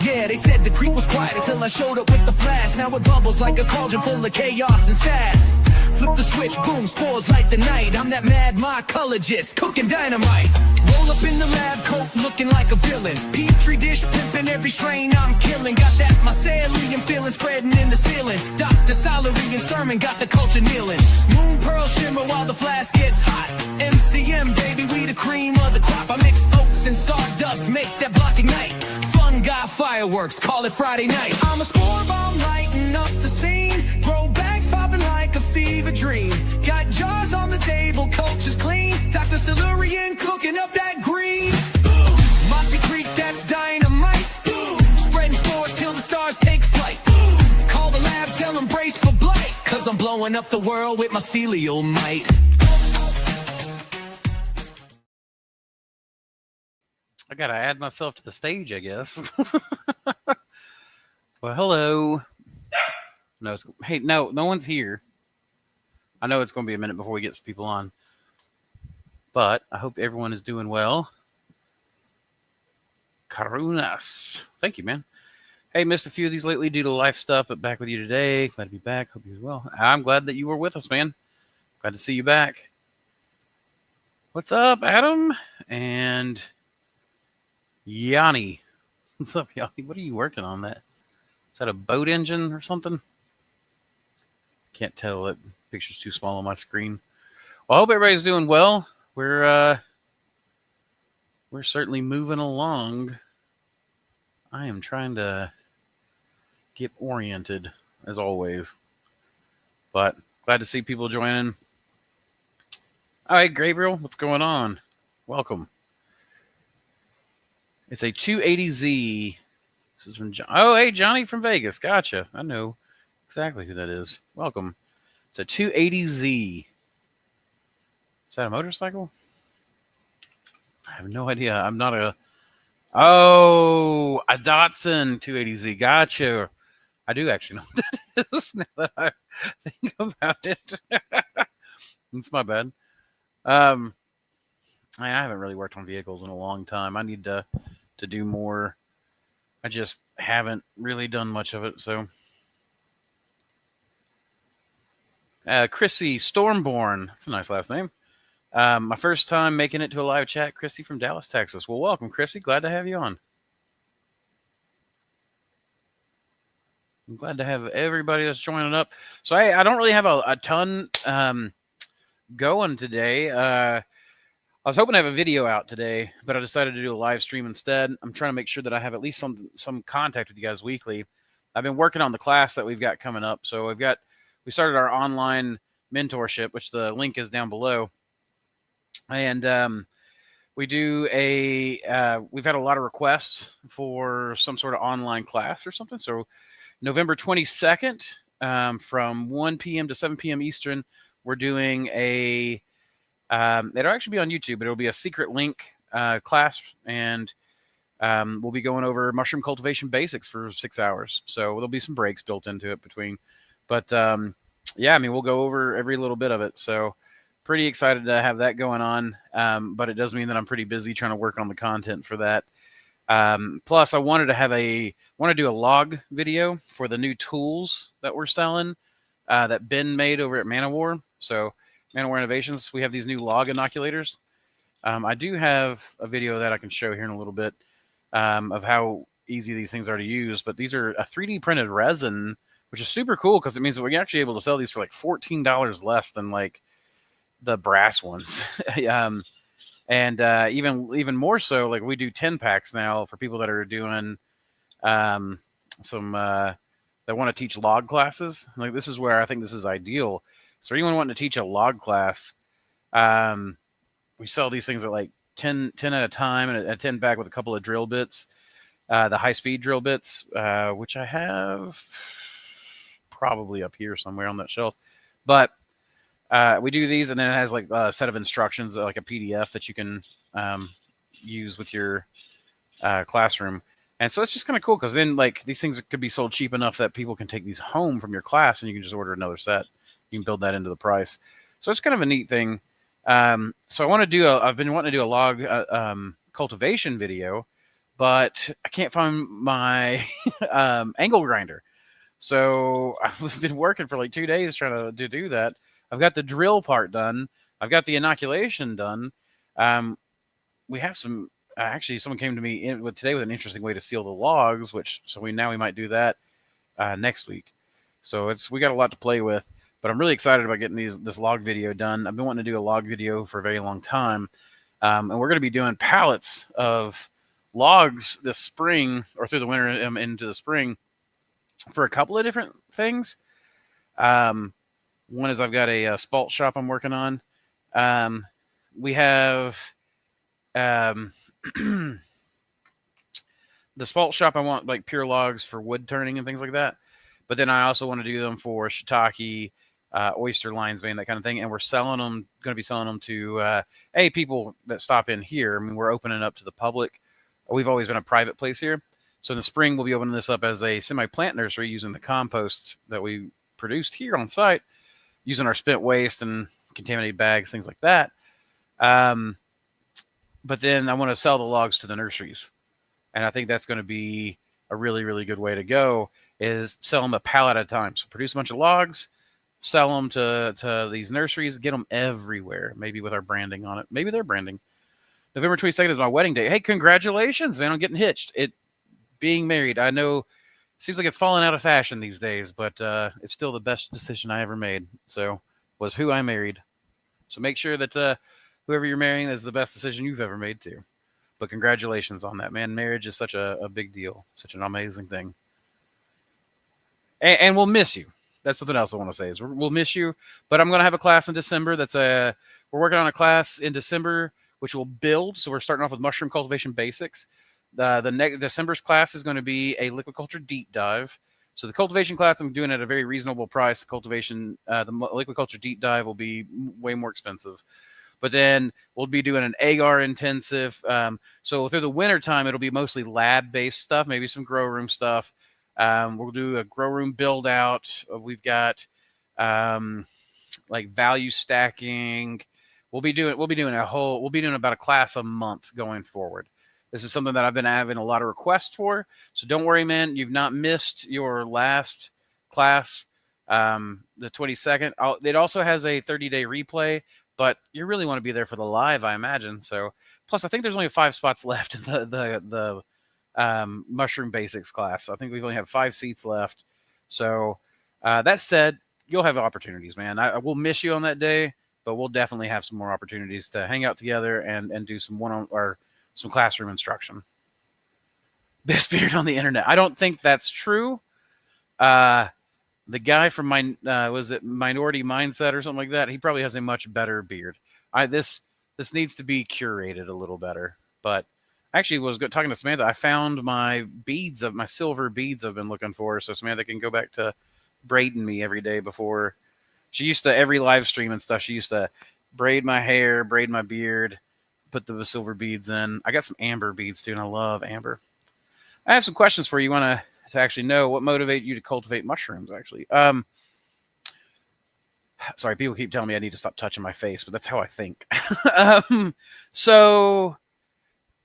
Yeah, they said the creek was quiet until I showed up with the flash. Now it bubbles like a cauldron full of chaos and sass. Flip the switch, boom, spores light the night. I'm that mad mycologist, cooking dynamite. Roll up in the lab coat, looking like a villain. Petri dish, pimping every strain I'm killing. Got that mycelium feeling spreading in the ceiling. Dr. Salary and Sermon got the culture kneeling. Moon pearl shimmer while the flask gets hot. MCM, baby, we the cream of the crop. I mix oats and sawdust, make that block ignite. Fun guy fireworks, call it Friday night. I'm a spore bomb lighting up the scene. Grow bags popping like a fever dream. Got jars on the table, culture's clean. Dr. Silurian cooking up that green. Boom. Mossy Creek, that's dynamite. Boom. Spreading spores till the stars take flight. Boom. Call the lab, tell them brace for blight. Cause I'm blowing up the world with mycelial might. I gotta add myself to the stage, I guess. Well, hello. No, no one's here. I know it's going to be a minute before we get some people on, but I hope everyone is doing well. Karunas. Thank you, man. Hey, missed a few of these lately due to life stuff, but back with you today. Glad to be back. Hope you as well. I'm glad that you were with us, man. Glad to see you back. What's up, Adam? And Yanni. What's up, Yanni? What are you working on? Is that a boat engine or something? Can't tell. That picture's too small on my screen. Well, I hope everybody's doing well. We're certainly moving along. I am trying to get oriented, as always. But glad to see people joining. All right, Gabriel, what's going on? Welcome. It's a 280Z. This is from John. Oh, hey, Johnny from Vegas. Gotcha. I know exactly who that is. Welcome. It's a 280Z. Is that a motorcycle? I have no idea. I'm not a... Oh, a Datsun 280Z. Gotcha. I do actually know what that is now that I think about it. It's my bad. I haven't really worked on vehicles in a long time. I need to do more. I just haven't really done much of it, so. Chrissy Stormborn. That's a nice last name. My first time making it to a live chat. Chrissy from Dallas, Texas. Well, welcome, Chrissy. Glad to have you on. I'm glad to have everybody that's joining up. So I don't really have a ton going today. I was hoping to have a video out today, but I decided to do a live stream instead. I'm trying to make sure that I have at least some contact with you guys weekly. I've been working on the class that we've got coming up. So we started our online mentorship, which the link is down below. And we've had a lot of requests for some sort of online class or something. So November 22nd, from 1 p.m. to 7 p.m. Eastern, we're doing it'll actually be on YouTube, but it'll be a secret link class, and we'll be going over mushroom cultivation basics for 6 hours. So there'll be some breaks built into it between. But yeah, I mean, we'll go over every little bit of it. So pretty excited to have that going on. But it does mean that I'm pretty busy trying to work on the content for that. Plus, I wanted to do a log video for the new tools that we're selling that Ben made over at Manowar. So Manowar Innovations, we have these new log inoculators. I do have a video that I can show here in a little bit of how easy these things are to use. But these are a 3D printed resin, which is super cool because it means that we're actually able to sell these for like $14 less than like the brass ones. And even more so, like we do 10 packs now for people that are doing some that want to teach log classes. Like this is where I think this is ideal. So anyone wanting to teach a log class, we sell these things at like 10 at a time, and a 10 pack with a couple of drill bits, the high-speed drill bits, which I have probably up here somewhere on that shelf. But we do these, and then it has like a set of instructions, like a PDF that you can use with your classroom. And so it's just kind of cool because then like these things could be sold cheap enough that people can take these home from your class, and you can just order another set. You can build that into the price. So it's kind of a neat thing. So I want to do I've been wanting to do a log cultivation video, but I can't find my angle grinder. So I've been working for like 2 days trying to do that. I've got the drill part done. I've got the inoculation done. We have some. Actually, someone came to me today with an interesting way to seal the logs, which so we might do that next week. So we got a lot to play with, but I'm really excited about getting this log video done. I've been wanting to do a log video for a very long time, and we're going to be doing pallets of logs this spring or through the winter into the spring for a couple of different things. One is I've got a spalt shop I'm working on. We have the spalt shop. I want like pure logs for wood turning and things like that. But then I also want to do them for shiitake, oyster lion's mane, that kind of thing. And we're going to be selling them to people that stop in here. I mean, we're opening up to the public. We've always been a private place here. So in the spring, we'll be opening this up as a semi-plant nursery using the compost that we produced here on site, using our spent waste and contaminated bags, things like that. But then I want to sell the logs to the nurseries. And I think that's going to be a really, really good way to go, is sell them a pallet at a time. So produce a bunch of logs, sell them to these nurseries, get them everywhere, maybe with our branding on it. Maybe their branding. November 22nd is my wedding day. Hey, congratulations, man, on getting hitched. Being married, I know, seems like it's fallen out of fashion these days, but it's still the best decision I ever made. So was who I married. So make sure that whoever you're marrying is the best decision you've ever made too. But congratulations on that, man. Marriage is such a big deal, such an amazing thing. And we'll miss you. That's something else I want to say is we'll miss you. But I'm going to have a class in December. We're working on a class in December, which will build. So we're starting off with mushroom cultivation basics. The next December's class is going to be a liquid culture deep dive. So the cultivation class I'm doing at a very reasonable price. The liquid culture deep dive will be way more expensive. But then we'll be doing an agar intensive. So through the winter time, it'll be mostly lab-based stuff, maybe some grow room stuff. We'll do a grow room build out. We've got like value stacking. We'll be doing about a class a month going forward. This is something that I've been having a lot of requests for. So don't worry, man. You've not missed your last class, the 22nd. It also has a 30-day replay, but you really want to be there for the live, I imagine. So plus, I think there's only 5 spots left in the mushroom basics class. I think we only have 5 seats left. So that said, you'll have opportunities, man. I will miss you on that day, but we'll definitely have some more opportunities to hang out together and do some some classroom instruction. Best beard on the internet. I don't think that's true. The guy from was it Minority Mindset or something like that? He probably has a much better beard. This needs to be curated a little better. But I actually was talking to Samantha. I found my silver beads I've been looking for, so Samantha can go back to braiding me every day before. She used to, every live stream and stuff, she used to braid my hair, braid my beard, put the silver beads in. I got some amber beads too, and I love amber. I have some questions for you. You want to actually know what motivated you to cultivate mushrooms, actually. Sorry, people keep telling me I need to stop touching my face, but that's how I think. So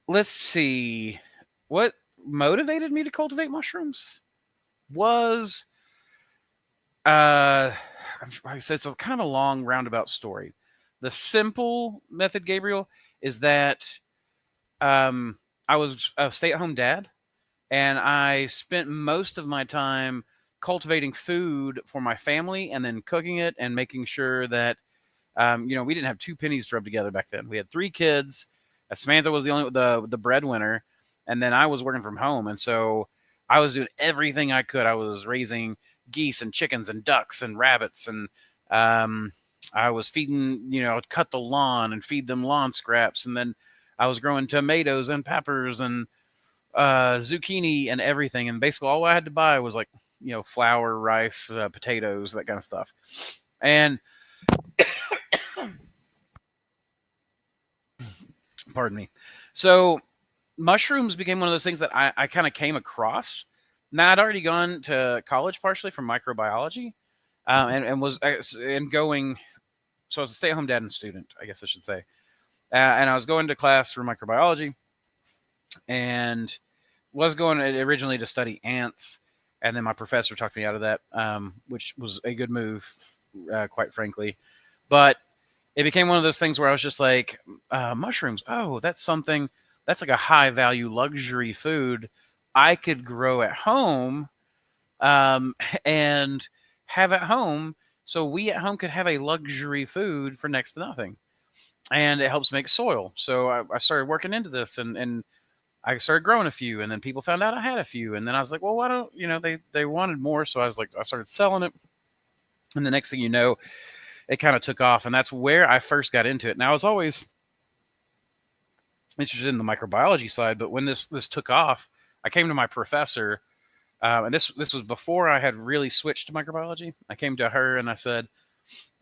let's see. What motivated me to cultivate mushrooms was, like I said, it's kind of a long roundabout story. The simple method, Gabriel, is that I was a stay-at-home dad, and I spent most of my time cultivating food for my family and then cooking it and making sure that, we didn't have 2 pennies to rub together back then. We had 3 kids. Samantha was the breadwinner, and then I was working from home. And so I was doing everything I could. I was raising geese and chickens and ducks and rabbits, and I was feeding, I'd cut the lawn and feed them lawn scraps. And then I was growing tomatoes and peppers and zucchini and everything. And basically all I had to buy was like, flour, rice, potatoes, that kind of stuff. And pardon me. So mushrooms became one of those things that I kind of came across. Now, I'd already gone to college partially for microbiology, and was going so I was a stay-at-home dad and student, I guess I should say. And I was going to class for microbiology, and was going originally to study ants, and then my professor talked me out of that, which was a good move, quite frankly. But it became one of those things where I was just like, mushrooms. Oh, that's something. That's like a high-value luxury food I could grow at home, um, and have at home. So we at home could have a luxury food for next to nothing, and it helps make soil. So I started working into this, and I started growing a few, and then people found out I had a few, and then I was like, well, why don't they wanted more, so I was like, I started selling it, and the next thing you know, it kind of took off, and that's where I first got into it. Now I was always interested in the microbiology side, but when this took off, I came to my professor, and this was before I had really switched to microbiology. I came to her and I said,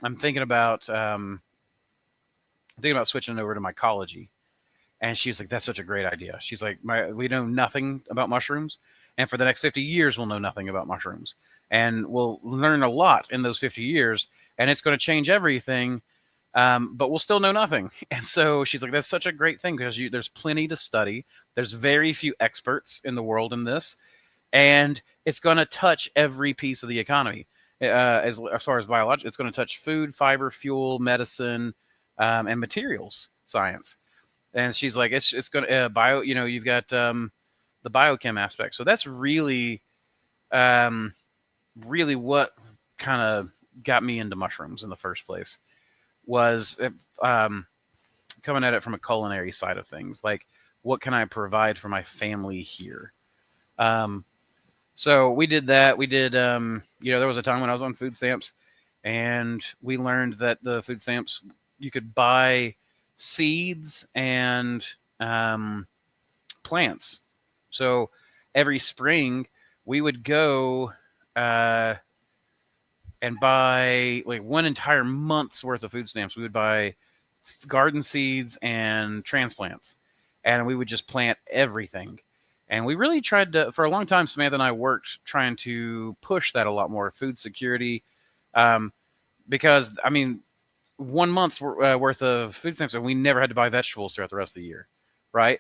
I'm thinking about switching over to mycology. And she's like, that's such a great idea. She's like, we know nothing about mushrooms. And for the next 50 years, we'll know nothing about mushrooms. And we'll learn a lot in those 50 years. And it's going to change everything. But we'll still know nothing. And so she's like, that's such a great thing because there's plenty to study. There's very few experts in the world in this. And it's going to touch every piece of the economy. As far as biology, it's going to touch food, fiber, fuel, medicine, and materials science. And she's like, it's going to bio, you've got the biochem aspect. So that's really, really what kind of got me into mushrooms in the first place, was coming at it from a culinary side of things. Like, what can I provide for my family here? So we did that. We did, there was a time when I was on food stamps, and we learned that the food stamps, you could buy seeds and plants. So every spring we would go and buy like one entire month's worth of food stamps. We would buy garden seeds and transplants, and we would just plant everything. And we really tried to, for a long time, Samantha and I worked trying to push that a lot more, food security, because, I mean, 1 month's worth of food stamps, and we never had to buy vegetables throughout the rest of the year, right?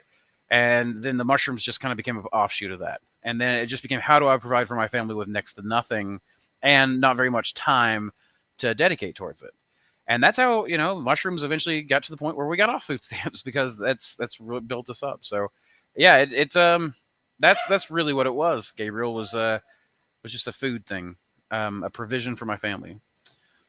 And then the mushrooms just kind of became an offshoot of that. And then it just became, how do I provide for my family with next to nothing and not very much time to dedicate towards it? And that's how, mushrooms eventually got to the point where we got off food stamps, because that's what built us up. So yeah, that's really what it was. Gabriel was just a food thing, a provision for my family.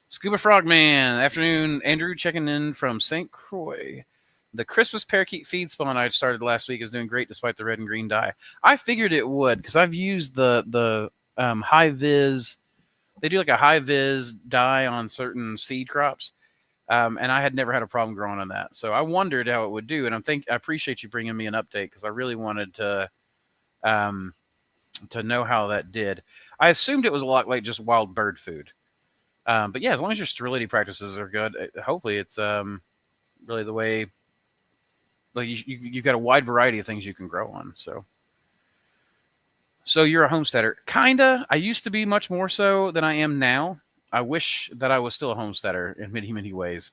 Scuba Frogman, afternoon. Andrew checking in from St. Croix. The Christmas parakeet feed spawn I started last week is doing great despite the red and green dye. I figured it would, because I've used the high vis. They do like a high vis dye on certain seed crops, and I had never had a problem growing on that. So I wondered how it would do, and I appreciate you bringing me an update, because I really wanted to know how that did. I assumed it was a lot like just wild bird food. But yeah, as long as your sterility practices are good, hopefully it's really the way. Like you've got a wide variety of things you can grow on. So you're a homesteader, kinda. I used to be much more so than I am now. I wish that I was still a homesteader in many, many ways.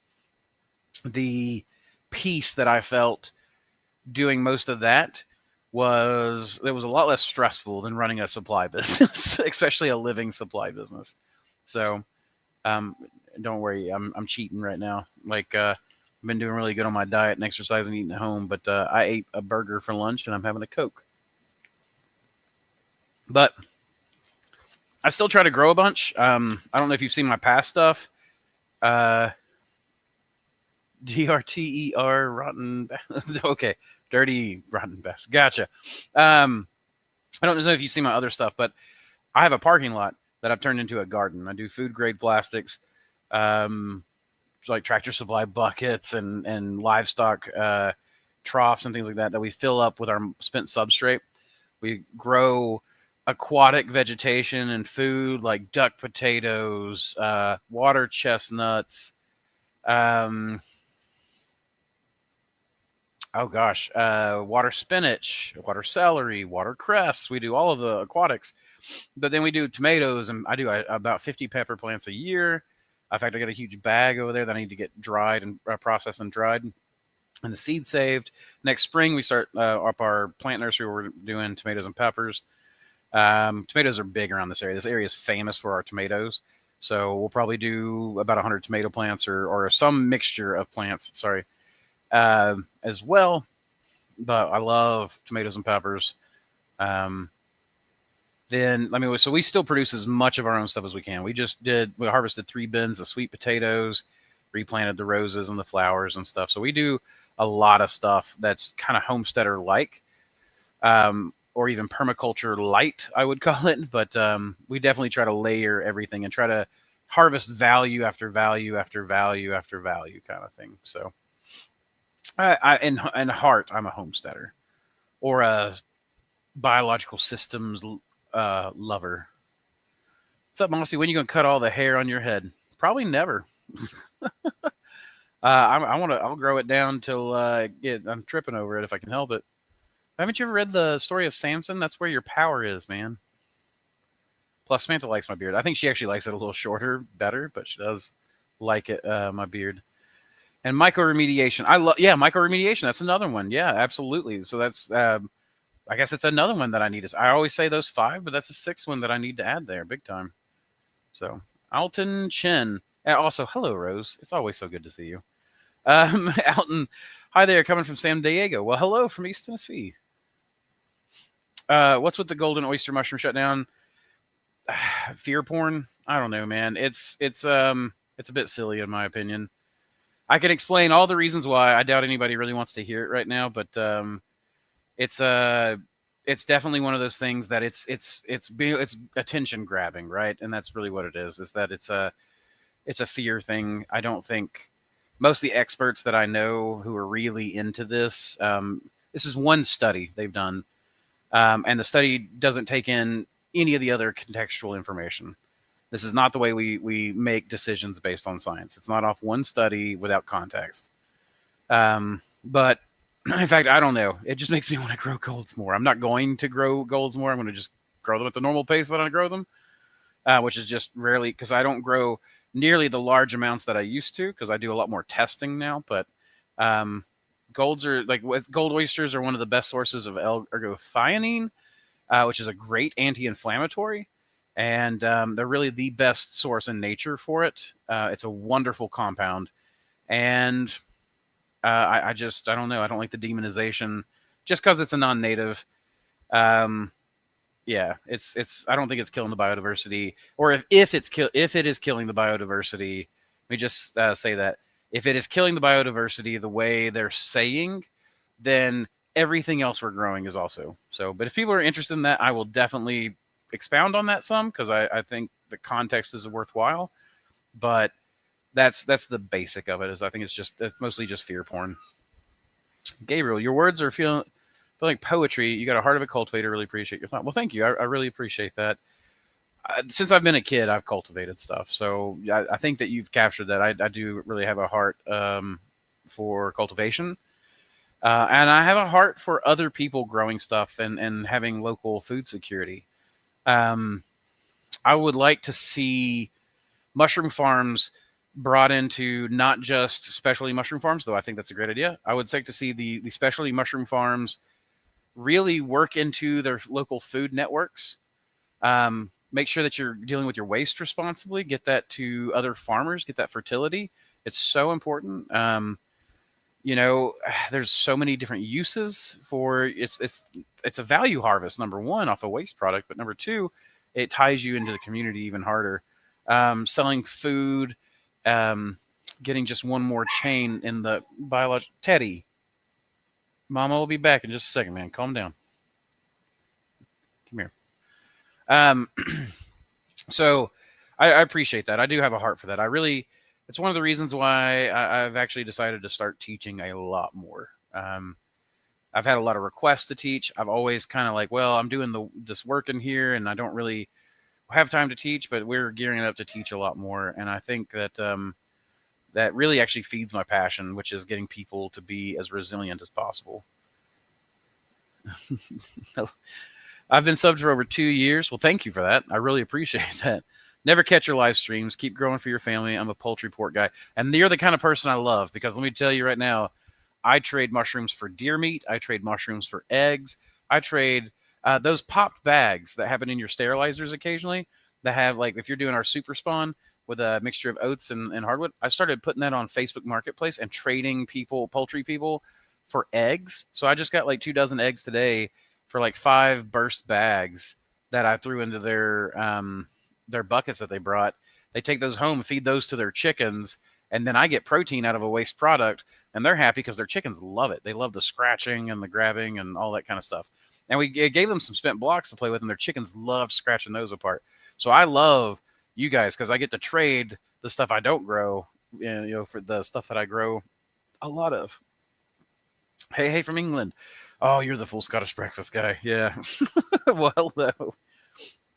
The peace that I felt doing most of that was a lot less stressful than running a supply business, especially a living supply business. So. Don't worry, I'm cheating right now. Like, I've been doing really good on my diet and exercise and eating at home, but I ate a burger for lunch and I'm having a Coke. But I still try to grow a bunch. I don't know if you've seen my past stuff. DRTER rotten. Okay, dirty rotten best. Gotcha. I don't know if you've seen my other stuff, but I have a parking lot that I've turned into a garden. I do food grade plastics, like Tractor Supply buckets and livestock troughs and things like that we fill up with our spent substrate. We grow aquatic vegetation and food like duck potatoes, water chestnuts, water spinach, water celery, water cress. We do all of the aquatics. But then we do tomatoes, and I do about 50 pepper plants a year. In fact, I got a huge bag over there that I need to get dried and processed and dried, and the seed saved. Next spring, we start up our plant nursery where we're doing tomatoes and peppers. Tomatoes are big around this area. This area is famous for our tomatoes. So we'll probably do about 100 tomato plants or some mixture of plants, sorry, as well. But I love tomatoes and peppers. So we still produce as much of our own stuff as we can. We harvested 3 bins of sweet potatoes, replanted the roses and the flowers and stuff. So we do a lot of stuff that's kind of homesteader-like, or even permaculture light, I would call it. But we definitely try to layer everything and try to harvest value after value after value after value kind of thing. So in heart, I'm a homesteader or a biological systems lover. What's up, Mossy? When are you gonna cut all the hair on your head? Probably never. I'll grow it down till I'm tripping over it if I can help it. Haven't you ever read the story of Samson? That's where your power is, man. Plus, Samantha likes my beard. I think she actually likes it a little shorter better, but she does like it, my beard. And micro-remediation. Micro-remediation. That's another one. Yeah, absolutely. So that's, I guess it's another one that I need to, I always say those 5, but that's a 6th one that I need to add there, big time. So, Alton Chen. Also, hello, Rose. It's always so good to see you. Alton, hi there, coming from San Diego. Well, hello from East Tennessee. What's with the golden oyster mushroom shutdown? Fear porn? I don't know, man. It's a bit silly in my opinion. I can explain all the reasons why. I doubt anybody really wants to hear it right now, but it's definitely one of those things that it's attention grabbing, right? And that's really what it is that it's a fear thing. I don't think most of the experts that I know who are really into this, this is one study they've done, and the study doesn't take in any of the other contextual information. This is not the way we make decisions based on science. It's not off one study without context. But in fact, I don't know. It just makes me want to grow golds more. I'm not going to grow golds more. I'm going to just grow them at the normal pace that I grow them, which is just rarely, because I don't grow nearly the large amounts that I used to, because I do a lot more testing now. But gold oysters are one of the best sources of L-ergothioneine, which is a great anti-inflammatory. And they're really the best source in nature for it. It's a wonderful compound. And I don't know. I don't like the demonization just because it's a non-native. Yeah, I don't think it's killing the biodiversity. Or if it is killing the biodiversity, let me just say that if it is killing the biodiversity the way they're saying, then everything else we're growing is also so. But if people are interested in that, I will definitely expound on that some, because I think the context is worthwhile. But that's the basic of it. Is I think it's mostly just fear porn. Gabriel, your words feel like poetry. You got a heart of a cultivator. Really appreciate your thought. Well, thank you. I really appreciate that. Since I've been a kid, I've cultivated stuff. So I think that you've captured that. I do really have a heart for cultivation. And I have a heart for other people growing stuff and having local food security. I would like to see mushroom farms brought into not just specialty mushroom farms, though I think that's a great idea. I would like to see the specialty mushroom farms really work into their local food networks. Make sure that you're dealing with your waste responsibly. Get that to other farmers. Get that fertility. It's so important. There's so many different uses for it's a value harvest, number one, off a waste product, but number two, it ties you into the community even harder. Selling food, getting just one more chain in the biological. Teddy, Mama will be back in just a second, man. Calm down. Come here. So I appreciate that. I do have a heart for that. It's one of the reasons why I've actually decided to start teaching a lot more. I've had a lot of requests to teach. I've always kind of like, well, I'm doing this work in here and I don't really have time to teach, but we're gearing up to teach a lot more. And I think that that really actually feeds my passion, which is getting people to be as resilient as possible. I've been subbed for over 2 years. Well, thank you for that. I really appreciate that. Never catch your live streams. Keep growing for your family. I'm a poultry pork guy. And you're the kind of person I love, because let me tell you right now, I trade mushrooms for deer meat. I trade mushrooms for eggs. I trade those popped bags that happen in your sterilizers occasionally that have, like, if you're doing our super spawn with a mixture of oats and hardwood, I started putting that on Facebook Marketplace and trading people, poultry people, for eggs. So I just got like 2 dozen eggs today for like 5 burst bags that I threw into their buckets that they brought. They take those home, feed those to their chickens, and then I get protein out of a waste product, and they're happy because their chickens love it. They love the scratching and the grabbing and all that kind of stuff. And we gave them some spent blocks to play with, and their chickens love scratching those apart. So I love you guys because I get to trade the stuff I don't grow, for the stuff that I grow a lot of. Hey from England. Oh, you're the full Scottish breakfast guy. Yeah. Well, hello.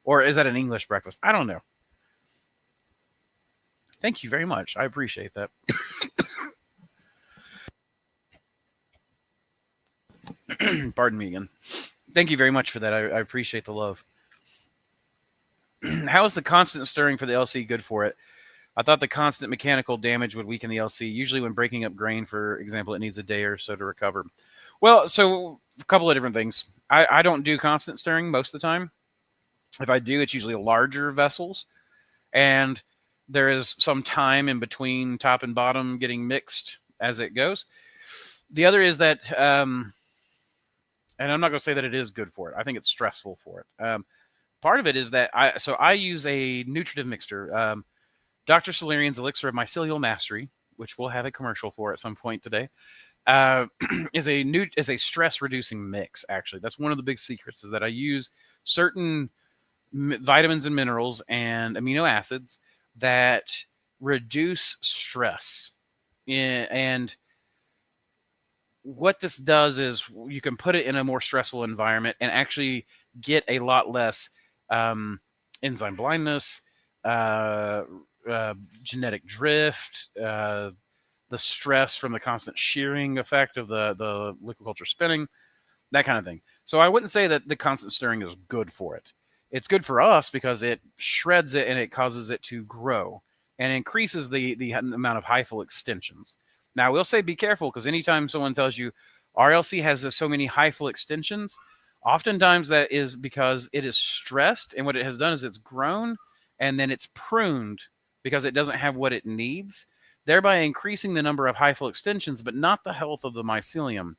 Or is that an English breakfast? I don't know. Thank you very much. I appreciate that. Pardon me again. Thank you very much for that. I appreciate the love. How is the constant stirring for the LC good for it? I thought the constant mechanical damage would weaken the LC. Usually when breaking up grain, for example, it needs a day or so to recover. Well, so a couple of different things. I don't do constant stirring most of the time. If I do, it's usually larger vessels. And there is some time in between top and bottom getting mixed as it goes. The other is that, and I'm not going to say that it is good for it. I think it's stressful for it. Part of it is that I use a nutritive mixture. Dr. Solarian's Elixir of Mycelial Mastery, which we'll have a commercial for at some point today, is a stress reducing mix. Actually, that's one of the big secrets, is that I use certain vitamins and minerals and amino acids that reduce stress. And what this does is you can put it in a more stressful environment and actually get a lot less enzyme blindness, genetic drift, the stress from the constant shearing effect of the liquid culture spinning, that kind of thing. So I wouldn't say that the constant stirring is good for it. It's good for us because it shreds it and it causes it to grow and increases the amount of hyphal extensions. Now, I will say be careful, because anytime someone tells you RLC has so many hyphal extensions, oftentimes that is because it is stressed, and what it has done is it's grown and then it's pruned because it doesn't have what it needs, thereby increasing the number of hyphal extensions, but not the health of the mycelium.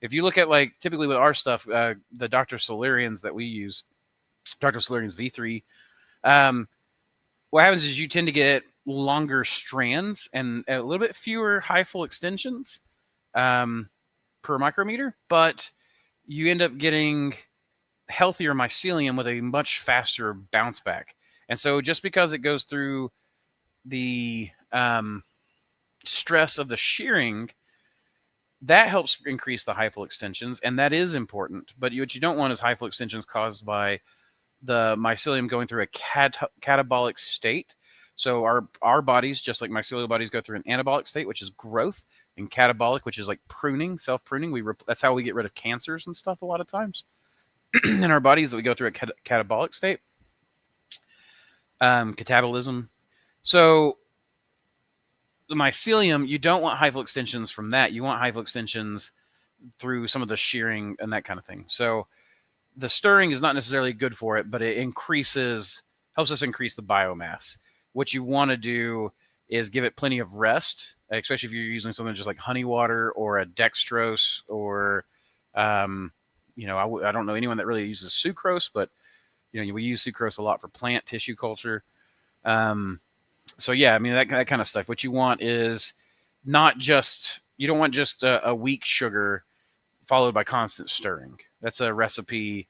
If you look at, like, typically with our stuff, the Dr. Solarians that we use, Dr. Solarians V3, what happens is you tend to get longer strands and a little bit fewer hyphal extensions per micrometer, but you end up getting healthier mycelium with a much faster bounce back. And so just because it goes through the stress of the shearing, that helps increase the hyphal extensions, and that is important. But what you don't want is hyphal extensions caused by the mycelium going through a catabolic state. So our bodies, just like mycelial bodies, go through an anabolic state, which is growth, and catabolic, which is like pruning, self-pruning. That's how we get rid of cancers and stuff a lot of times in our bodies, that we go through a catabolic state, catabolism. So the mycelium, you don't want hyphal extensions from that. You want hyphal extensions through some of the shearing and that kind of thing. So the stirring is not necessarily good for it, but it helps us increase the biomass. What you want to do is give it plenty of rest, especially if you're using something just like honey water or a dextrose, or, I don't know anyone that really uses sucrose, but, we use sucrose a lot for plant tissue culture. So yeah, I mean, that kind of stuff. What you want is you don't want just a weak sugar followed by constant stirring. That's a recipe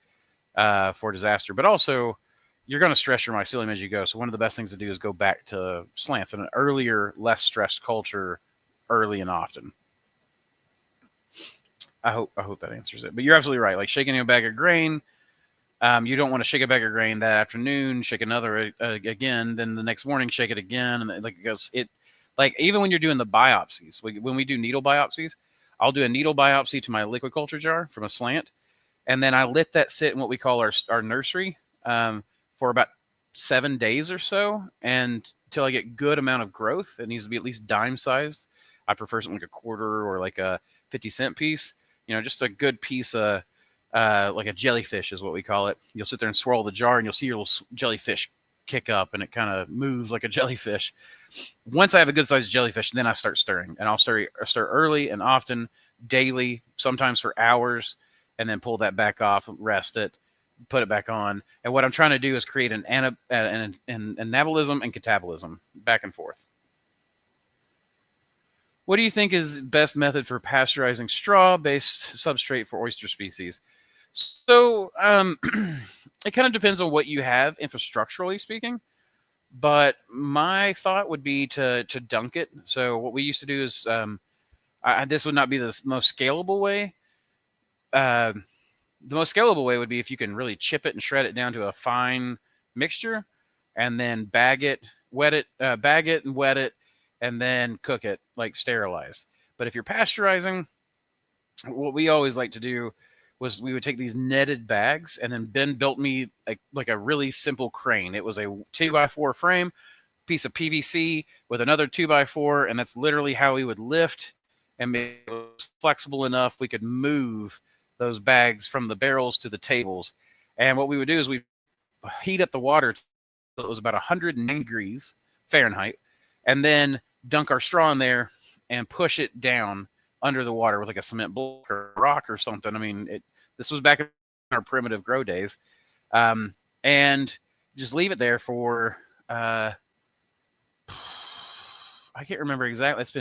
for disaster. But also, you're going to stress your mycelium as you go. So one of the best things to do is go back to slants and an earlier, less stressed culture early and often. I hope that answers it. But you're absolutely right. Like shaking a bag of grain, you don't want to shake a bag of grain that afternoon, shake another again, then the next morning shake it again, and even when you're doing the biopsies, when we do needle biopsies, I'll do a needle biopsy to my liquid culture jar from a slant, and then I let that sit in what we call our nursery for about 7 days or so, and till I get good amount of growth. It needs to be at least dime sized. I prefer something like a quarter or like a 50-cent piece. Just a good piece of like a jellyfish is what we call it. You'll sit there and swirl the jar, and you'll see your little jellyfish kick up, and it kind of moves like a jellyfish. Once I have a good sized jellyfish, then I start stirring, and I'll stir early and often, daily, sometimes for hours, and then pull that back off, rest it, put it back on. And what I'm trying to do is create an anabolism and catabolism back and forth. What do you think is best method for pasteurizing straw-based substrate for oyster species? So it kind of depends on what you have, infrastructurally speaking. But my thought would be to dunk it. So what we used to do is, this would not be the most scalable way. The most scalable way would be if you can really chip it and shred it down to a fine mixture, and then bag it and wet it, and then cook it like sterilized. But if you're pasteurizing, what we always like to do was we would take these netted bags, and then Ben built me like a really simple crane. It was a 2x4 frame, piece of PVC with another 2x4, and that's literally how we would lift, and it was flexible enough we could move those bags from the barrels to the tables. And what we would do is we heat up the water till it was about 109 degrees Fahrenheit, and then dunk our straw in there and push it down under the water with like a cement block or rock or something. I mean, this was back in our primitive grow days. And just leave it there for, I can't remember exactly. It's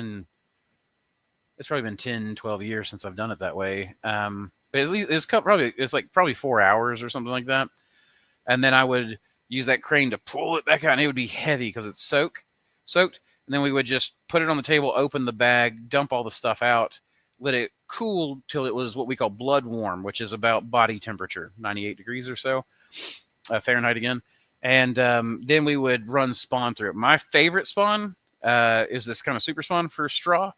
probably been 10, 12 years since I've done it that way. But at least it's probably 4 hours or something like that. And then I would use that crane to pull it back out, and it would be heavy because it's soaked. And then we would just put it on the table, open the bag, dump all the stuff out, let it cool till it was what we call blood warm, which is about body temperature, 98 degrees or so, Fahrenheit again. And then we would run spawn through it. My favorite spawn is this kind of super spawn for straw,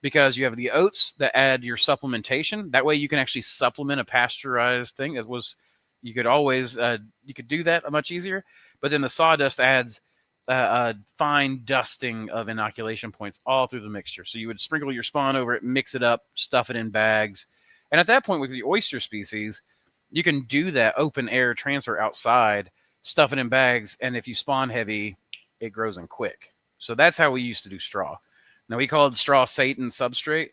because you have the oats that add your supplementation. That way you can actually supplement a pasteurized thing. You could do that much easier. But then the sawdust adds a fine dusting of inoculation points all through the mixture. So you would sprinkle your spawn over it, mix it up, stuff it in bags. And at that point with the oyster species, you can do that open air transfer outside, stuff it in bags, and if you spawn heavy, it grows in quick. So that's how we used to do straw. Now we called straw Satan substrate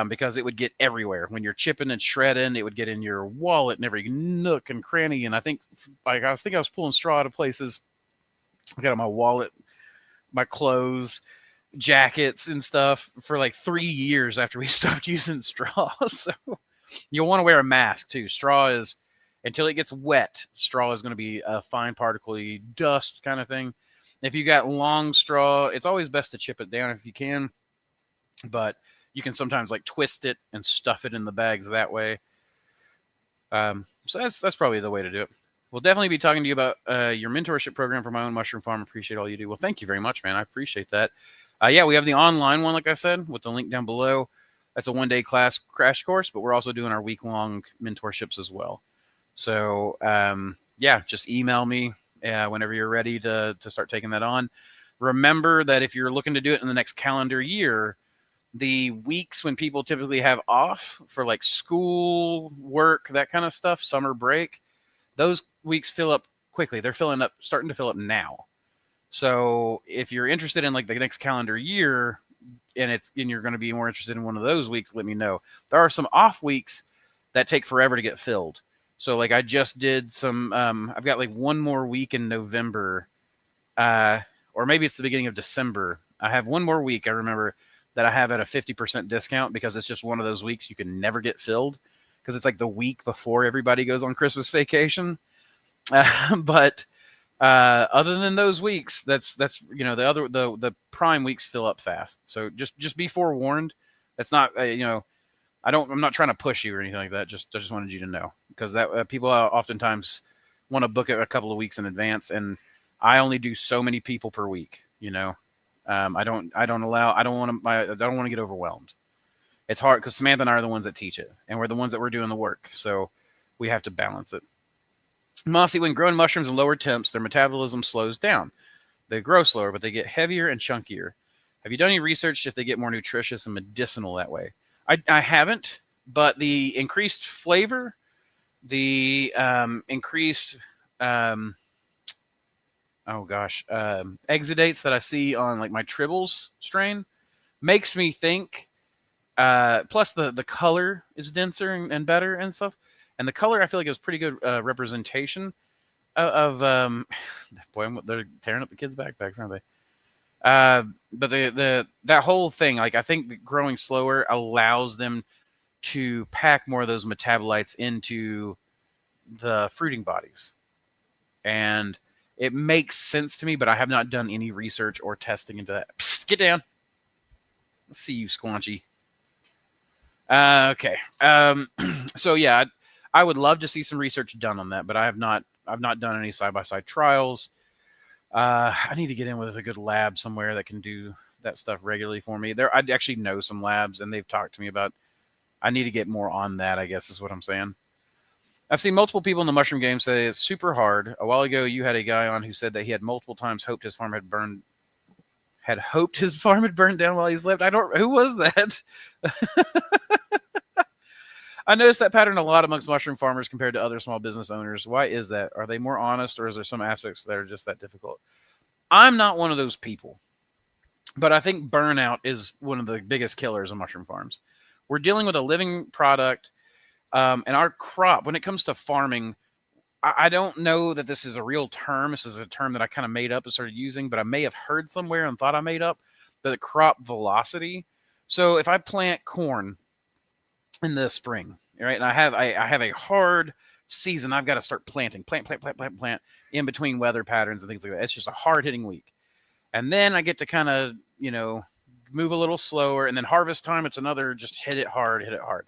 because it would get everywhere. When you're chipping and shredding, it would get in your wallet and every nook and cranny. And I was pulling straw out of places. I got on my wallet, my clothes, jackets and stuff for like 3 years after we stopped using straw. So you'll want to wear a mask too. Until it gets wet, straw is going to be a fine particle-y dust kind of thing. If you got long straw, it's always best to chip it down if you can, but you can sometimes like twist it and stuff it in the bags that way. So that's probably the way to do it. We'll definitely be talking to you about your mentorship program for my own mushroom farm. Appreciate all you do. Well, thank you very much, man. I appreciate that. Yeah, we have the online one, like I said, with the link down below. That's a one-day class crash course, but we're also doing our week-long mentorships as well. So, yeah, just email me whenever you're ready to start taking that on. Remember that if you're looking to do it in the next calendar year, the weeks when people typically have off for like school, work, that kind of stuff, summer break, those weeks fill up quickly. They're starting to fill up now. So if you're interested in like the next calendar year and you're going to be more interested in one of those weeks, let me know. There are some off weeks that take forever to get filled. So like I just did some, I've got like one more week in November, or maybe it's the beginning of December. I have one more week, I remember, that I have at a 50% discount because it's just one of those weeks you can never get filled because it's like the week before everybody goes on Christmas vacation. But other than those weeks, that's the prime weeks fill up fast. So just be forewarned. That's not I'm not trying to push you or anything like that. I just wanted you to know because that people oftentimes want to book it a couple of weeks in advance, and I only do so many people per week. I don't want to get overwhelmed. It's hard because Samantha and I are the ones that teach it, and we're the ones that we're doing the work. So we have to balance it. Mossy, when growing mushrooms in lower temps, their metabolism slows down. They grow slower, but they get heavier and chunkier. Have you done any research if they get more nutritious and medicinal that way? I haven't, but the increased flavor, the increased, exudates that I see on like my Tribbles strain makes me think. Plus, the color is denser and better and stuff. And the color, I feel like, is pretty good representation of boy, they're tearing up the kids' backpacks, aren't they? But that whole thing, like I think that growing slower allows them to pack more of those metabolites into the fruiting bodies, and it makes sense to me. But I have not done any research or testing into that. Psst, get down. Let's see you, Squanchy. Okay. So yeah, I would love to see some research done on that, but I've not done any side-by-side trials. I need to get in with a good lab somewhere that can do that stuff regularly for me. I actually know some labs, and they've talked to me about. I need to get more on that, I guess is what I'm saying. I've seen multiple people in the mushroom game say it's super hard. A while ago, you had a guy on who said that he had multiple times hoped his farm had burned down while he slept. Who was that? I noticed that pattern a lot amongst mushroom farmers compared to other small business owners. Why is that? Are they more honest, or is there some aspects that are just that difficult? I'm not one of those people, but I think burnout is one of the biggest killers of mushroom farms. We're dealing with a living product, and our crop, when it comes to farming, I don't know that this is a real term. This is a term that I kind of made up and started using, but I may have heard somewhere and thought I made up the crop velocity. So if I plant corn in the spring, right, and I have a hard season, I've got to start planting, plant in between weather patterns and things like that. It's just a hard hitting week, and then I get to kind of move a little slower, and then harvest time, it's another just hit it hard.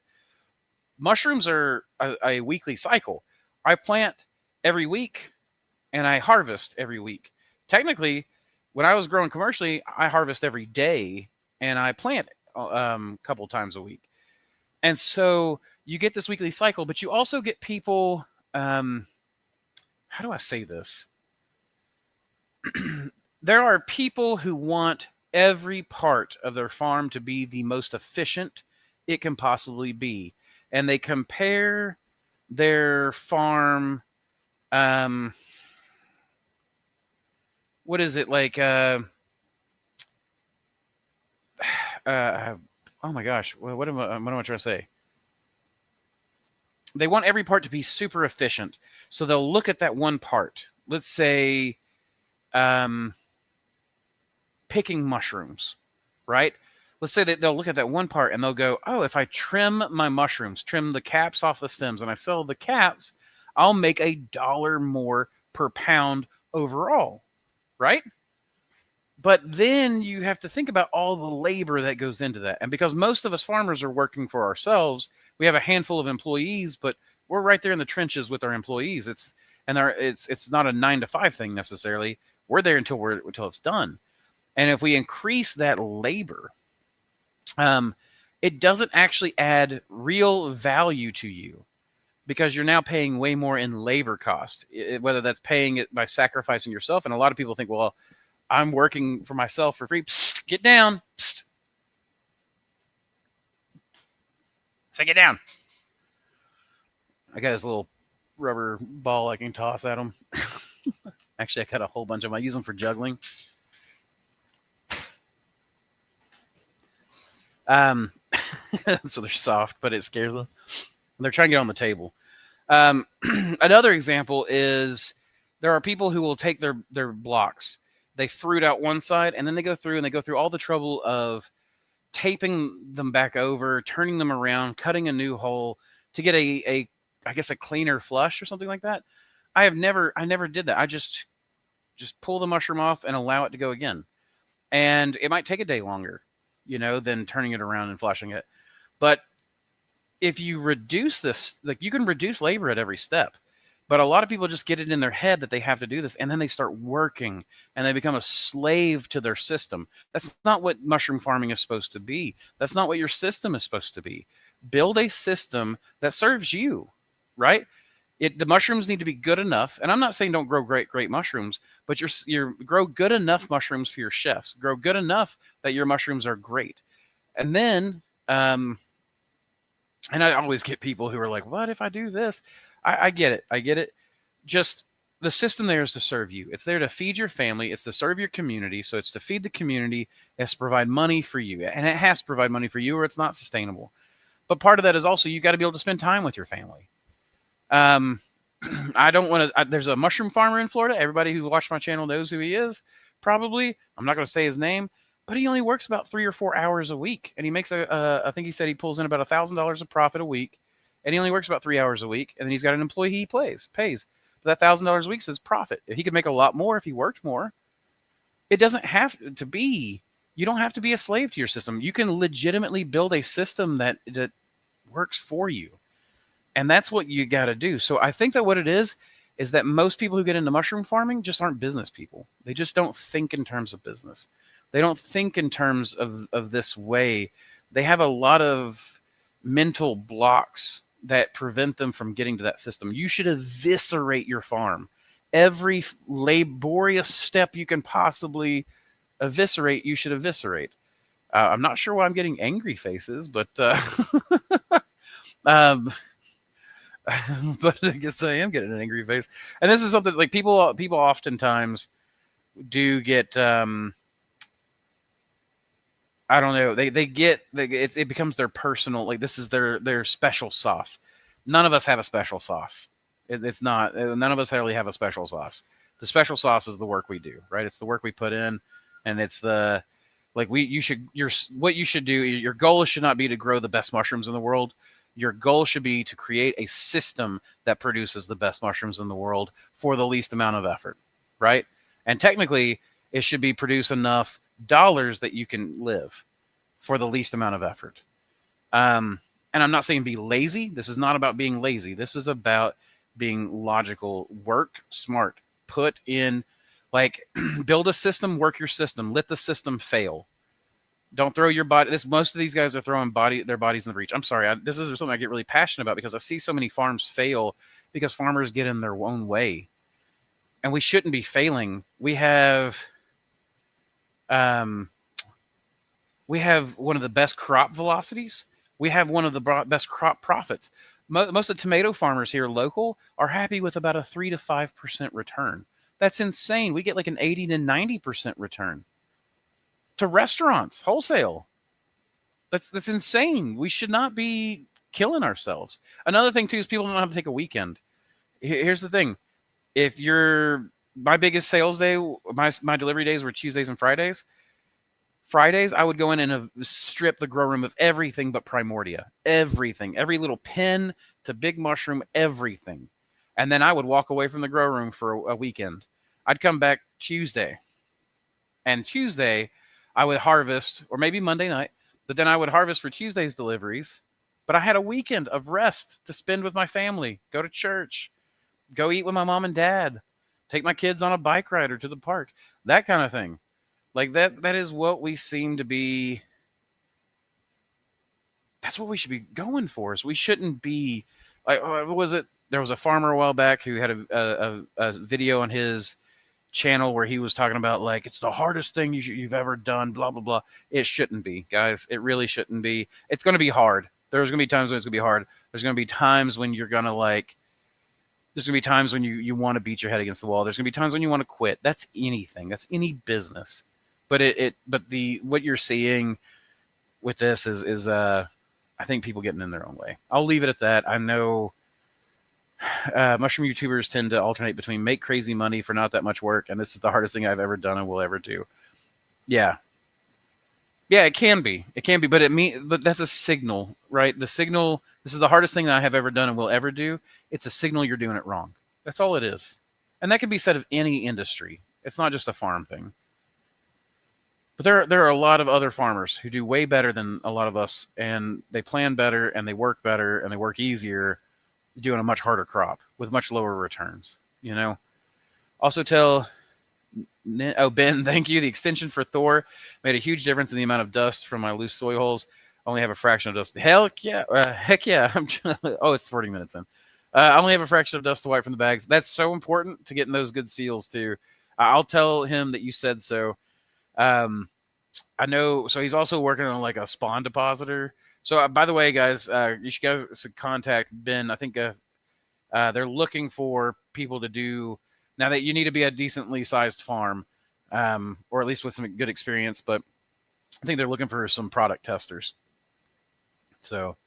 Mushrooms are a weekly cycle. I plant every week and I harvest every week. Technically, when I was growing commercially, I harvest every day and I plant a couple times a week. And so you get this weekly cycle, but you also get people, how do I say this? There are people who want every part of their farm to be the most efficient it can possibly be. And they compare their farm, what is it, like, oh my gosh, what am I trying to say? They want every part to be super efficient. So they'll look at that one part. Let's say picking mushrooms, right? Let's say that they'll look at that one part and they'll go, oh, if I trim my mushrooms, trim the caps off the stems, and I sell the caps, I'll make $1 more per pound overall, right? But then you have to think about all the labor that goes into that. And because most of us farmers are working for ourselves, we have a handful of employees, but we're right there in the trenches with our employees. It's not a 9-to-5 thing necessarily. We're there until it's done. And if we increase that labor, it doesn't actually add real value to you, because you're now paying way more in labor cost, whether that's paying it by sacrificing yourself. And a lot of people think, well, I'm working for myself for free. Psst, get down. Psst. Say get down. I got this little rubber ball I can toss at them. Actually, I got a whole bunch of them. I use them for juggling. So they're soft, but it scares them. They're trying to get on the table. Another example is there are people who will take their blocks. They fruit out one side, and then they go through all the trouble of taping them back over, turning them around, cutting a new hole to get I guess a cleaner flush or something like that. I never did that. I just pull the mushroom off and allow it to go again. And it might take a day longer, than turning it around and flushing it. But if you reduce this, like, you can reduce labor at every step. But a lot of people just get it in their head that they have to do this, and then they start working, and they become a slave to their system. That's not what mushroom farming is supposed to be. That's not what your system is supposed to be. Build a system that serves you, right? The mushrooms need to be good enough, and I'm not saying don't grow great mushrooms, but you're grow good enough mushrooms for your chefs. Grow good enough that your mushrooms are great, and then and I always get people who are like, "What if I do this?" I get it. I get it. Just the system there is to serve you. It's there to feed your family. It's to serve your community. So it's to feed the community. It's to provide money for you, and it has to provide money for you, or it's not sustainable. But part of that is also you got to be able to spend time with your family. I don't want to. There's a mushroom farmer in Florida. Everybody who watched my channel knows who he is. Probably. I'm not going to say his name, but he only works about 3 or 4 hours a week, and he makes I think he said he pulls in about $1,000 of profit a week, and he only works about 3 hours a week, and then he's got an employee he pays. But that $1,000 a week is profit. If he could make a lot more if he worked more. It doesn't have to be. You don't have to be a slave to your system. You can legitimately build a system that works for you. And that's what you got to do. So I think that what it is that most people who get into mushroom farming just aren't business people. They just don't think in terms of business. They don't think in terms of this way. They have a lot of mental blocks that prevent them from getting to that system. You should eviscerate your farm. Every laborious step you can possibly eviscerate, you should eviscerate. I'm not sure why I'm getting angry faces, but but I guess I am getting an angry face. And this is something like people oftentimes do get. I don't know. It becomes their personal. Like this is their special sauce. None of us have a special sauce. It's not. None of us really have a special sauce. The special sauce is the work we do, right? It's the work we put in, and it's the what you should do. Your goal should not be to grow the best mushrooms in the world. Your goal should be to create a system that produces the best mushrooms in the world for the least amount of effort, right? And technically, it should be produce enough dollars that you can live for the least amount of effort. And I'm not saying be lazy. This is not about being lazy. This is about being logical. Work smart. Put in, build a system, work your system. Let the system fail. Don't throw your body. Most of these guys are throwing their bodies in the breach. I'm sorry. This is something I get really passionate about because I see so many farms fail because farmers get in their own way, and we shouldn't be failing. We have one of the best crop velocities. We have one of the best crop profits. Most of the tomato farmers here local are happy with about a 3 to 5% return. That's insane. We get like an 80 to 90% return. To restaurants, wholesale. That's insane. We should not be killing ourselves. Another thing too is people don't know how to take a weekend. Here's the thing: if my biggest sales day, my delivery days were Tuesdays and Fridays. Fridays, I would go in and strip the grow room of everything but primordia, everything, every little pin to big mushroom, everything, and then I would walk away from the grow room for a weekend. I'd come back Tuesday, and Tuesday I would harvest, or maybe Monday night, but then I would harvest for Tuesday's deliveries. But I had a weekend of rest to spend with my family, go to church, go eat with my mom and dad, take my kids on a bike ride or to the park, that kind of thing. Like that is what we seem to be. That's what we should be going for. Is we shouldn't be like, what was it? There was a farmer a while back who had a video on his channel where he was talking about like it's the hardest thing you've ever done, blah blah blah. It shouldn't be, guys. It really shouldn't be. It's going to be hard. There's going to be times when it's going to be hard. There's going to be times when you're going to there's going to be times when you want to beat your head against the wall. There's going to be times when you want to quit. That's anything. That's any business. But what you're seeing with this is I think people getting in their own way. I'll leave it at that. I know mushroom YouTubers tend to alternate between make crazy money for not that much work, and this is the hardest thing I've ever done and will ever do. Yeah, it can be, but that's a signal, right? The signal. This is the hardest thing that I have ever done and will ever do. It's a signal you're doing it wrong. That's all it is, and that can be said of any industry. It's not just a farm thing. But there are a lot of other farmers who do way better than a lot of us, and they plan better, and they work better, and they work easier, doing a much harder crop with much lower returns, Also Ben, thank you. The extension for Thor made a huge difference in the amount of dust from my loose soil holes. Only have a fraction of dust. Heck yeah. I'm trying to, it's 40 minutes in. I only have a fraction of dust to wipe from the bags. That's so important to getting those good seals too. I'll tell him that you said so. Um, I know. So he's also working on like a spawn depositor. So by the way, guys, you should guys contact Ben. I think they're looking for people to do now that you need to be a decently sized farm, or at least with some good experience. But I think they're looking for some product testers. So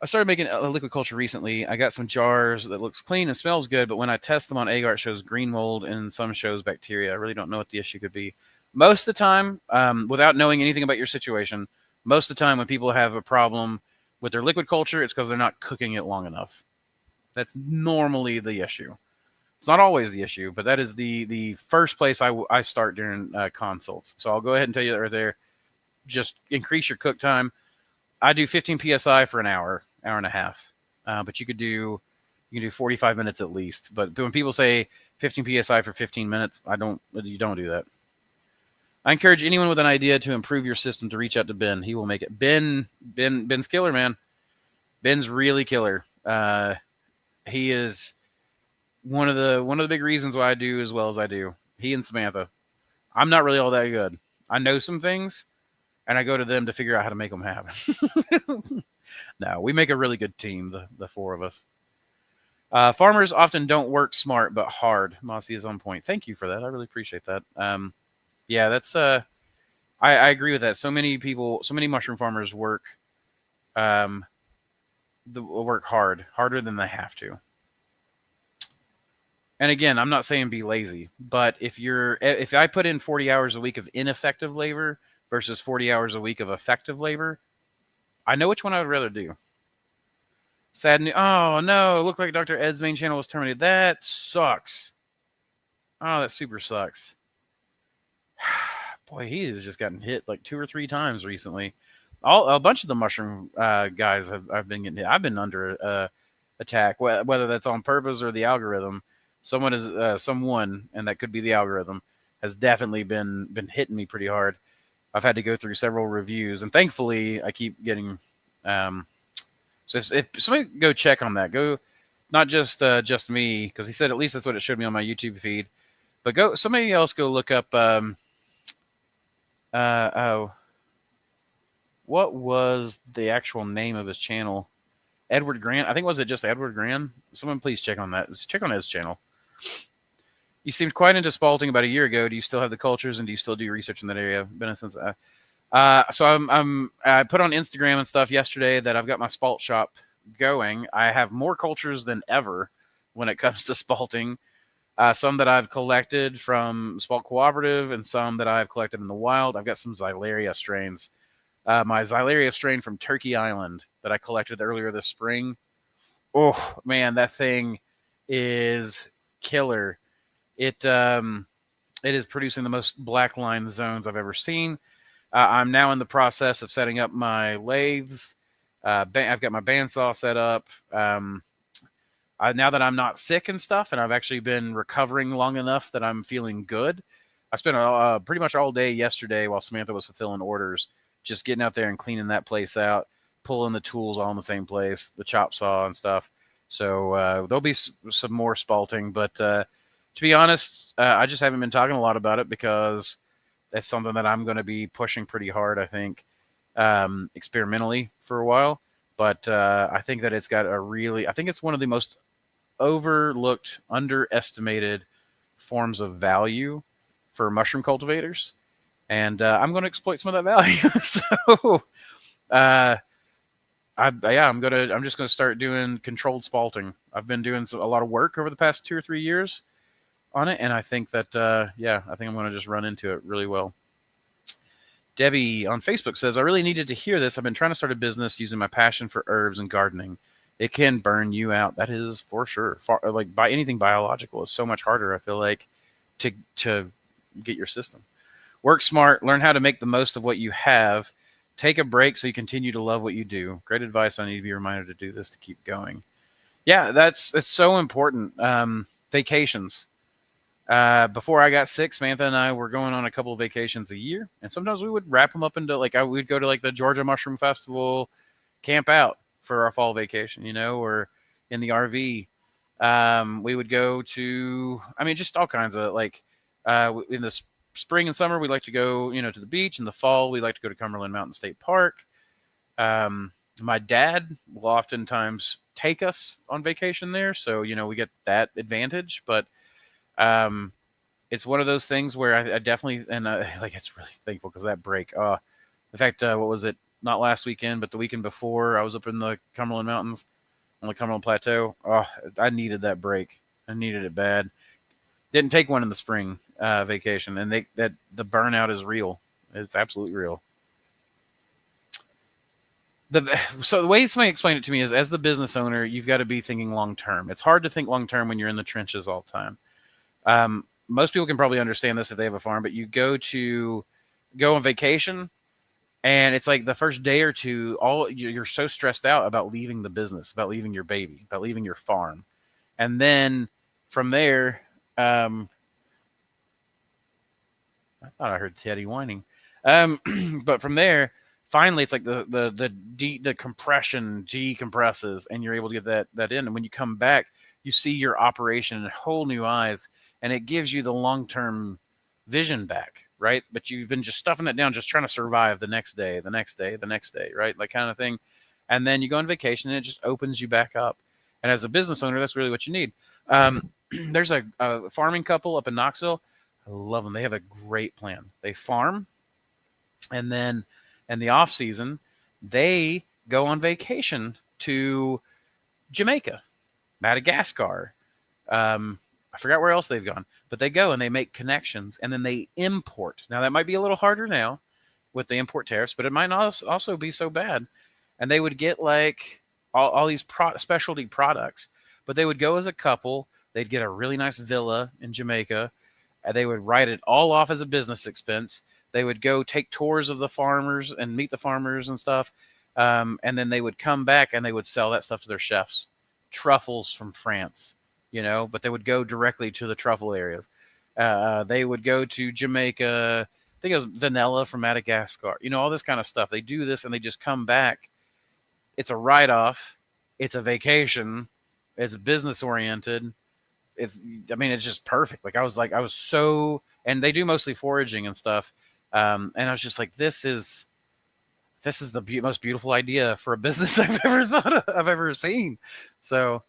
I started making a liquid culture recently. I got some jars that looks clean and smells good, but when I test them on agar, it shows green mold and some shows bacteria. I really don't know what the issue could be. Most of the time, without knowing anything about your situation, most of the time when people have a problem with their liquid culture, it's because they're not cooking it long enough. That's normally the issue. It's not always the issue, but that is the first place I start during consults. So I'll go ahead and tell you that right there. Just increase your cook time. I do 15 psi for an hour and a half, but you can do 45 minutes at least. But when people say 15 psi for 15 minutes, you don't do that. I encourage anyone with an idea to improve your system to reach out to Ben. He will make it. Ben's killer, man. Ben's really killer. He is one of the big reasons why I do as well as I do. He and Samantha. I'm not really all that good. I know some things, and I go to them to figure out how to make them happen. No, we make a really good team, the four of us. Farmers often don't work smart, but hard. Mossy is on point. Thank you for that. I really appreciate that. Yeah, that's I agree with that. So many mushroom farmers work work harder than they have to. And again, I'm not saying be lazy, but if I put in 40 hours a week of ineffective labor versus 40 hours a week of effective labor, I know which one I would rather do. Sad news. Oh, no. It looked like Dr. Ed's main channel was terminated. That sucks. Oh, that super sucks. Boy, he has just gotten hit like 2 or 3 times recently. A bunch of the mushroom guys have been getting hit. I've been under attack, whether that's on purpose or the algorithm. Someone, and that could be the algorithm, has definitely been hitting me pretty hard. I've had to go through several reviews, and thankfully, I keep getting. So if somebody go check on that, go not just me, because he said at least that's what it showed me on my YouTube feed, but somebody else go look up. What was the actual name of his channel? Edward Grant. I think was it just Edward Grant? Someone please check on that. Let's check on his channel. You seemed quite into spalting about a year ago. Do you still have the cultures, and do you still do research in that area? Been since. So I put on Instagram and stuff yesterday that I've got my spalt shop going. I have more cultures than ever when it comes to spalting. Some that I've collected from Spalt Cooperative and some that I've collected in the wild. I've got some Xylaria strains. My Xylaria strain from Turkey Island that I collected earlier this spring. Oh, man, that thing is killer. It is producing the most black line zones I've ever seen. I'm now in the process of setting up my lathes. I've got my bandsaw set up. Now that I'm not sick and stuff, and I've actually been recovering long enough that I'm feeling good, I spent pretty much all day yesterday while Samantha was fulfilling orders, just getting out there and cleaning that place out, pulling the tools all in the same place, the chop saw and stuff. So there'll be some more spalting, but to be honest, I just haven't been talking a lot about it because that's something that I'm going to be pushing pretty hard, I think, experimentally for a while. But I think that it's got I think it's one of the most overlooked, underestimated forms of value for mushroom cultivators. And I'm going to exploit some of that value. So, I'm just going to start doing controlled spalting. I've been doing a lot of work over the past 2 or 3 years on it, and I think that I think I'm going to just run into it really well. Debbie on Facebook says, I really needed to hear this. I've been trying to start a business using my passion for herbs and gardening. It can burn you out. That is for sure. By anything biological is so much harder, I feel like, to get your system. Work smart, learn how to make the most of what you have. Take a break so you continue to love what you do. Great advice. I need to be reminded to do this to keep going. Yeah, it's so important. Vacations. Before I got sick, Samantha and I were going on a couple of vacations a year, and sometimes we would wrap them up into we'd go to the Georgia Mushroom Festival, camp out for our fall vacation, or in the RV. We would go to, I mean, just all kinds of like in the spring and summer, we like to go, to the beach. In the fall, we like to go to Cumberland Mountain State Park. My dad will oftentimes take us on vacation there, so we get that advantage. But it's one of those things where I definitely and like it's really thankful because that break. In fact, what was it? Not last weekend, but the weekend before, I was up in the Cumberland Mountains on the Cumberland Plateau. Oh, I needed that break. I needed it bad. Didn't take one in the spring vacation, and that the burnout is real. It's absolutely real. So the way somebody explained it to me is, as the business owner, you've got to be thinking long term. It's hard to think long term when you're in the trenches all the time. Most people can probably understand this if they have a farm, but you go on vacation, and it's like the first day or two, you're so stressed out about leaving the business, about leaving your baby, about leaving your farm, and then from there, I thought I heard Teddy whining, but from there, finally, it's like the compression decompresses, and you're able to get that in, and when you come back, you see your operation in whole new eyes, and it gives you the long-term vision back, right? But you've been just stuffing that down, just trying to survive the next day, right? Like kind of thing. And then you go on vacation, and it just opens you back up. And as a business owner, that's really what you need. There's a farming couple up in Knoxville. I love them. They have a great plan. They farm, and then in the off season, they go on vacation to Jamaica, Madagascar. I forgot where else they've gone, but they go and they make connections, and then they import. Now that might be a little harder now with the import tariffs, but it might not also be so bad. And they would get like all these specialty products, but they would go as a couple. They'd get a really nice villa in Jamaica, and they would write it all off as a business expense. They would go take tours of the farmers and meet the farmers and stuff, and then they would come back and they would sell that stuff to their chefs. Truffles from France, but they would go directly to the truffle areas. They would go to Jamaica. I think it was vanilla from Madagascar. All this kind of stuff. They do this and they just come back. It's a write-off. It's a vacation. It's business oriented. It's just perfect. Like I was so, and they do mostly foraging and stuff. And I was just like, this is the most beautiful idea for a business I've ever seen. So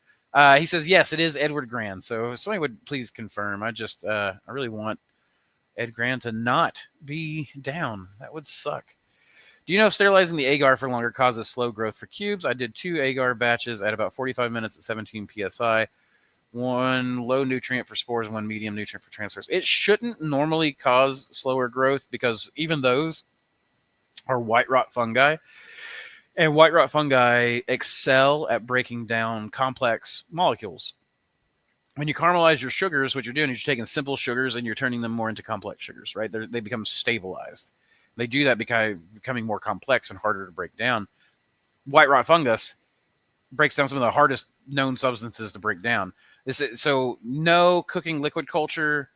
he says, yes, it is Edward Grand. So if somebody would please confirm. I really want Ed Grand to not be down. That would suck. Do you know if sterilizing the agar for longer causes slow growth for cubes? I did 2 agar batches at about 45 minutes at 17 psi. 1 low nutrient for spores, 1 medium nutrient for transfers. It shouldn't normally cause slower growth because even those are white rot fungi. And white rot fungi excel at breaking down complex molecules. When you caramelize your sugars, what you're doing is you're taking simple sugars and you're turning them more into complex sugars, right? They become stabilized. They do that because becoming more complex and harder to break down. White rot fungus breaks down some of the hardest known substances to break down. So no cooking liquid culture,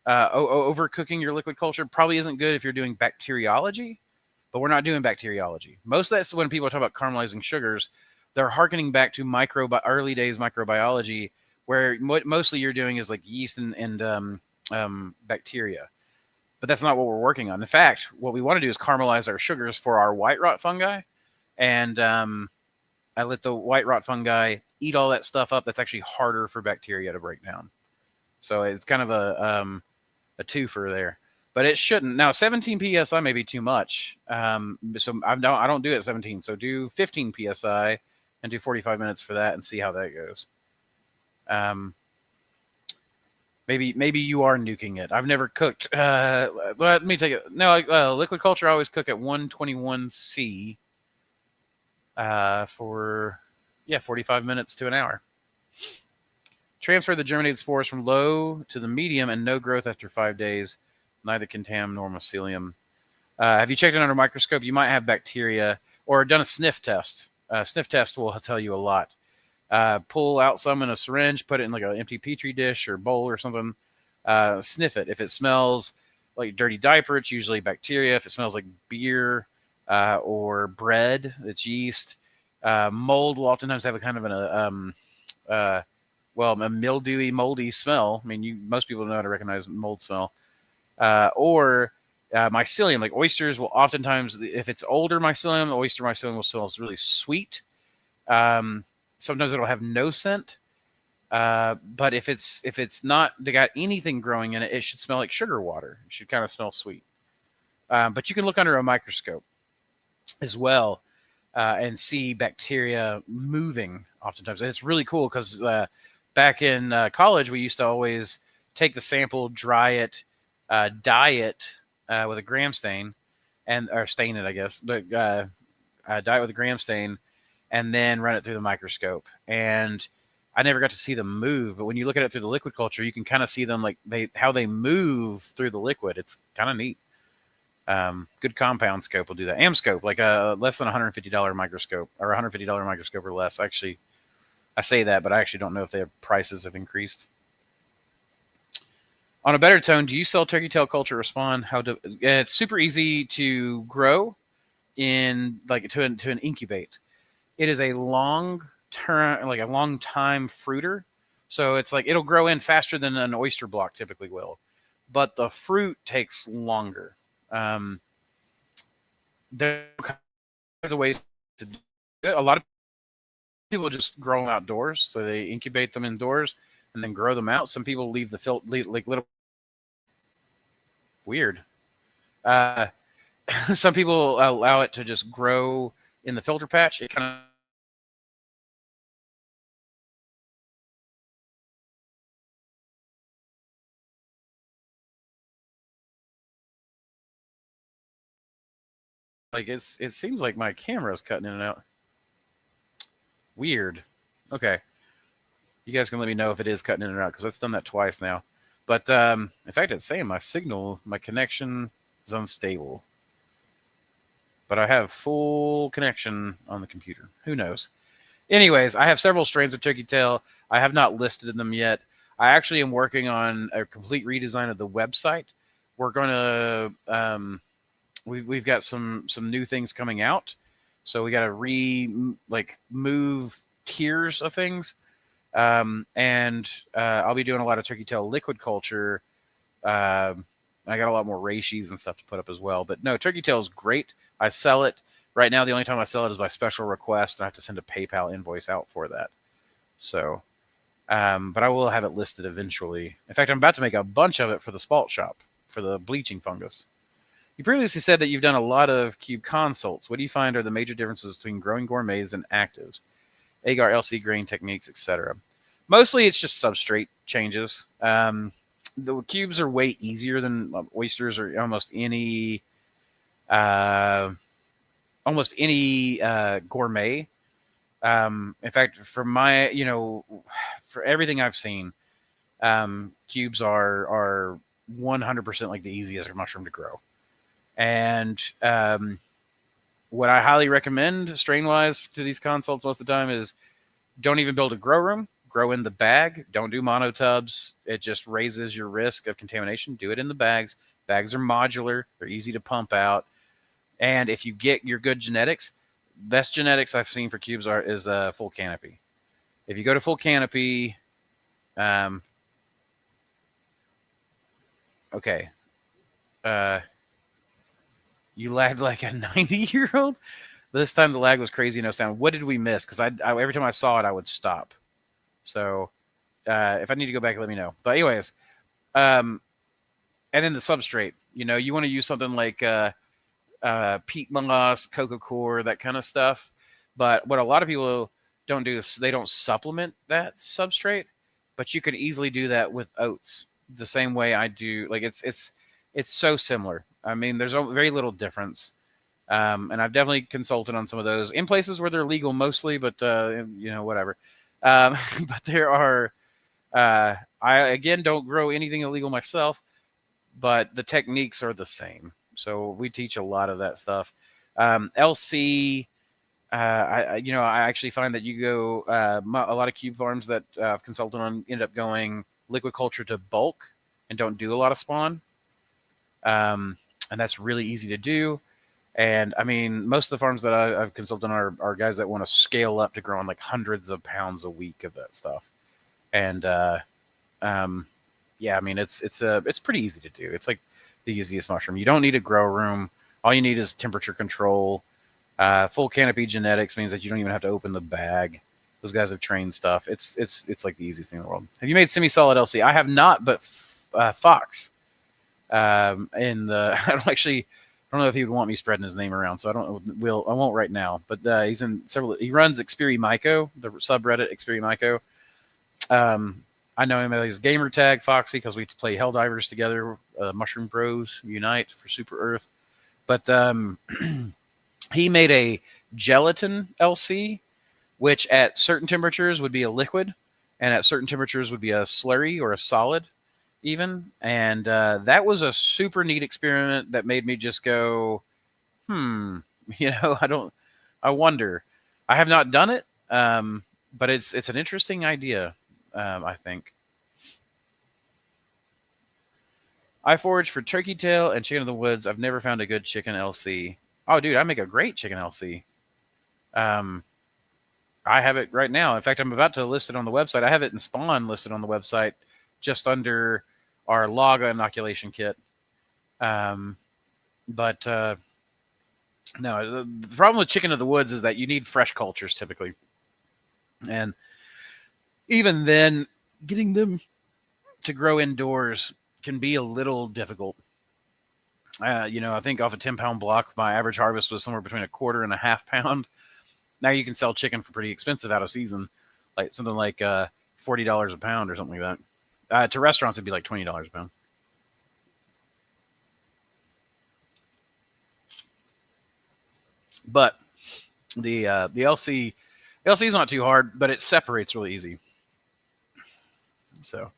overcooking your liquid culture probably isn't good if you're doing bacteriology, but we're not doing bacteriology. Most of that's when people talk about caramelizing sugars, they're hearkening back to early days microbiology, where mostly you're doing is like yeast and bacteria. But that's not what we're working on. In fact, what we want to do is caramelize our sugars for our white rot fungi, and I let the white rot fungi eat all that stuff up. That's actually harder for bacteria to break down. So it's kind of a twofer there. But it shouldn't. Now, 17 psi may be too much. So I don't do it at 17. So do 15 psi and do 45 minutes for that and see how that goes. Maybe you are nuking it. I've never cooked. Let me take it. No, liquid culture I always cook at 121 C for 45 minutes to an hour. Transfer the germinated spores from low to the medium and no growth after 5 days. Neither contam nor mycelium. Have you checked it under a microscope? You might have bacteria or done a sniff test. Sniff test will tell you a lot. Pull out some in a syringe, put it in like an empty petri dish or bowl or something. Sniff it. If it smells like dirty diaper, it's usually bacteria. If it smells like beer or bread, it's yeast. Mold will oftentimes have a kind of well, a mildewy, moldy smell. I mean, most people know how to recognize mold smell. Or mycelium, like oysters will oftentimes, if it's older mycelium, the oyster mycelium will smell really sweet. Sometimes it'll have no scent. But if it's not, they got anything growing in it, it should smell like sugar water. It should kind of smell sweet. But you can look under a microscope as well and see bacteria moving oftentimes. And it's really cool because back in college, we used to always take the sample, dry it, dye it with a gram stain, or stain it, I guess, but dye it with a gram stain, and then run it through the microscope. And I never got to see them move, but when you look at it through the liquid culture, you can kind of see them like how they move through the liquid. It's kind of neat. Good compound scope will do that. Amscope, like a less than $150 microscope, or $150 microscope or less. Actually, I say that, but I actually don't know if their prices have increased. On a better tone, do you sell turkey tail culture or spawn? It's super easy to grow in, like, to an incubate. It is a long term, like a long time fruiter. So it's like it'll grow in faster than an oyster block typically will, but the fruit takes longer. There's a ways to do it. A lot of people just grow them outdoors, so they incubate them indoors and then grow them out. Some people leave the like little weird. Some people allow it to just grow in the filter patch. It kind of like it seems like my camera's cutting in and out. Weird. Okay. You guys can let me know if it is cutting in and out because it's done that twice now. But in fact, it's saying my connection is unstable. But I have full connection on the computer. Who knows? Anyways, I have several strains of turkey tail. I have not listed them yet. I actually am working on a complete redesign of the website. We're going to we've got some new things coming out, so we got to move tiers of things, and I'll be doing a lot of turkey tail liquid culture. I got a lot more reishi and stuff to put up as well, but no, turkey tail is great. I sell it right now. The only time I sell it is by special request, and I have to send a PayPal invoice out for that. So, but I will have it listed eventually. In fact, I'm about to make a bunch of it for the spalt shop for the bleaching fungus. You previously said that you've done a lot of cube consults. What do you find are the major differences between growing gourmets and actives? Agar, LC grain techniques, etc. Mostly it's just substrate changes. The cubes are way easier than oysters or almost any gourmet. In fact, for everything I've seen, cubes are 100% like the easiest mushroom to grow. And what I highly recommend strain-wise to these consults most of the time is don't even build a grow room. Grow in the bag. Don't do monotubs. It just raises your risk of contamination. Do it in the bags. Bags are modular. They're easy to pump out. And if you get your good genetics, best genetics I've seen for cubes is full canopy. If you go to full canopy, okay. You lagged like a 90-year-old? This time the lag was crazy, no sound. What did we miss? Because I every time I saw it, I would stop. So if I need to go back, let me know. But anyways, and then the substrate. You want to use something like peat moss, coco coir, that kind of stuff. But what a lot of people don't do is they don't supplement that substrate. But you can easily do that with oats the same way I do. Like it's so similar. I mean, there's very little difference. And I've definitely consulted on some of those in places where they're legal mostly, but whatever. But there are, I again don't grow anything illegal myself, but the techniques are the same. So we teach a lot of that stuff. LC, I actually find that you go, a lot of cube farms that I've consulted on end up going liquid culture to bulk and don't do a lot of spawn. And that's really easy to do. And I mean, most of the farms that I've consulted on are guys that want to scale up to growing like hundreds of pounds a week of that stuff. And um, yeah, I mean, it's pretty easy to do. It's like the easiest mushroom. You don't need a grow room. All you need is temperature control. Full canopy genetics means that you don't even have to open the bag. Those guys have trained stuff. It's like the easiest thing in the world. Have you made semi-solid LC? I have not, but Fox. In the I don't know if he would want me spreading his name around, so I won't right now. But he's in several. He runs Experimyco, the subreddit Experimyco. I know him as his gamer tag Foxy because we play Helldivers together. Mushroom Bros Unite for Super Earth. But he made a gelatin LC, which at certain temperatures would be a liquid, and at certain temperatures would be a slurry or a solid, even. And that was a super neat experiment that made me just go, I wonder. I have not done it, but it's an interesting idea. I think. I forage for turkey tail and chicken of the woods. I've never found a good chicken LC. Oh, dude, I make a great chicken LC. I have it right now. In fact, I'm about to list it on the website. I have it in Spawn listed on the website just under our Laga inoculation kit. No, the problem with chicken of the woods is that you need fresh cultures typically. And even then, getting them to grow indoors can be a little difficult. I think off a 10-pound block, my average harvest was somewhere between a quarter and a half pound. Now you can sell chicken for pretty expensive out of season, like something like $40 a pound or something like that. To restaurants, it'd be like $20 a pound. But the LC is not too hard, but it separates really easy. So, in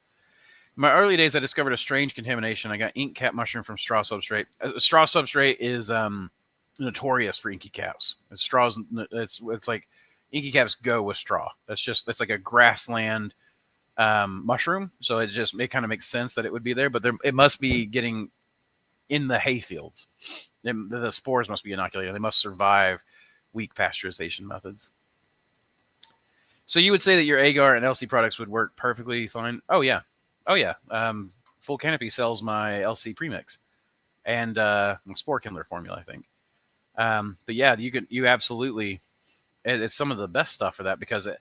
my early days, I discovered a strange contamination. I got ink cap mushroom from straw substrate. Straw substrate is notorious for inky caps. Straws. It's like inky caps go with straw. That's like a grassland mushroom. So it kind of makes sense that it would be there, but it must be getting in the hay fields. The spores must be inoculated. They must survive weak pasteurization methods. So you would say that your agar and LC products would work perfectly fine? Oh yeah. Full Canopy sells my LC premix and spore kindler formula, I think. But yeah, you absolutely. It's some of the best stuff for that because it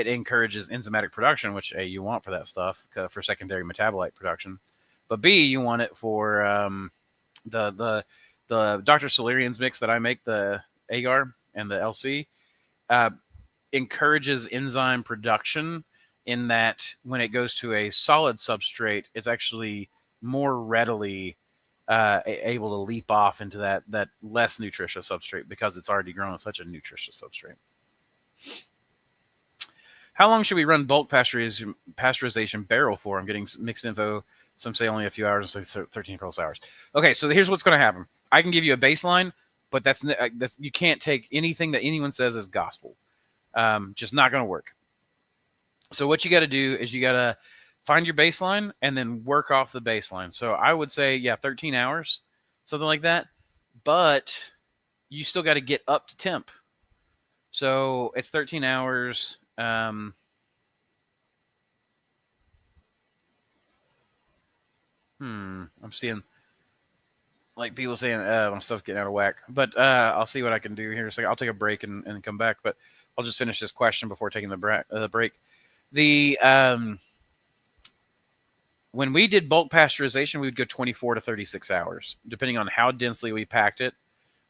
encourages enzymatic production, which you want for that stuff for secondary metabolite production. But B, you want it for the Dr. Solarian's mix that I make, the agar and the LC, encourages enzyme production in that when it goes to a solid substrate, it's actually more readily able to leap off into that less nutritious substrate because it's already grown on such a nutritious substrate. How long should we run bulk pasteurization barrel for? I'm getting mixed info. Some say only a few hours, and so 13 plus hours. Okay, so here's what's going to happen. I can give you a baseline, but that's you can't take anything that anyone says as gospel. Just not going to work. So what you got to do is you got to find your baseline and then work off the baseline. So I would say, 13 hours, something like that. But you still got to get up to temp. So it's 13 hours. I'm seeing like people saying my stuff's getting out of whack. But I'll see what I can do here. So I'll take a break and come back. But I'll just finish this question before taking the break. When we did bulk pasteurization, we would go 24 to 36 hours, depending on how densely we packed it.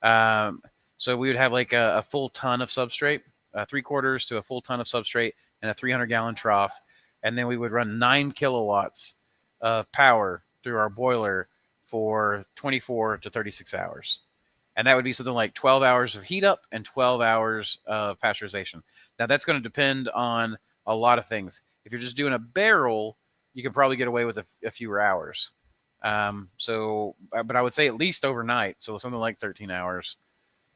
So we would have like a full ton of substrate, 3/4 to a full ton of substrate, and a 300-gallon trough. And then we would run 9 kilowatts of power through our boiler for 24 to 36 hours. And that would be something like 12 hours of heat up and 12 hours of pasteurization. Now, that's going to depend on a lot of things. If you're just doing a barrel, you could probably get away with a fewer hours. But I would say at least overnight, so something like 13 hours.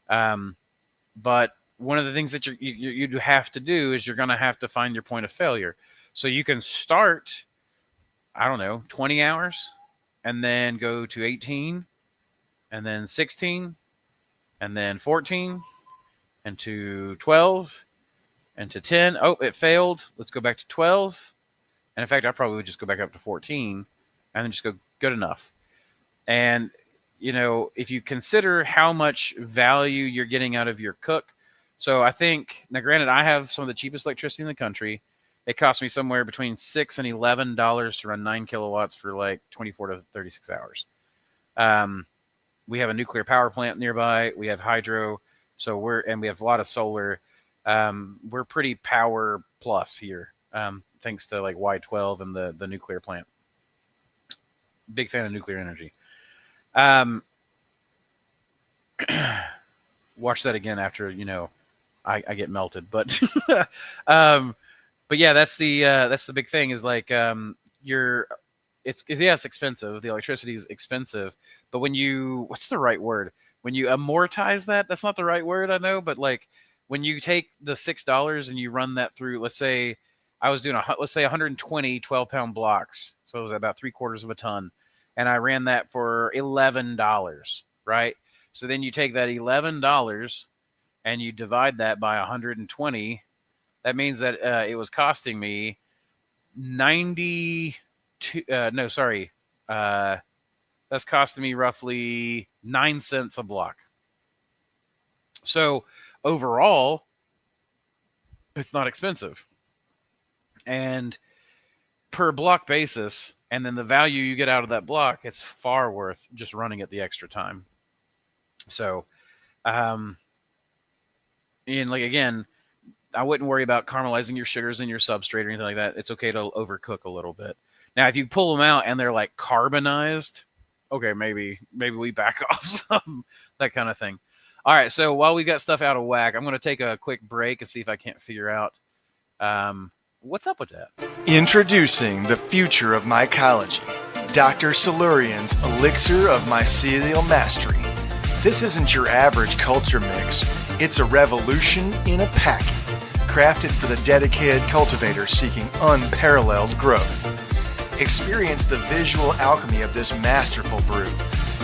But one of the things that you have to do is you're going to have to find your point of failure. So you can start, 20 hours, and then go to 18, and then 16, and then 14, and to 12, and to 10. Oh, it failed. Let's go back to 12. And in fact, I probably would just go back up to 14 and then just go good enough. And, you know, if you consider how much value you're getting out of your cook. So I think, now granted, I have some of the cheapest electricity in the country. It costs me somewhere between $6 and $11 to run 9 kilowatts for like 24 to 36 hours. We have a nuclear power plant nearby. We have hydro. So we have a lot of solar. We're pretty power plus here, thanks to like Y12 and the nuclear plant. Big fan of nuclear energy. Watch that again after, you know, I get melted, but yeah, that's the big thing is like, it's expensive. The electricity is expensive, but what's the right word? When you amortize that's not the right word, I know, but like when you take the $6 and you run that through, let's say I was doing 120 12-pound blocks. So it was about 3/4 of a ton. And I ran that for $11, right? So then you take that $11 and you divide that by 120. That means that it was costing me 92. That's costing me roughly 9 cents a block. So overall, it's not expensive. And per block basis, and then the value you get out of that block, it's far worth just running it the extra time. So, and like, again, I wouldn't worry about caramelizing your sugars in your substrate or anything like that. It's okay to overcook a little bit. Now, if you pull them out and they're like carbonized, okay, maybe we back off some, that kind of thing. All right, so while we got stuff out of whack, I'm going to take a quick break and see if I can't figure out what's up with that. Introducing the future of mycology, Dr. Silurian's elixir of mycelial mastery. This isn't your average culture mix. It's a revolution in a packet, crafted for the dedicated cultivator seeking unparalleled growth. Experience the visual alchemy of this masterful brew.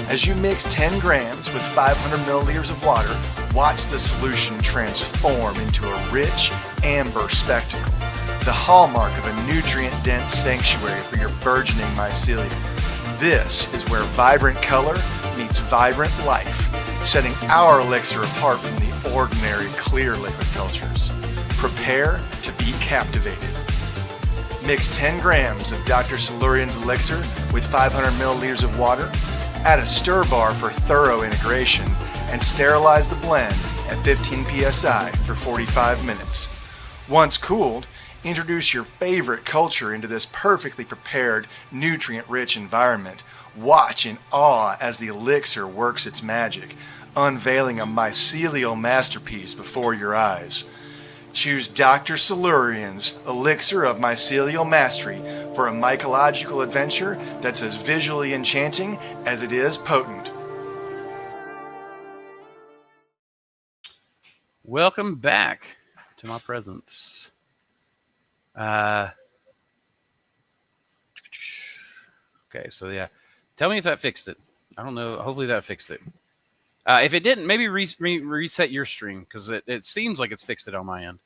As you mix 10 grams with 500 milliliters of water, watch the solution transform into a rich, amber spectacle, the hallmark of a nutrient-dense sanctuary for your burgeoning mycelium. This is where vibrant color meets vibrant life, setting our elixir apart from the ordinary clear liquid cultures. Prepare to be captivated. Mix 10 grams of Dr. Silurian's elixir with 500 milliliters of water, add a stir bar for thorough integration, and sterilize the blend at 15 psi for 45 minutes. Once cooled, introduce your favorite culture into this perfectly prepared, nutrient-rich environment. Watch in awe as the elixir works its magic, unveiling a mycelial masterpiece before your eyes. Choose Dr. Silurian's elixir of mycelial mastery for a mycological adventure that's as visually enchanting as it is potent. Welcome back to my presence. Okay, so yeah, tell me if that fixed it. I don't know. Hopefully that fixed it. If it didn't, maybe reset your stream, because it seems like it's fixed it on my end.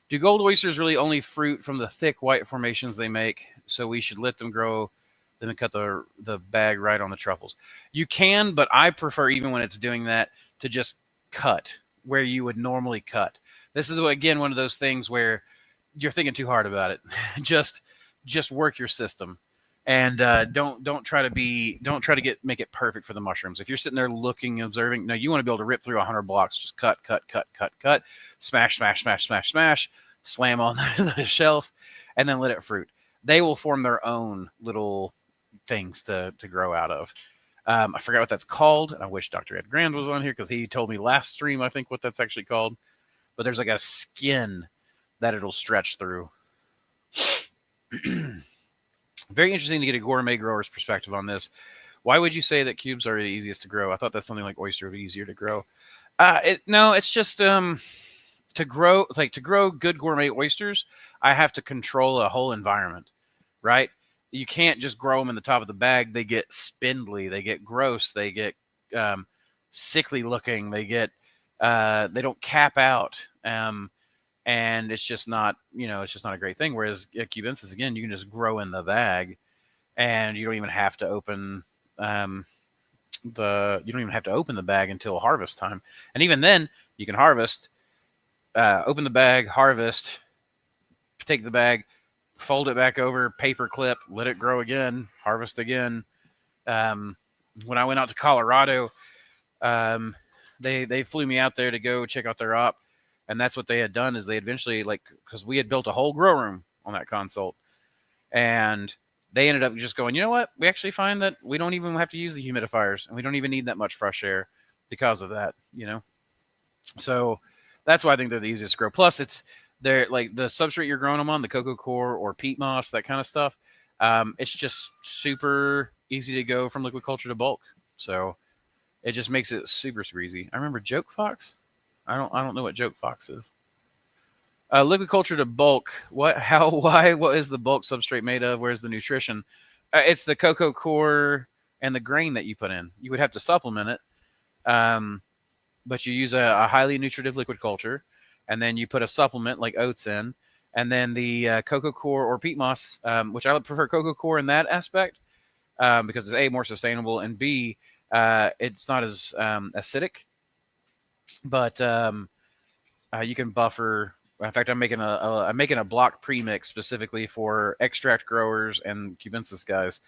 Do gold oysters really only fruit from the thick white formations they make, so we should let them grow, then cut the bag right on the truffles? You can, but I prefer, even when it's doing that, to just cut where you would normally cut. This is, again, one of those things where you're thinking too hard about it. just work your system, and don't try to make it perfect for the mushrooms. If you're sitting there looking, observing, no, you want to be able to rip through 100 blocks. Just cut, smash, slam on the shelf, and then let it fruit. They will form their own little things to grow out of. I forgot what that's called. I wish Dr. Ed Grand was on here, because he told me last stream, I think, what that's actually called. But there's like a skin that it'll stretch through. Very interesting to get a gourmet grower's perspective on this. Why would you say that cubes are the easiest to grow? I thought that's something like oyster would be easier to grow. No, it's just to grow good gourmet oysters, I have to control a whole environment, right? You can't just grow them in the top of the bag. They get spindly, they get gross, they get sickly looking. They get they don't cap out, and it's just not it's just not a great thing. Whereas cubensis, again, you can just grow in the bag, and you don't even have to open the bag until harvest time. And even then, you can harvest, open the bag, harvest, take the bag, fold it back over, paper clip, let it grow again, harvest again. When I went out to Colorado, they flew me out there to go check out their op, and that's what they had done is they eventually, like, because we had built a whole grow room on that consult, and they ended up just going, you know what, we actually find that we don't even have to use the humidifiers, and we don't even need that much fresh air because of that, so that's why I think they're the easiest to grow. Plus, they're like the substrate you're growing them on, the cocoa core or peat moss, that kind of stuff. It's just super easy to go from liquid culture to bulk. So it just makes it super, super easy. I remember Joke Fox. I don't know what Joke Fox is. Liquid culture to bulk. What? How? Why? What is the bulk substrate made of? Where's the nutrition? It's the cocoa core and the grain that you put in. You would have to supplement it, but you use a highly nutritive liquid culture, and then you put a supplement like oats in, and then the cocoa core or peat moss, which I prefer cocoa core in that aspect, because it's A, more sustainable, and B, it's not as acidic, but you can buffer. In fact, I'm making a block premix specifically for extract growers and cubensis guys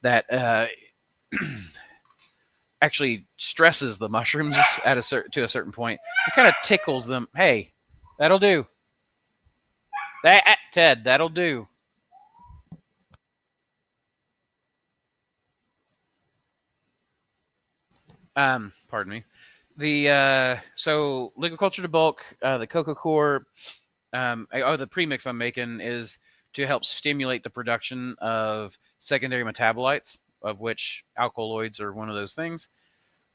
that actually stresses the mushrooms to a certain point. It kind of tickles them. Hey, that'll do. Ted, that'll do. Pardon me. So liquid culture to bulk, the cocoa core, the premix I'm making is to help stimulate the production of secondary metabolites, of which alkaloids are one of those things.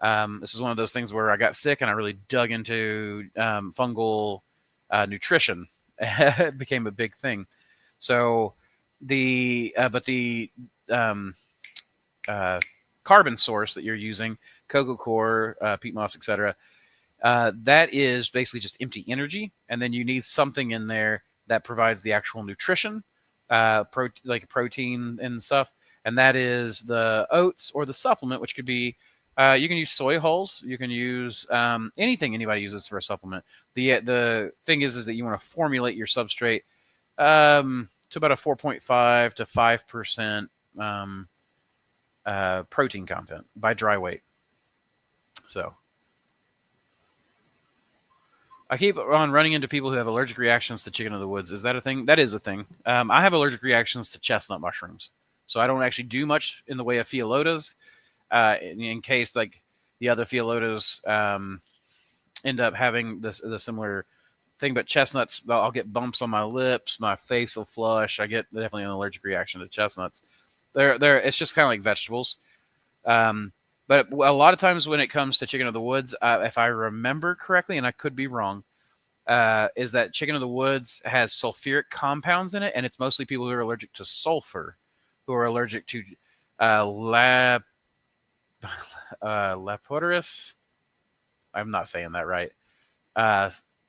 This is one of those things where I got sick and I really dug into fungal nutrition. It became a big thing. So the carbon source that you're using, cocoa core, peat moss, etc., that is basically just empty energy, and then you need something in there that provides the actual nutrition, like protein and stuff, and that is the oats or the supplement, which could be you can use soy hulls, you can use anything anybody uses for a supplement. The thing is that you want to formulate your substrate to about a 4.5 to 5% protein content by dry weight. So I keep on running into people who have allergic reactions to chicken of the woods. Is that a thing? That is a thing. I have allergic reactions to chestnut mushrooms, so I don't actually do much in the way of phyllotas. In case like the other phyllotas end up having the similar thing, but chestnuts, I'll get bumps on my lips, my face will flush. I get definitely an allergic reaction to chestnuts. It's just kind of like vegetables. But a lot of times when it comes to chicken of the woods, if I remember correctly, and I could be wrong, is that chicken of the woods has sulfuric compounds in it, and it's mostly people who are allergic to sulfur, who are allergic to Lepidopteris. I'm not saying that right.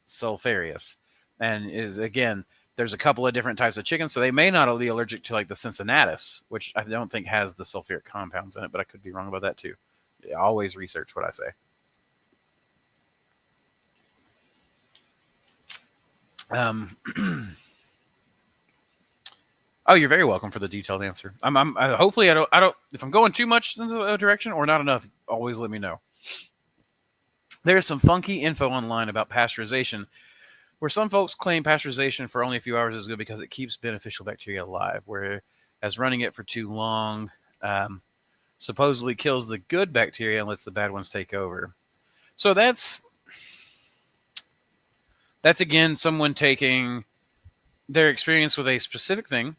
Sulfurious, and is again, there's a couple of different types of chicken, so they may not be allergic to like the Cincinnatus, which I don't think has the sulfuric compounds in it, but I could be wrong about that too. Always research what I say. Oh, you're very welcome for the detailed answer. Hopefully I don't. If I'm going too much in a direction or not enough, always let me know. There's some funky info online about pasteurization, where some folks claim pasteurization for only a few hours is good because it keeps beneficial bacteria alive, whereas running it for too long supposedly kills the good bacteria and lets the bad ones take over. So that's again someone taking their experience with a specific thing,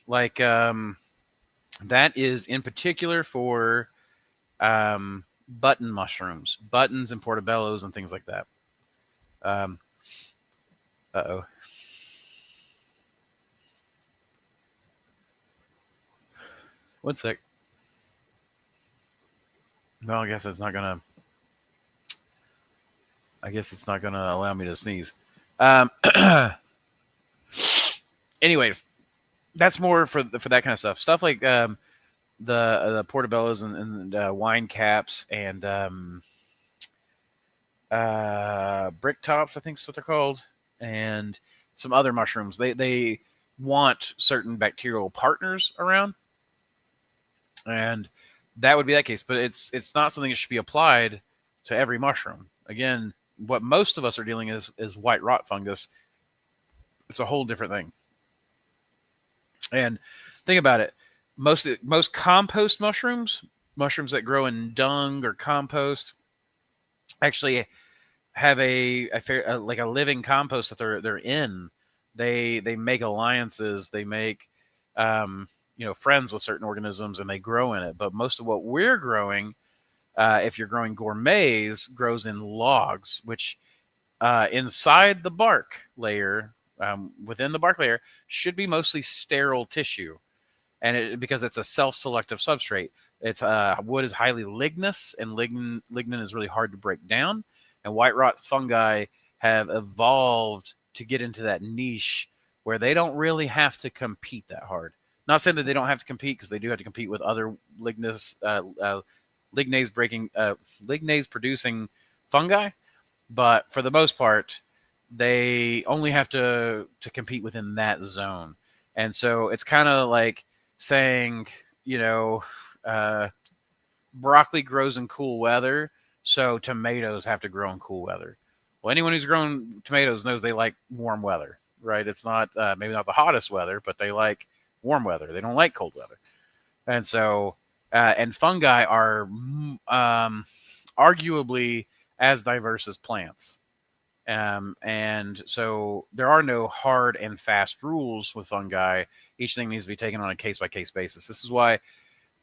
like that is in particular for button mushrooms, buttons and portobellos and things like that. Uh-oh. One sec. Well, I guess it's not gonna. I guess it's not going to allow me to sneeze. Anyways, that's more for that kind of stuff. Stuff like the portobellos and wine caps and brick tops, I think is what they're called, and some other mushrooms. They want certain bacterial partners around, and that would be that case. But it's not something that should be applied to every mushroom. Again, what most of us are dealing is white rot fungus. It's a whole different thing. And think about it. Most compost mushrooms that grow in dung or compost, actually have a living compost that they're in. They make alliances. They make friends with certain organisms, and they grow in it. But most of what we're growing, if you're growing gourmets, grows in logs, which inside the bark layer, within the bark layer, should be mostly sterile tissue, and because it's a self-selective substrate. It's wood is highly lignous, and lignin is really hard to break down. And white rot fungi have evolved to get into that niche where they don't really have to compete that hard. Not saying that they don't have to compete, because they do have to compete with other lignase producing fungi, but for the most part, they only have to compete within that zone. And so it's kind of like saying, broccoli grows in cool weather, so tomatoes have to grow in cool weather. Well, anyone who's grown tomatoes knows they like warm weather, right? It's not maybe not the hottest weather, but they like warm weather. They don't like cold weather. And so, and fungi are arguably as diverse as plants. And so there are no hard and fast rules with fungi. Each thing needs to be taken on a case-by-case basis. This is why,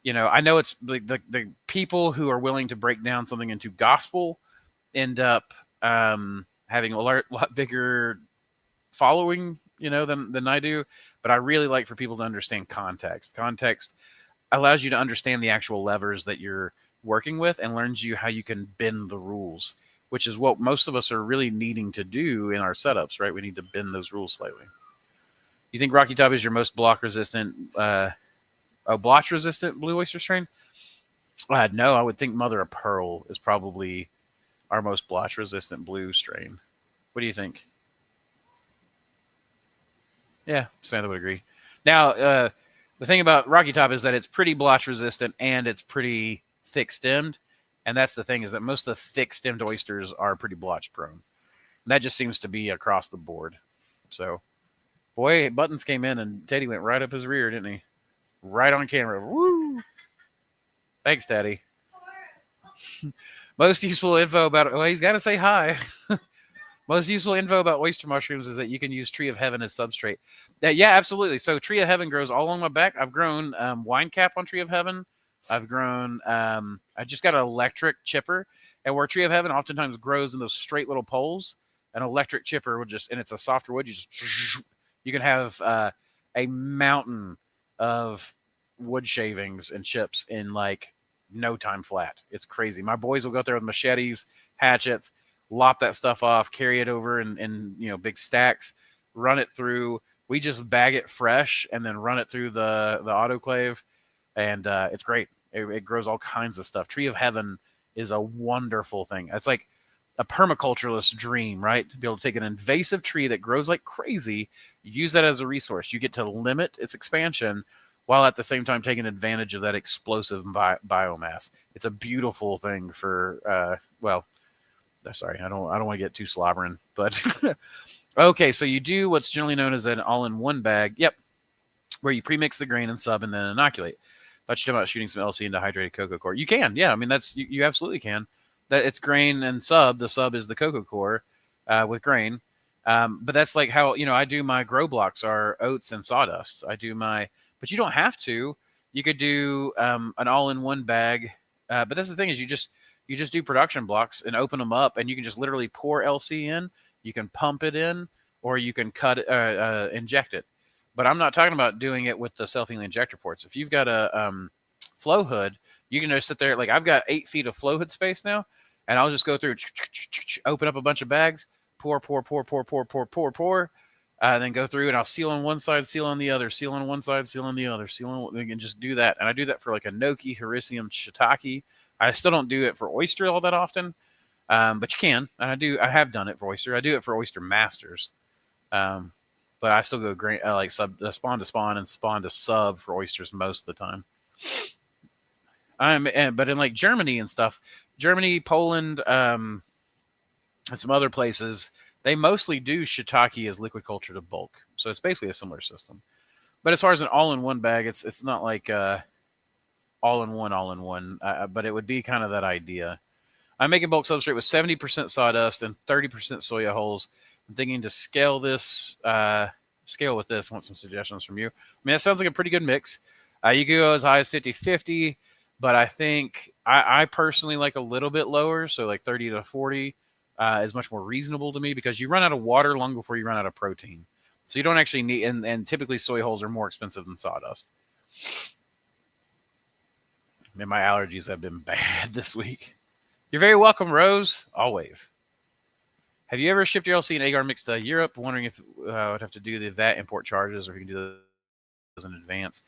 I know it's the people who are willing to break down something into gospel end up having a lot bigger following, than I do. But I really like for people to understand context. Context allows you to understand the actual levers that you're working with, and learns you how you can bend the rules, which is what most of us are really needing to do in our setups, right? We need to bend those rules slightly. You think Rocky Top is your most blotch-resistant blue oyster strain? No, I would think Mother of Pearl is probably our most blotch-resistant blue strain. What do you think? Yeah, Samantha would agree. Now, the thing about Rocky Top is that it's pretty blotch-resistant, and it's pretty thick-stemmed. And that's the thing, is that most of the thick-stemmed oysters are pretty blotch-prone. And that just seems to be across the board. So, boy, Buttons came in, and Teddy went right up his rear, didn't he? Right on camera. Woo! Thanks, Teddy. Most useful info about... Well, he's got to say hi. Most useful info about oyster mushrooms is that you can use Tree of Heaven as substrate. Yeah, absolutely. So Tree of Heaven grows all along my back. I've grown wine cap on Tree of Heaven. I've grown, I just got an electric chipper. And where Tree of Heaven oftentimes grows in those straight little poles, an electric chipper would and it's a softer wood, you can have a mountain of wood shavings and chips in like no time flat. It's crazy. My boys will go out there with machetes, hatchets, lop that stuff off, carry it over in big stacks, run it through. We just bag it fresh and then run it through the autoclave, and it's great. It grows all kinds of stuff. Tree of Heaven is a wonderful thing. It's like a permaculturalist's dream, right? To be able to take an invasive tree that grows like crazy, use that as a resource. You get to limit its expansion while at the same time taking advantage of that explosive biomass. It's a beautiful thing for, sorry, I don't want to get too slobbering, but okay. So you do what's generally known as an all-in-one bag. Yep. Where you premix the grain and sub and then inoculate. But you're talking about shooting some LC into hydrated cocoa core. You can, yeah. I mean, you absolutely can. That it's grain and sub. The sub is the cocoa core with grain. But that's like how I do my grow blocks are oats and sawdust. But you don't have to. You could do an all-in-one bag. But that's the thing is you just do production blocks and open them up, and you can just literally pour LC in. You can pump it in, or you can inject it. But I'm not talking about doing it with the self-healing injector ports. If you've got a flow hood, you can just sit there. Like I've got 8 feet of flow hood space now. and I'll just go through, open up a bunch of bags, pour, then go through and I'll seal on one side, seal on the other, seal on one side, seal on the other, seal on, and just do that. And I do that for like enoki, harissum, shiitake. I still don't do it for oyster all that often, but you can. And I have done it for oyster. I do it for oyster masters. But I still go like spawn to spawn and spawn to sub for oysters most of the time. But in like Germany and stuff, Germany, Poland, and some other places, they mostly do shiitake as liquid culture to bulk. So it's basically a similar system. But as far as an all-in-one bag, it's not like all-in-one. But it would be kind of that idea. I'm making bulk substrate with 70% sawdust and 30% soya hulls. I'm thinking to scale with this. I want some suggestions from you. I mean, that sounds like a pretty good mix. You could go as high as 50-50, but I think I personally like a little bit lower, so like 30 to 40 is much more reasonable to me because you run out of water long before you run out of protein. So you don't actually need, and typically soy hulls are more expensive than sawdust. Man, my allergies have been bad this week. You're very welcome, Rose. Always. Have you ever shipped your LC and agar mix to Europe? Wondering if I would have to do the VAT import charges or if you can do those in advance.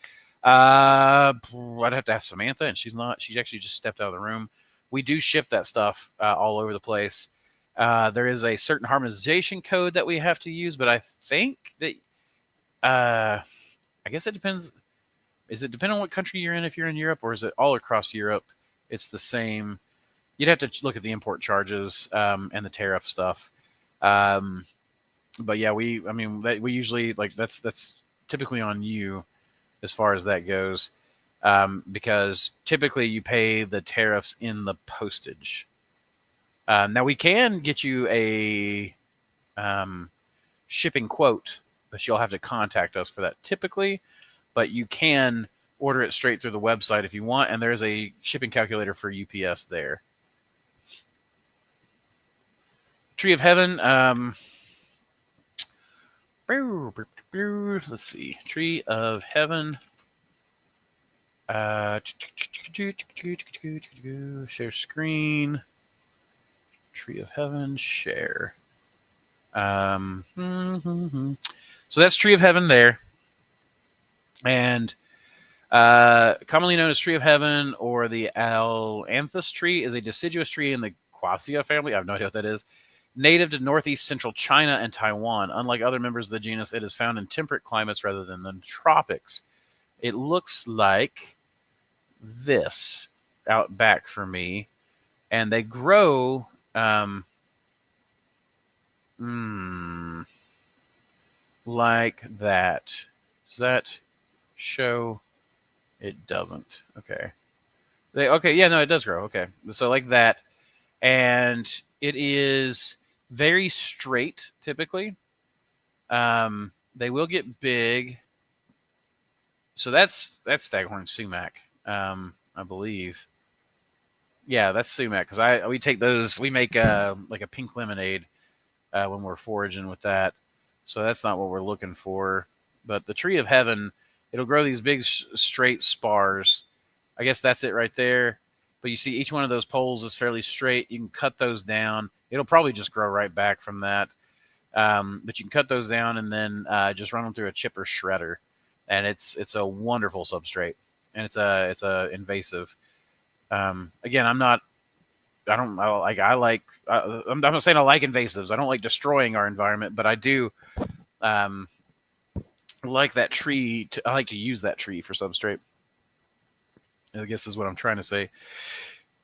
I'd have to ask Samantha, and she's actually just stepped out of the room. We do ship that stuff all over the place. There is a certain harmonization code that we have to use, but I think that I guess it depends. Is it depend on what country you're in if you're in Europe, or is it all across Europe? It's the same. You'd have to look at the import charges and the tariff stuff. But yeah, we usually like that's typically on you as far as that goes, because typically you pay the tariffs in the postage. Now we can get you a shipping quote, but you'll have to contact us for that typically. But you can order it straight through the website if you want, and there's a shipping calculator for UPS there. Tree of Heaven. Let's see. Tree of Heaven. Share screen. Tree of Heaven. Share. So that's Tree of Heaven there. And commonly known as Tree of Heaven or the Ailanthus tree is a deciduous tree in the Quassia family. I have no idea what that is. Native to northeast central China and Taiwan. Unlike other members of the genus, it is found in temperate climates rather than the tropics. It looks like this out back for me. And they grow like that. Does that show? It doesn't. Okay. It does grow. Okay. So like that. And it is very straight, typically. They will get big. So that's staghorn sumac, I believe. Yeah, that's sumac because we take those. We make like a pink lemonade when we're foraging with that. So that's not what we're looking for. But the Tree of Heaven, it'll grow these big straight spars. I guess that's it right there. But you see each one of those poles is fairly straight. You can cut those down. It'll probably just grow right back from that. But you can cut those down and then just run them through a chipper shredder. And it's a wonderful substrate. And it's a invasive. Again, I'm not saying I like invasives. I don't like destroying our environment, but I do like that tree. I like to use that tree for substrate. I guess is what I'm trying to say.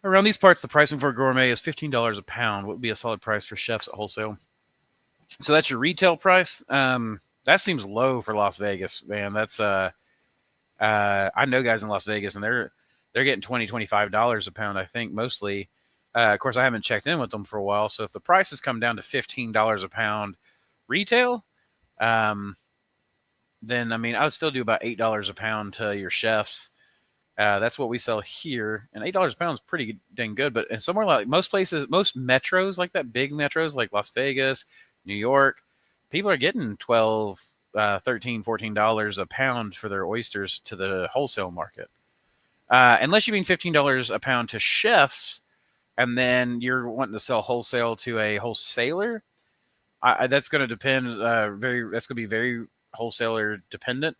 Around these parts, the pricing for a gourmet is $15 a pound. What would be a solid price for chefs at wholesale? So that's your retail price. That seems low for Las Vegas, man. That's I know guys in Las Vegas, and they're getting $20, $25 a pound, I think, mostly. Of course, I haven't checked in with them for a while. So if the prices come down to $15 a pound retail, then, I mean, I would still do about $8 a pound to your chefs. That's what we sell here. And $8 a pound is pretty dang good. But in somewhere like most places, most metros like that, big metros like Las Vegas, New York, people are getting $12, $13, $14 a pound for their oysters to the wholesale market. Unless you mean $15 a pound to chefs, and then you're wanting to sell wholesale to a wholesaler, that's going to depend. That's going to be very wholesaler dependent.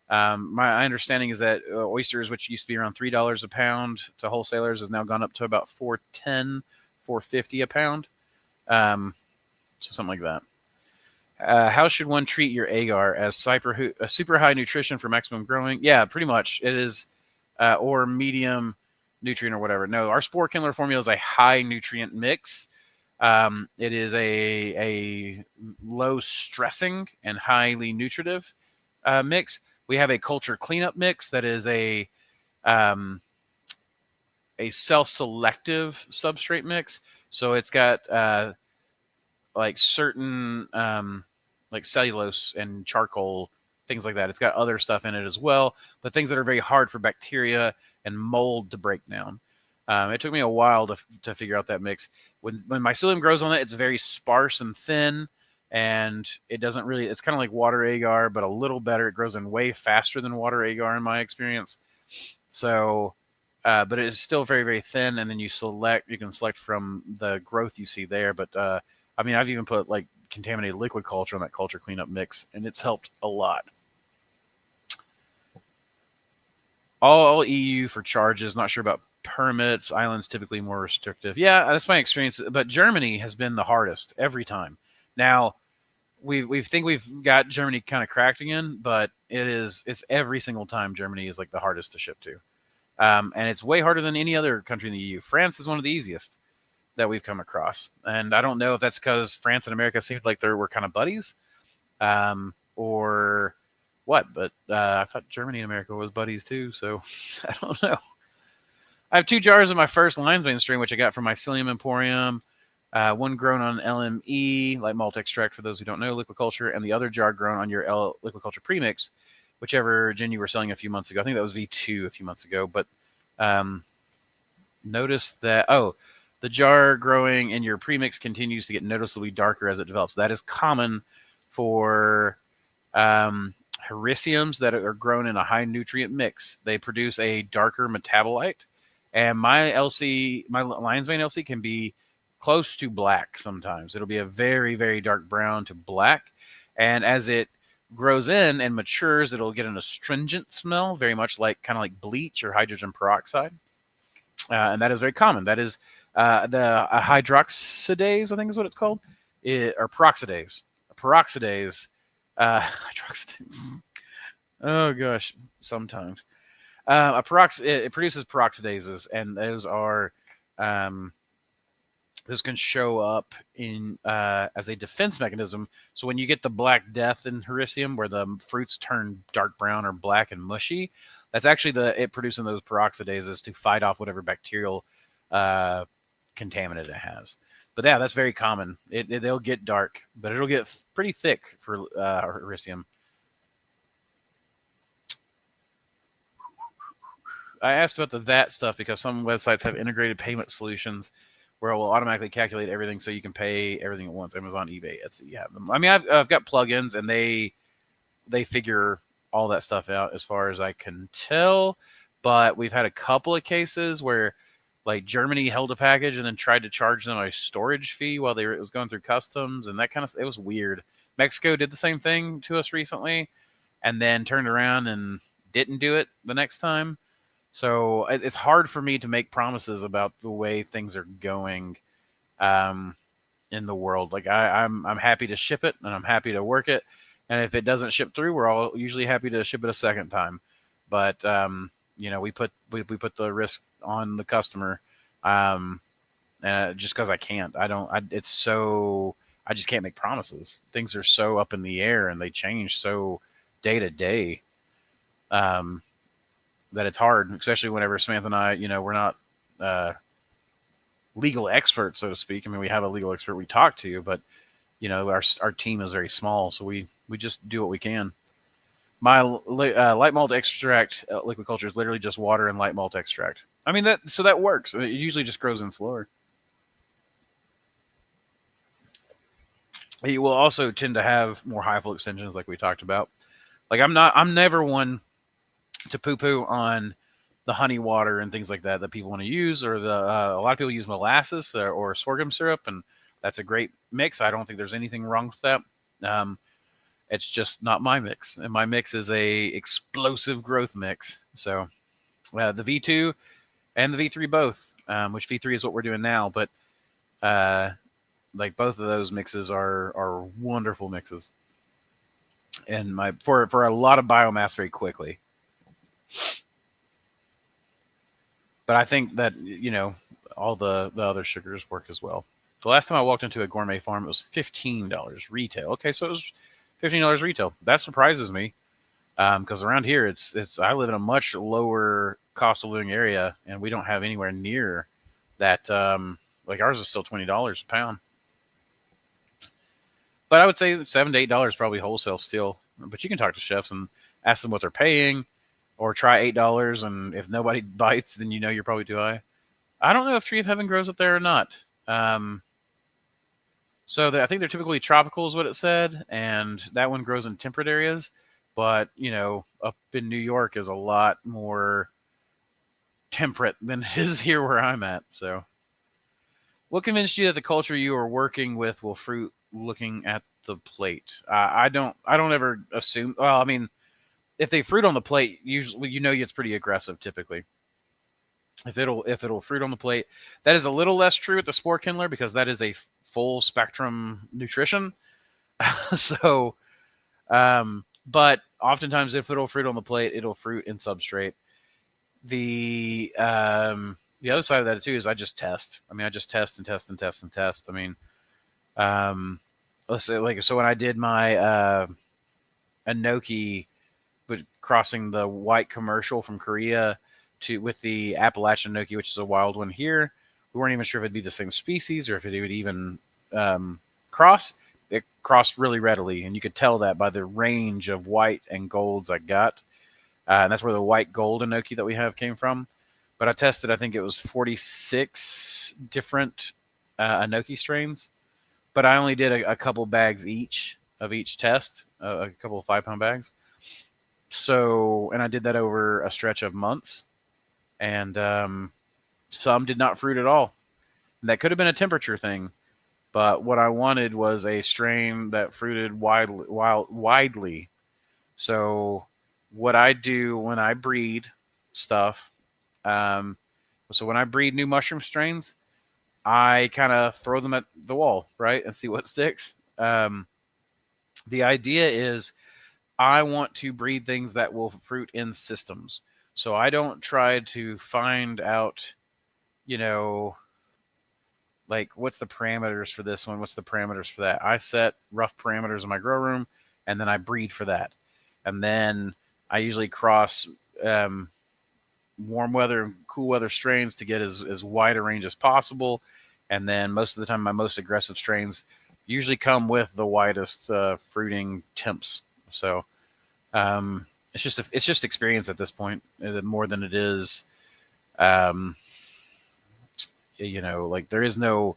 My understanding is that oysters, which used to be around $3 a pound to wholesalers, has now gone up to about $4.10, $4.50 a pound. So something like that. How should one treat your agar as super high nutrition for maximum growing? Yeah, pretty much. It is, or medium nutrient or whatever. No, our spore kindler formula is a high nutrient mix. It is a low stressing and highly nutritive mix. We have a culture cleanup mix that is a self-selective substrate mix. So it's got like certain like cellulose and charcoal, things like that. It's got other stuff in it as well, but things that are very hard for bacteria and mold to break down. It took me a while to figure out that mix. When mycelium grows on it, it's very sparse and thin, and it doesn't really. It's kind of like water agar, but a little better. It grows in way faster than water agar in my experience. So, but it is still very, very thin. And then you can select from the growth you see there. But I mean, I've even put like contaminated liquid culture on that culture cleanup mix, and it's helped a lot. All EU for charges. Not sure about permits. Islands typically more restrictive. Yeah, that's my experience. But Germany has been the hardest every time. Now we think we've got Germany kind of cracked again, but it's every single time Germany is like the hardest to ship to, and it's way harder than any other country in the EU. France is one of the easiest that we've come across, and I don't know if that's because France and America seemed like we're kind of buddies, or what. But I thought Germany and America was buddies too, so I don't know. I have 2 jars of my first lion's mane strain, which I got from Mycelium Emporium. One grown on LME, light malt extract for those who don't know, liquid culture, and the other jar grown on your liquid culture premix, whichever gin you were selling a few months ago. I think that was V2 a few months ago. But notice that, the jar growing in your premix continues to get noticeably darker as it develops. That is common for hericiums that are grown in a high nutrient mix. They produce a darker metabolite. And my lion's mane LC can be close to black sometimes. It'll be a very, very dark brown to black. And as it grows in and matures, it'll get an astringent smell, very much like kind of like bleach or hydrogen peroxide. And that is very common. That is the hydroxidase, I think is what it's called, or peroxidase. Peroxidase. Hydroxidase. Oh, gosh, sometimes. It produces peroxidases, and those are those can show up in as a defense mechanism. So when you get the Black Death in Hericium, where the fruits turn dark brown or black and mushy, that's actually it producing those peroxidases to fight off whatever bacterial contaminant it has. But yeah, that's very common. They'll get dark, but it'll get pretty thick for Hericium. I asked about the VAT stuff because some websites have integrated payment solutions where it will automatically calculate everything so you can pay everything at once. Amazon, eBay, Etsy, you have them. I mean, I've got plugins, and they figure all that stuff out as far as I can tell. But we've had a couple of cases where, like, Germany held a package and then tried to charge them a storage fee while it was going through customs, and that kind of, it was weird. Mexico did the same thing to us recently, and then turned around and didn't do it the next time. So it's hard for me to make promises about the way things are going in the world. Like I'm happy to ship it, and I'm happy to work it. And if it doesn't ship through, we're all usually happy to ship it a second time. But we put the risk on the customer just because I can't. I just can't make promises. Things are so up in the air, and they change so day to day. That it's hard, especially whenever Samantha and I, we're not legal experts, so to speak. I mean, we have a legal expert we talk to, but our team is very small, so we just do what we can. My light malt extract liquid culture is literally just water and light malt extract. I mean, that works. It usually just grows in slower. It will also tend to have more high flow extensions, like we talked about. Like I'm never one to poo-poo on honey water and things like that that people want to use, or a lot of people use molasses or sorghum syrup, and that's a great mix. I don't think there's anything wrong with that. It's just not my mix, and my mix is a explosive growth mix. So the V2 and the V3 both, which V3 is what we're doing now, but like both of those mixes are wonderful mixes, and for a lot of biomass very quickly. But I think that all the other sugars work as well. The last time I walked into a gourmet farm, it was $15 retail. Okay, so it was $15 retail. That surprises me because around here it's I live in a much lower cost of living area, and we don't have anywhere near that. Like ours is still $20 a pound. But I would say $7 to $8 probably wholesale still. But you can talk to chefs and ask them what they're paying, or try $8, and if nobody bites, then you're probably too high. I don't know if Tree of Heaven grows up there or not. So I think they're typically tropical, is what it said, and that one grows in temperate areas. But up in New York is a lot more temperate than it is here where I'm at. So, what convinced you that the culture you are working with will fruit looking at the plate? I don't ever assume. Well, I mean, if they fruit on the plate, usually it's pretty aggressive typically. If it'll fruit on the plate, that is a little less true at the Spore Kindler because that is a full spectrum nutrition. So, but oftentimes if it'll fruit on the plate, it'll fruit in substrate. The other side of that too is I just test. I mean, I just test and test and test and test. I mean, let's say so when I did my enoki, but crossing the white commercial from Korea with the Appalachian enoki, which is a wild one here, we weren't even sure if it'd be the same species or if it would even cross. It crossed really readily, and you could tell that by the range of white and golds I got. And that's where the white gold enoki that we have came from. But I tested, I think it was 46 different enoki strains. But I only did a couple bags each of each test, a couple of 5-pound bags. So, and I did that over a stretch of months. And some did not fruit at all. And that could have been a temperature thing. But what I wanted was a strain that fruited widely. So what I do when I breed stuff, so when I breed new mushroom strains, I kind of throw them at the wall, right, and see what sticks. The idea is I want to breed things that will fruit in systems. So I don't try to find out, like what's the parameters for this one, what's the parameters for that. I set rough parameters in my grow room, and then I breed for that. And then I usually cross warm weather and cool weather strains to get as wide a range as possible. And then most of the time, my most aggressive strains usually come with the widest fruiting temps. So it's just experience at this point, more than it is, like there is no,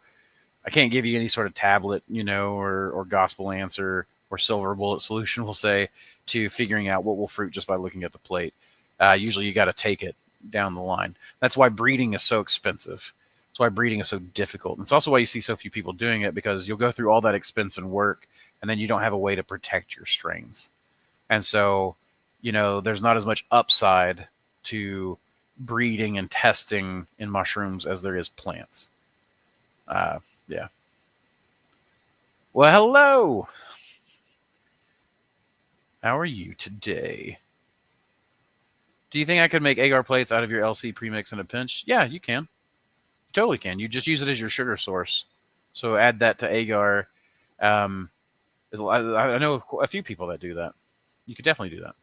I can't give you any sort of tablet, or gospel answer or silver bullet solution, we'll say, to figuring out what will fruit just by looking at the plate. Usually you got to take it down the line. That's why breeding is so expensive. That's why breeding is so difficult. And it's also why you see so few people doing it, because you'll go through all that expense and work, and then you don't have a way to protect your strains. And so, there's not as much upside to breeding and testing in mushrooms as there is plants. Yeah. Well, hello. How are you today? Do you think I could make agar plates out of your LC premix in a pinch? Yeah, you can. You totally can. You just use it as your sugar source. So add that to agar. I know a few people that do that. You could definitely do that.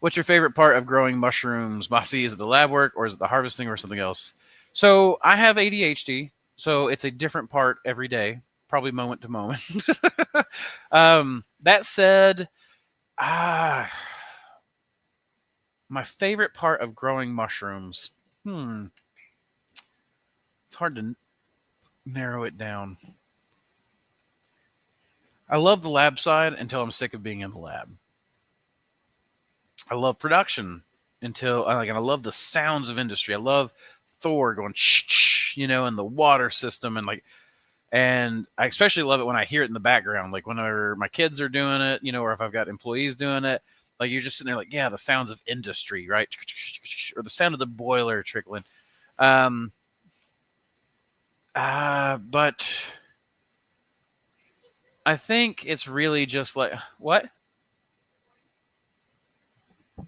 What's your favorite part of growing mushrooms, Mossy? Is it the lab work, or is it the harvesting, or something else? So I have ADHD, so it's a different part every day, probably moment to moment. That said, my favorite part of growing mushrooms, it's hard to narrow it down. I love the lab side until I'm sick of being in the lab. I love production until and I love the sounds of industry. I love Thor going in the water system and I especially love it when I hear it in the background, like whenever my kids are doing it, or if I've got employees doing it, like you're just sitting there like, yeah, the sounds of industry, right? Or the sound of the boiler trickling. But I think it's really just like, what?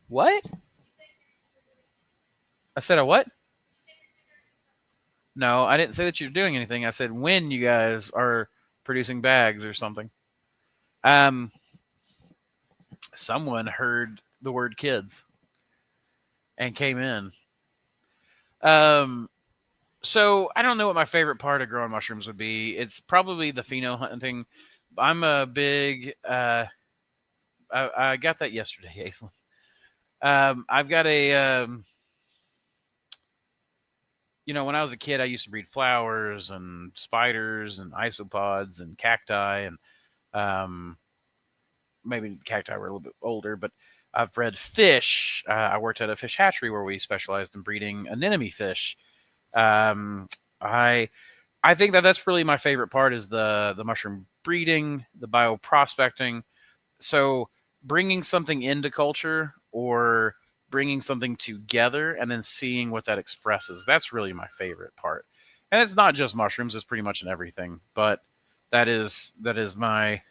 What? I said a what? No, I didn't say that you're doing anything. I said when you guys are producing bags or something. Someone heard the word kids and came in. So I don't know what my favorite part of growing mushrooms would be. It's probably the pheno hunting. I'm a big. I got that yesterday, Aislinn. I've got a. When I was a kid, I used to breed flowers and spiders and isopods and cacti and maybe cacti were a little bit older, but I've bred fish. I worked at a fish hatchery where we specialized in breeding anemone fish. I think that's really my favorite part is the mushroom breeding, the bioprospecting. So bringing something into culture or bringing something together and then seeing what that expresses. That's really my favorite part. And it's not just mushrooms, it's pretty much in everything, but that is my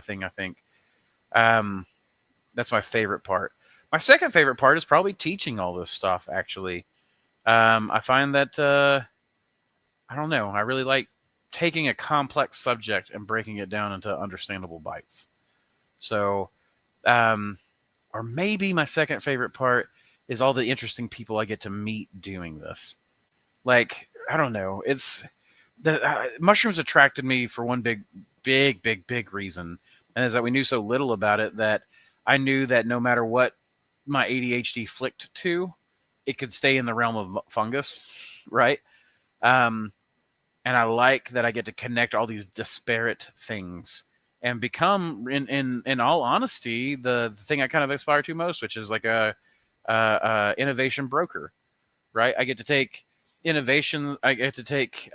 thing, I think. That's my favorite part. My second favorite part is probably teaching all this stuff, actually. I find that, I don't know, I really like taking a complex subject and breaking it down into understandable bites. So, or maybe my second favorite part is all the interesting people I get to meet doing this. Like, I don't know, it's the mushrooms attracted me for one big reason, and is that we knew so little about it that I knew that no matter what my ADHD flicked to, it could stay in the realm of fungus, right? And I like that I get to connect all these disparate things and become, in all honesty, the thing I kind of aspire to most, which is like a innovation broker, right? I get to take innovation, I get to take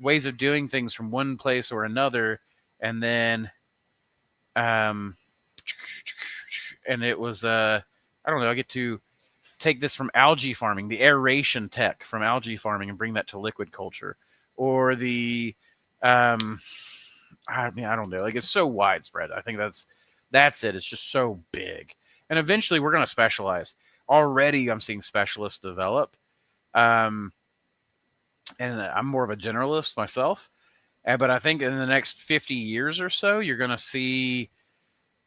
ways of doing things from one place or another, and then and it was I don't know, I get to take this from algae farming, the aeration tech from algae farming, and bring that to liquid culture, or the I don't know, like it's so widespread. I think that's it. It's just so big, and eventually we're going to specialize. Already, I'm seeing specialists develop, and I'm more of a generalist myself. But I think in the next 50 years or so, you're going to see.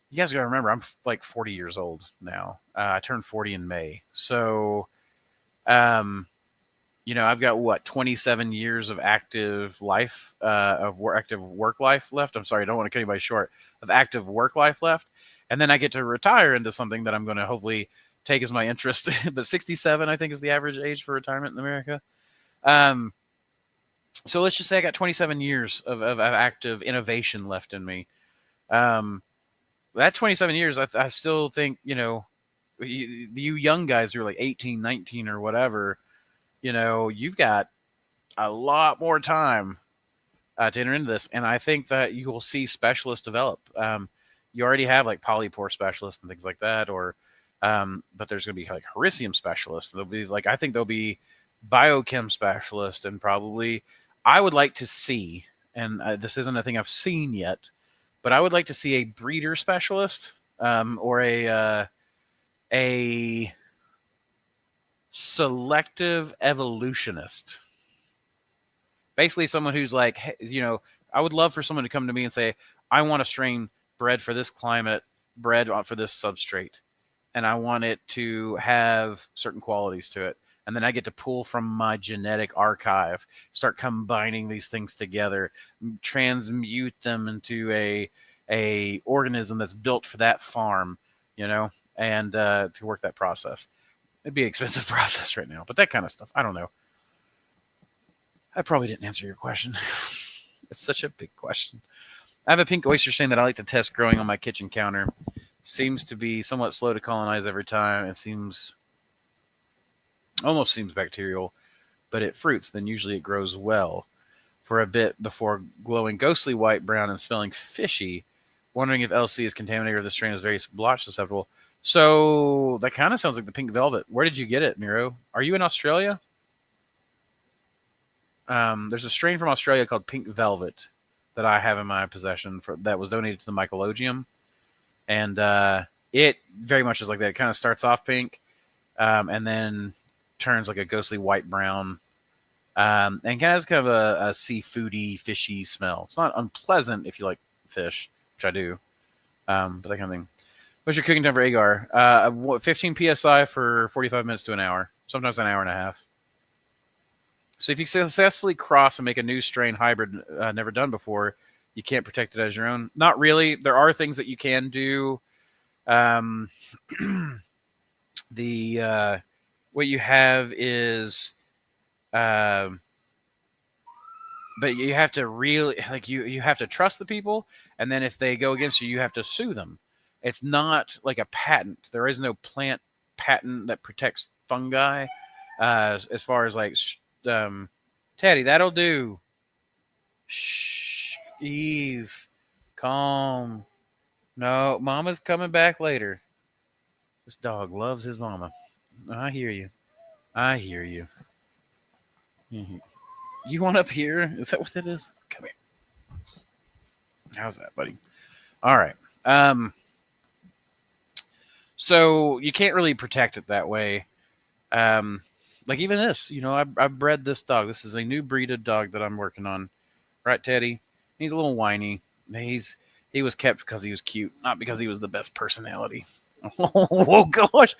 You guys got to remember, I'm like 40 years old now. I turned 40 in May. So, I've got 27 years of active life, active work life left. I'm sorry, I don't want to cut anybody short, of active work life left. And then I get to retire into something that I'm going to hopefully take as my interest. But 67, I think, is the average age for retirement in America. So let's just say I got 27 years of active innovation left in me. That 27 years, I still think, you young guys who are like 18, 19 or whatever, you've got a lot more time to enter into this. And I think that you will see specialists develop. You already have like polypore specialists and things like that, but there's going to be like hericium specialists. There'll be I think there'll be biochem specialists, and probably I would like to see, and this isn't a thing I've seen yet, but I would like to see a breeder specialist, or a selective evolutionist. Basically, someone who's like, I would love for someone to come to me and say, I want a strain bred for this climate, bred for this substrate, and I want it to have certain qualities to it. And then I get to pull from my genetic archive, start combining these things together, transmute them into a organism that's built for that farm, and to work that process. It'd be an expensive process right now, but that kind of stuff, I don't know. I probably didn't answer your question. It's such a big question. I have a pink oyster strain that I like to test growing on my kitchen counter. seems to be somewhat slow to colonize every time. It almost seems bacterial, but it fruits. Then usually it grows well for a bit before glowing ghostly white, brown, and smelling fishy. Wondering if LC is contaminated or the strain is very blotch susceptible. So that kind of sounds like the pink velvet. Where did you get it, Miro? Are you in Australia? There's a strain from Australia called pink velvet that I have in my possession that was donated to the Mycologium, and it very much is like that. It kind of starts off pink, and then turns like a ghostly white brown, and kind of has kind of a seafoody, fishy smell. It's not unpleasant if you like fish, which I do, but that kind of thing. What's your cooking time for agar? 15 psi for 45 minutes to an hour, sometimes an hour and a half. So if you successfully cross and make a new strain hybrid never done before, you can't protect it as your own. Not really. There are things that you can do. What you have is, but you have to really you have to trust the people, and then if they go against you, you have to sue them. It's not like a patent. There is no plant patent that protects fungi. As far as like, Teddy, that'll do. Shh, ease, calm. No, Mama's coming back later. This dog loves his mama. I hear you. I hear you. You want up here? Is that what it is? Come here. How's that, buddy? All right. So you can't really protect it that way. Like even this, I've bred this dog. This is a new breed of dog that I'm working on. Right, Teddy? He's a little whiny. He was kept because he was cute, not because he was the best personality. Oh, gosh.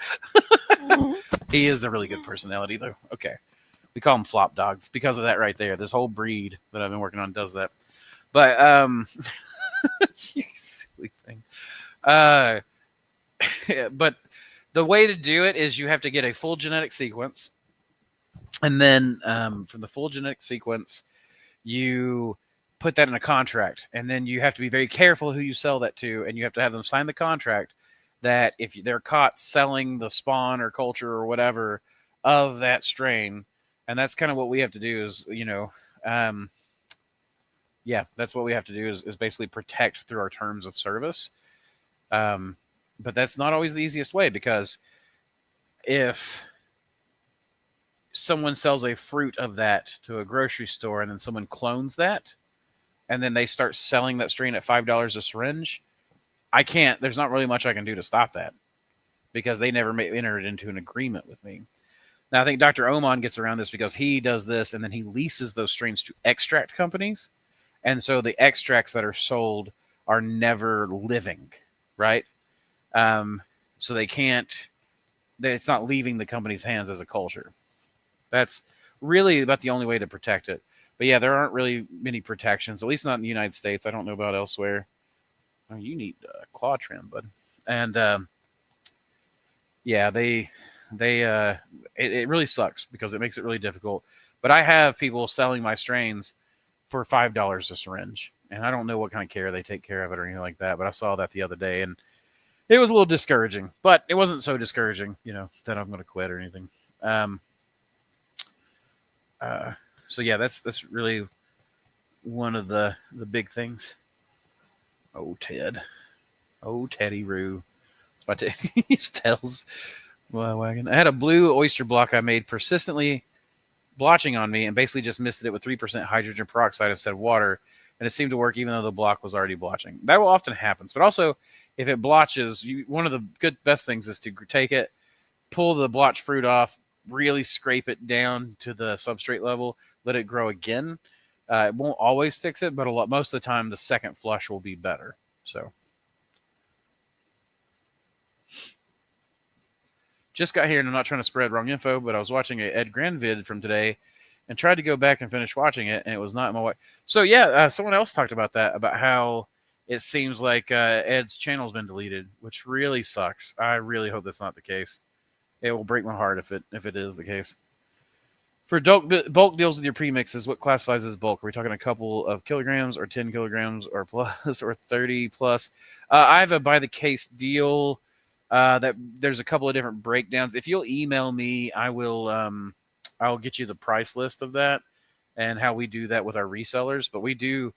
He is a really good personality, though. Okay. We call them flop dogs because of that right there. This whole breed that I've been working on does that. But, you silly thing. But the way to do it is you have to get a full genetic sequence. And then from the full genetic sequence, you put that in a contract. And then you have to be very careful who you sell that to. And you have to have them sign the contract that if they're caught selling the spawn or culture or whatever of that strain, and that's kind of what we have to do is, that's what we have to do is basically protect through our terms of service. But that's not always the easiest way, because if someone sells a fruit of that to a grocery store and then someone clones that and then they start selling that strain at $5 a syringe, there's not really much I can do to stop that because they never entered into an agreement with me. Now, I think Dr. Oman gets around this because he does this and then he leases those strains to extract companies. And so the extracts that are sold are never living, right? So it's not leaving the company's hands as a culture. That's really about the only way to protect it. But yeah, there aren't really many protections, at least not in the United States. I don't know about elsewhere. Oh, you need claw trim, bud. And it really sucks because it makes it really difficult. But I have people selling my strains for $5 a syringe, and I don't know what kind of care they take care of it or anything like that. But I saw that the other day, and it was a little discouraging. But it wasn't so discouraging, that I'm going to quit or anything. So yeah, that's really one of the big things. Oh, Ted. Oh, Teddy Roo. It's my Teddy's tails wagging. I had a blue oyster block I made persistently blotching on me and basically just misted it with 3% hydrogen peroxide instead of water. And it seemed to work even though the block was already blotching. That will often happen. But also, if it blotches, one of the best things is to take it, pull the blotch fruit off, really scrape it down to the substrate level, let it grow again. It won't always fix it, but most of the time, the second flush will be better. So, just got here, and I'm not trying to spread wrong info, but I was watching a Ed Grand vid from today and tried to go back and finish watching it, and it was not my way. So, yeah, someone else talked about that, about how it seems like Ed's channel's been deleted, which really sucks. I really hope that's not the case. It will break my heart if it is the case. For bulk deals with your premixes, what classifies as bulk? Are we talking a couple of kilograms or 10 kilograms or plus or 30 plus? I have a by the case deal that there's a couple of different breakdowns. If you'll email me, I'll get you the price list of that and how we do that with our resellers. But we do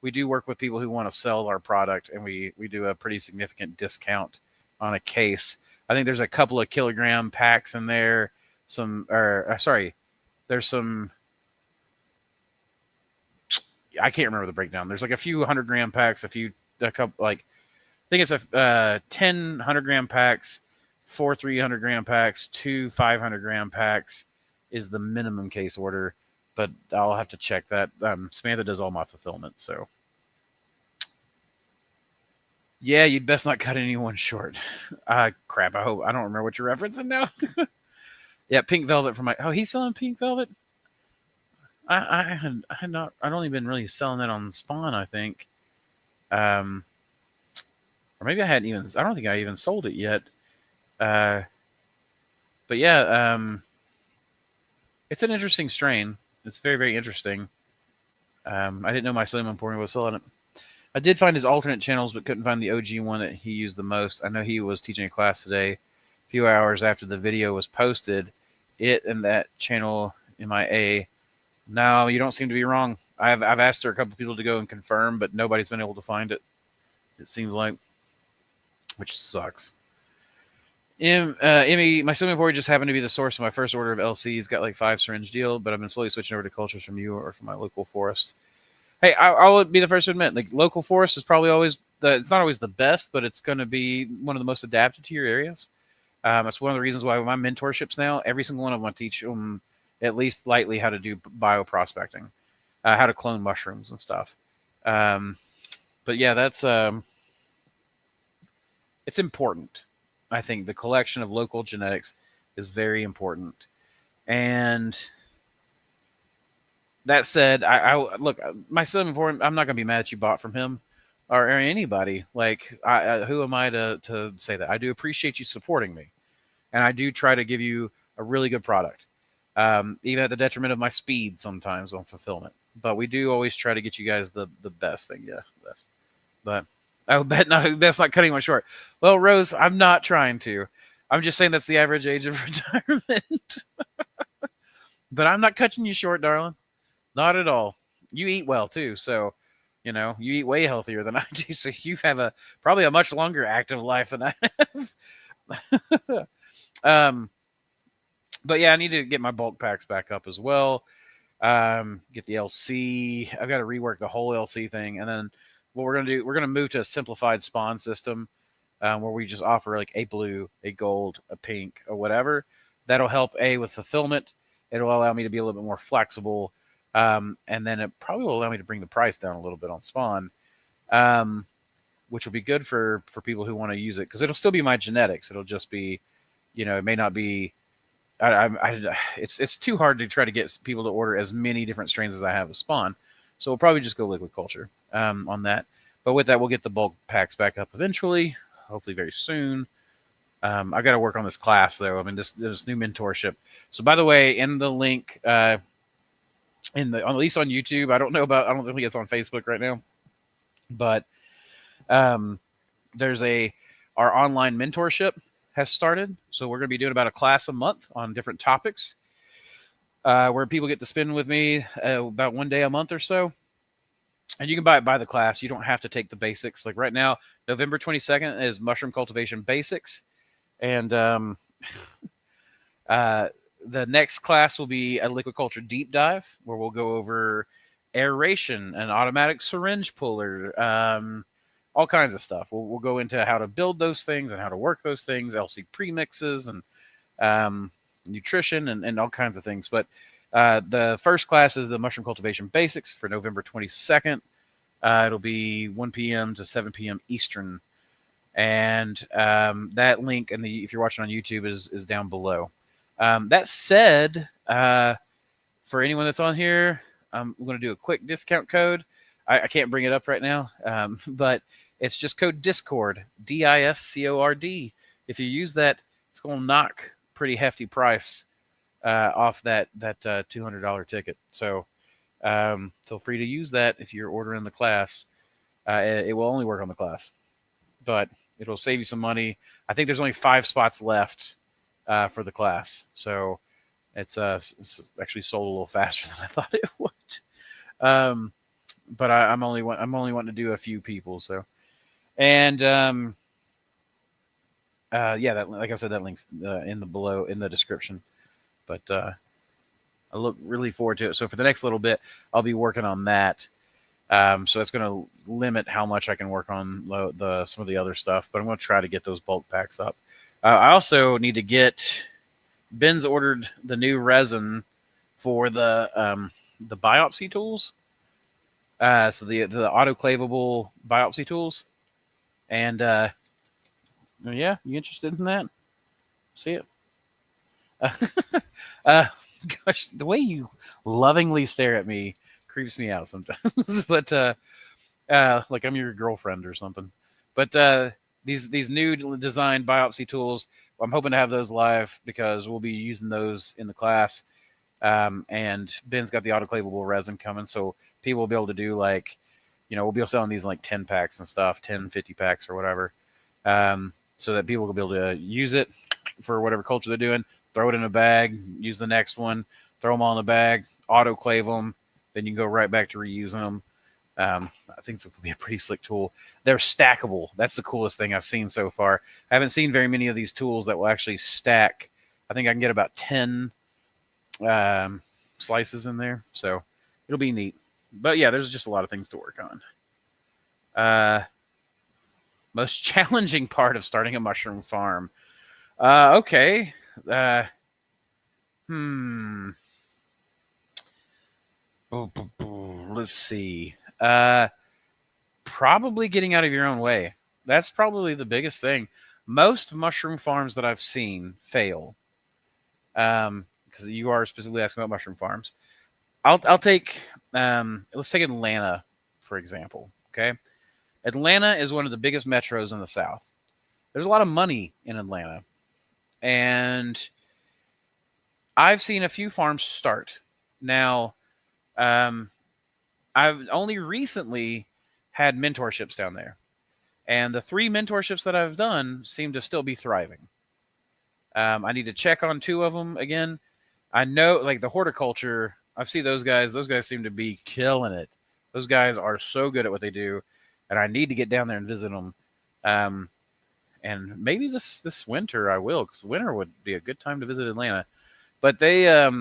work with people who want to sell our product, and we do a pretty significant discount on a case. I think there's a couple of kilogram packs in there. There's some, I can't remember the breakdown. There's like a few 100-gram packs, a couple, like, I think it's 10 100-gram packs, 4 300-gram packs, 2 500-gram packs is the minimum case order, but I'll have to check that. Samantha does all my fulfillment, so. Yeah, you'd best not cut anyone short. Crap, I don't remember what you're referencing now. Yeah, pink velvet for my, he's selling pink velvet? I I'd only been really selling that on Spawn, I think. Or maybe I don't think I even sold it yet. But yeah, it's an interesting strain. It's very, very interesting. I didn't know my Mycelium Emporium was selling it. I did find his alternate channels, but couldn't find the OG one that he used the most. I know he was teaching a class today, a few hours after the video was posted. It and that channel MIA. No, you don't seem to be wrong. I've asked her a couple people to go and confirm, but nobody's been able to find it. It seems like, which sucks. Emmy, my Mycelium Emporium just happened to be the source of my first order of LCs. Got like 5 syringe deal, but I've been slowly switching over to cultures from you or from my local forest. Hey, I'll be the first to admit, like, local forest is probably always it's not always the best, but it's going to be one of the most adapted to your areas. That's one of the reasons why with my mentorships now, every single one of them I teach them at least lightly how to do bioprospecting, how to clone mushrooms and stuff. But yeah, that's it's important. I think the collection of local genetics is very important. And that said, I look, my Mycelium Emporium, I'm not going to be mad at you bought from him or anybody. Like, who am I to say that? I do appreciate you supporting me, and I do try to give you a really good product, even at the detriment of my speed sometimes on fulfillment. But we do always try to get you guys the best thing. Yeah, but I bet not. That's not cutting my short. Well, Rose, I'm not trying to. I'm just saying that's the average age of retirement. But I'm not cutting you short, darling. Not at all. You eat well too, so you eat way healthier than I do. So you have probably a much longer active life than I have. But yeah, I need to get my bulk packs back up as well. Get the LC. I've got to rework the whole LC thing, and then what we're gonna do, we're gonna move to a simplified spawn system, where we just offer like a blue, a gold, a pink, or whatever. That'll help with fulfillment. It'll allow me to be a little bit more flexible. And then it probably will allow me to bring the price down a little bit on Spawn, which will be good for people who want to use it, because it'll still be my genetics. It'll just be, it may not be. It's too hard to try to get people to order as many different strains as I have of Spawn, so we'll probably just go liquid culture on that. But with that, we'll get the bulk packs back up eventually, hopefully very soon. I got to work on this class though. I mean, this new mentorship. So by the way, in the link. At least on YouTube, I don't think it's on Facebook right now, but there's our online mentorship has started. So we're going to be doing about a class a month on different topics, where people get to spend with me about one day a month or so. And you can buy the class. You don't have to take the basics. Like right now, November 22nd is mushroom cultivation basics. And the next class will be a liquid culture deep dive, where we'll go over aeration, an automatic syringe puller, all kinds of stuff. We'll go into how to build those things and how to work those things, LC premixes and nutrition and all kinds of things. But the first class is the mushroom cultivation basics for November 22nd. It'll be 1 p.m. to 7 p.m. Eastern. And that link, if you're watching on YouTube, is down below. That said, for anyone that's on here, I'm going to do a quick discount code. I can't bring it up right now, but it's just code DISCORD, DISCORD. If you use that, it's going to knock pretty hefty price off that $200 ticket. So feel free to use that if you're ordering the class. It will only work on the class, but it'll save you some money. I think there's only 5 spots left for the class, so it's actually sold a little faster than I thought it would. But I'm only wanting to do a few people. So, and yeah, that, like I said, that link's in the description. But I look really forward to it. So for the next little bit, I'll be working on that. So that's going to limit how much I can work on some of the other stuff. But I'm going to try to get those bulk packs up. I also need to get. Ben's ordered the new resin for the biopsy tools. So the autoclavable biopsy tools. And yeah, you interested in that? See it? Gosh, the way you lovingly stare at me creeps me out sometimes. But like I'm your girlfriend or something. But these new design biopsy tools, I'm hoping to have those live because we'll be using those in the class. And Ben's got the autoclavable resin coming, so people will be able to do like, we'll be selling these in like 10 packs and stuff, 10, 50 packs or whatever. So that people will be able to use it for whatever culture they're doing, throw it in a bag, use the next one, throw them all in the bag, autoclave them, then you can go right back to reusing them. I think this will be a pretty slick tool. They're stackable. That's the coolest thing I've seen so far. I haven't seen very many of these tools that will actually stack. I think I can get about 10 slices in there, so it'll be neat. But yeah, there's just a lot of things to work on. Most challenging part of starting a mushroom farm. Okay. Let's see. Probably getting out of your own way. That's probably the biggest thing. Most mushroom farms that I've seen fail. Because you are specifically asking about mushroom farms. I'll take let's take Atlanta, for example. Okay. Atlanta is one of the biggest metros in the South. There's a lot of money in Atlanta. And I've seen a few farms start. Now, I've only recently had mentorships down there. And the 3 mentorships that I've done seem to still be thriving. I need to check on 2 of them again. I know, like the horticulture, I've seen those guys. Those guys seem to be killing it. Those guys are so good at what they do. And I need to get down there and visit them. And maybe this winter I will, because winter would be a good time to visit Atlanta. But they're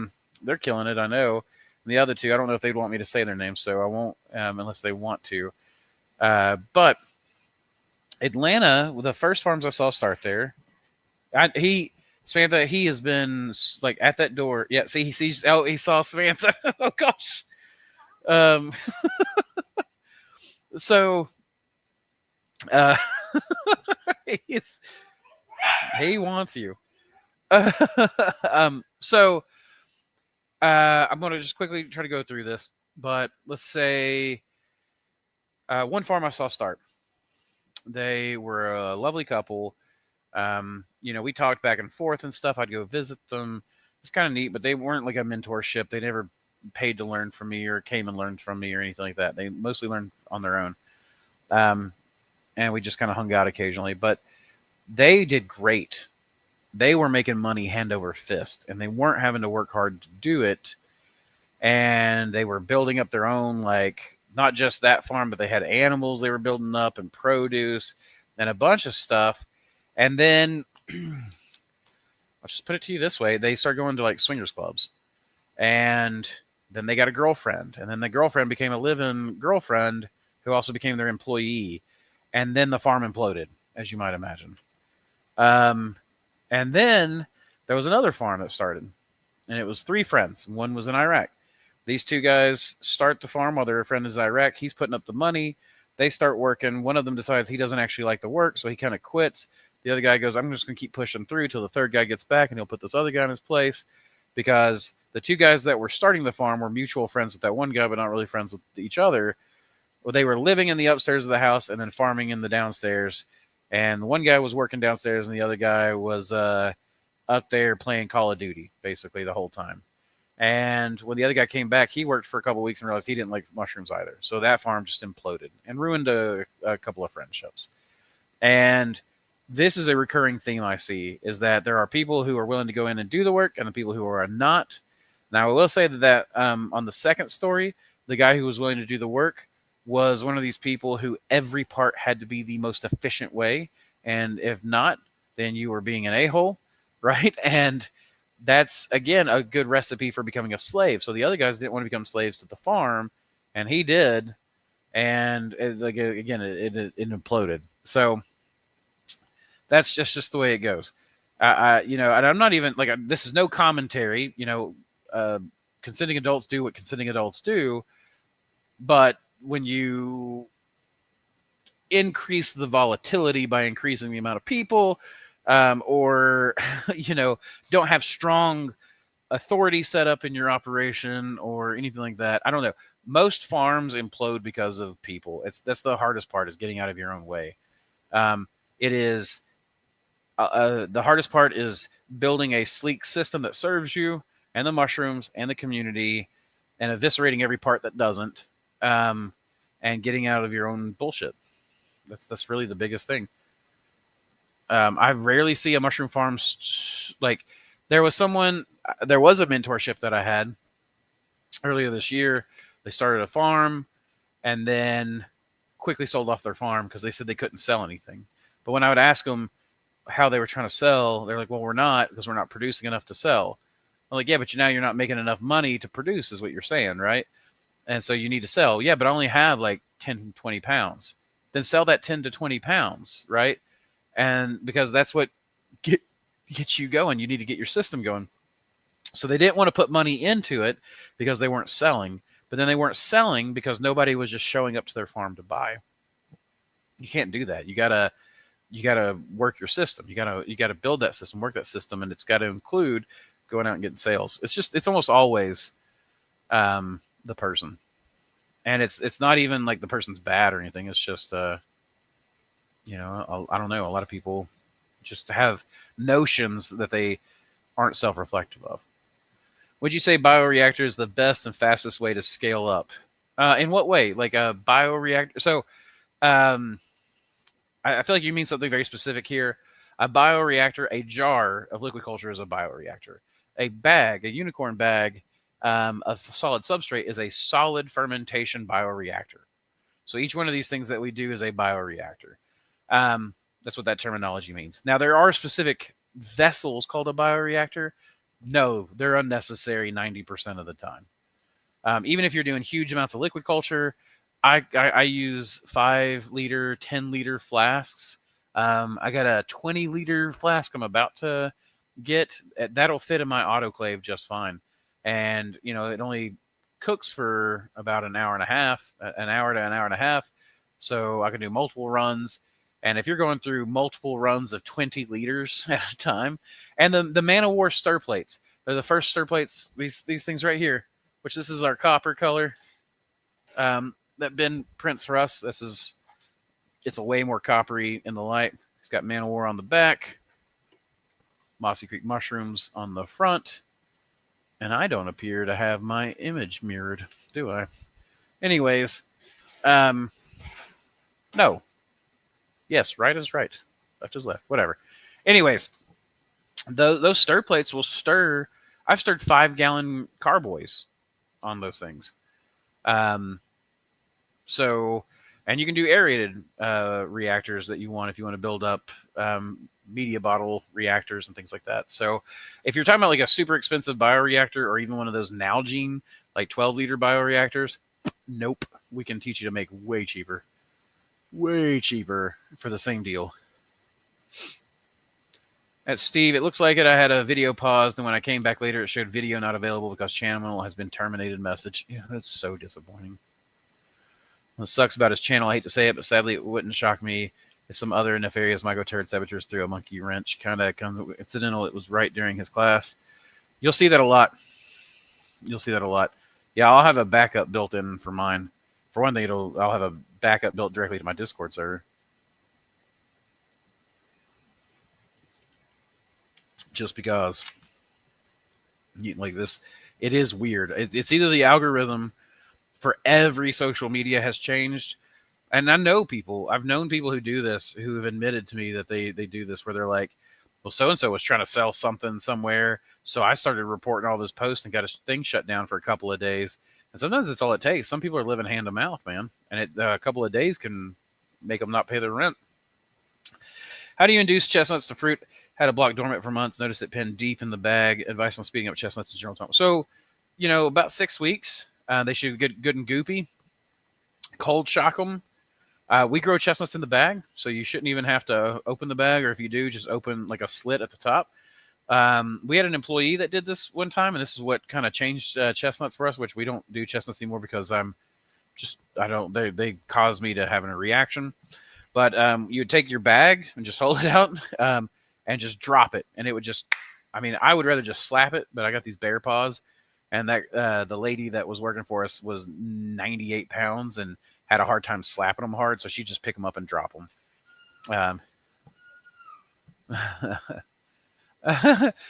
killing it, I know. And the other 2, I don't know if they'd want me to say their names, so I won't unless they want to. But Atlanta, the first farms I saw start there, Samantha, he has been like at that door. Yeah, see, he sees. Oh, he saw Samantha. Oh gosh. So, he wants you. So, I'm going to just quickly try to go through this. But let's say one farm I saw start. They were a lovely couple. We talked back and forth and stuff. I'd go visit them. It's kind of neat, but they weren't like a mentorship. They never paid to learn from me or came and learned from me or anything like that. They mostly learned on their own. And we just kind of hung out occasionally, but they did great. They were making money hand over fist, and they weren't having to work hard to do it. And they were building up their own, like, not just that farm, but they had animals they were building up and produce and a bunch of stuff. And then I'll just put it to you this way. They started going to like swingers clubs, and then they got a girlfriend, and then the girlfriend became a live-in girlfriend who also became their employee. And then the farm imploded, as you might imagine. And then there was another farm that started, and it was 3 friends. One was in Iraq. These 2 guys start the farm while their friend is in Iraq. He's putting up the money. They start working. One of them decides he doesn't actually like the work, so he kind of quits. The other guy goes, I'm just going to keep pushing through till the 3rd guy gets back, and he'll put this other guy in his place, because the 2 guys that were starting the farm were mutual friends with that one guy, but not really friends with each other. Well, they were living in the upstairs of the house and then farming in the downstairs. And one guy was working downstairs, and the other guy was up there playing Call of Duty basically the whole time. And when the other guy came back, he worked for a couple of weeks and realized he didn't like mushrooms either. So that farm just imploded and ruined a couple of friendships. And this is a recurring theme I see, is that there are people who are willing to go in and do the work and the people who are not. Now, I will say that on the second story, the guy who was willing to do the work was one of these people who every part had to be the most efficient way. And if not, then you were being an a-hole, right? And that's, again, a good recipe for becoming a slave. So the other guys didn't want to become slaves to the farm, and he did. And it imploded. So that's just the way it goes. And I'm not even like, this is no commentary. Consenting adults do what consenting adults do, but when you increase the volatility by increasing the amount of people, or don't have strong authority set up in your operation or anything like that, I don't know. Most farms implode because of people. That's the hardest part, is getting out of your own way. It is the hardest part is building a sleek system that serves you and the mushrooms and the community, and eviscerating every part that doesn't, and getting out of your own bullshit. That's really the biggest thing. I rarely see a mushroom farm like there was a mentorship that I had earlier this year. They started a farm and then quickly sold off their farm because they said they couldn't sell anything. But when I would ask them how they were trying to sell, they're like, well, we're not, because we're not producing enough to sell. I'm like, yeah, but now you're not making enough money to produce, is what you're saying, right? And so you need to sell. Yeah, but I only have like 10, 20 pounds. Then sell that 10 to 20 pounds, right? And because that's what gets you going. You need to get your system going. So they didn't want to put money into it because they weren't selling. But then they weren't selling because nobody was just showing up to their farm to buy. You can't do that. You gotta work your system. You gotta build that system, work that system, and it's got to include going out and getting sales. It's almost always the person, and it's not even like the person's bad or anything. It's just I don't know. A lot of people just have notions that they aren't self-reflective of. Would you say bioreactor is the best and fastest way to scale up? In what way? Like a bioreactor? So I feel like you mean something very specific here. A bioreactor, a jar of liquid culture, is a bioreactor. A bag, a unicorn bag of solid substrate, is a solid fermentation bioreactor. So each one of these things that we do is a bioreactor. That's what that terminology means. Now, there are specific vessels called a bioreactor. No, they're unnecessary 90% of the time. Even if you're doing huge amounts of liquid culture, I use 5-liter, 10-liter flasks. I got a 20-liter flask I'm about to get. That'll fit in my autoclave just fine. And, it only cooks for about an hour to an hour and a half. So I can do multiple runs. And if you're going through multiple runs of 20 liters at a time, and the Man of War stir plates, they're the first stir plates, these things right here, which this is our copper color. That Ben prints for us. It's a way more coppery in the light. It's got Man of War on the back, Mossy Creek mushrooms on the front, and I don't appear to have my image mirrored, do I? Anyways, no. Yes, right is right, left is left, whatever. Anyways, those stir plates will stir. I've stirred 5-gallon carboys on those things. So, and you can do aerated reactors that you want if you want to build up media bottle reactors and things like that. So if you're talking about like a super expensive bioreactor or even one of those Nalgene, like 12-liter bioreactors, nope. We can teach you to make way cheaper for the same deal. At Steve, it looks like it. I had a video paused, and when I came back later, it showed video not available because channel has been terminated message. Yeah, that's so disappointing. What sucks about his channel, I hate to say it, but sadly it wouldn't shock me if some other nefarious microturd saboteurs threw a monkey wrench. Kind of incidental. It was right during his class. You'll see that a lot. Yeah, I'll have a backup built in for mine. For one thing, I'll have a backup built directly to my Discord server. just because like this, it is weird. It's either the algorithm for every social media has changed. And I've known people who do this who have admitted to me that they do this where they're like, well, so-and-so was trying to sell something somewhere. So I started reporting all this posts and got a thing shut down for a couple of days. And sometimes that's all it takes. Some people are living hand to mouth, man. And a couple of days can make them not pay their rent. How do you induce chestnuts to fruit? Had a block dormant for months. Noticed it pinned deep in the bag. Advice on speeding up chestnuts in general time. So, about 6 weeks. They should get good and goopy. Cold shock them. We grow chestnuts in the bag, so you shouldn't even have to open the bag, or if you do, just open like a slit at the top. We had an employee that did this one time, and this is what kind of changed chestnuts for us, which we don't do chestnuts anymore because they cause me to having a reaction. But you would take your bag and just hold it out and just drop it, and it would just, I would rather just slap it, but I got these bear paws, and that the lady that was working for us was 98 pounds and had a hard time slapping them hard, so she'd just pick them up and drop them.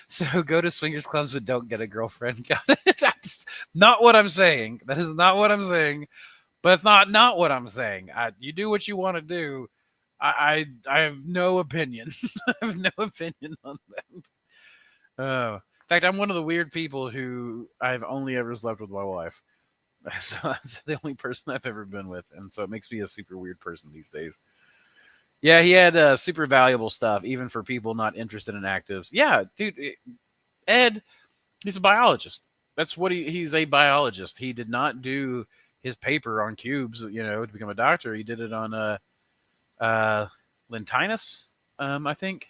So go to swingers clubs, but don't get a girlfriend. That's not what I'm saying. That is not what I'm saying. But it's not what I'm saying. You do what you want to do. I have no opinion. I have no opinion on that. In fact, I'm one of the weird people who I've only ever slept with my wife. So that's the only person I've ever been with. And so it makes me a super weird person these days. Yeah, he had super valuable stuff, even for people not interested in actives. Yeah, dude, Ed, he's a biologist. That's what he's a biologist. He did not do his paper on cubes, to become a doctor. He did it on Lintinus, I think.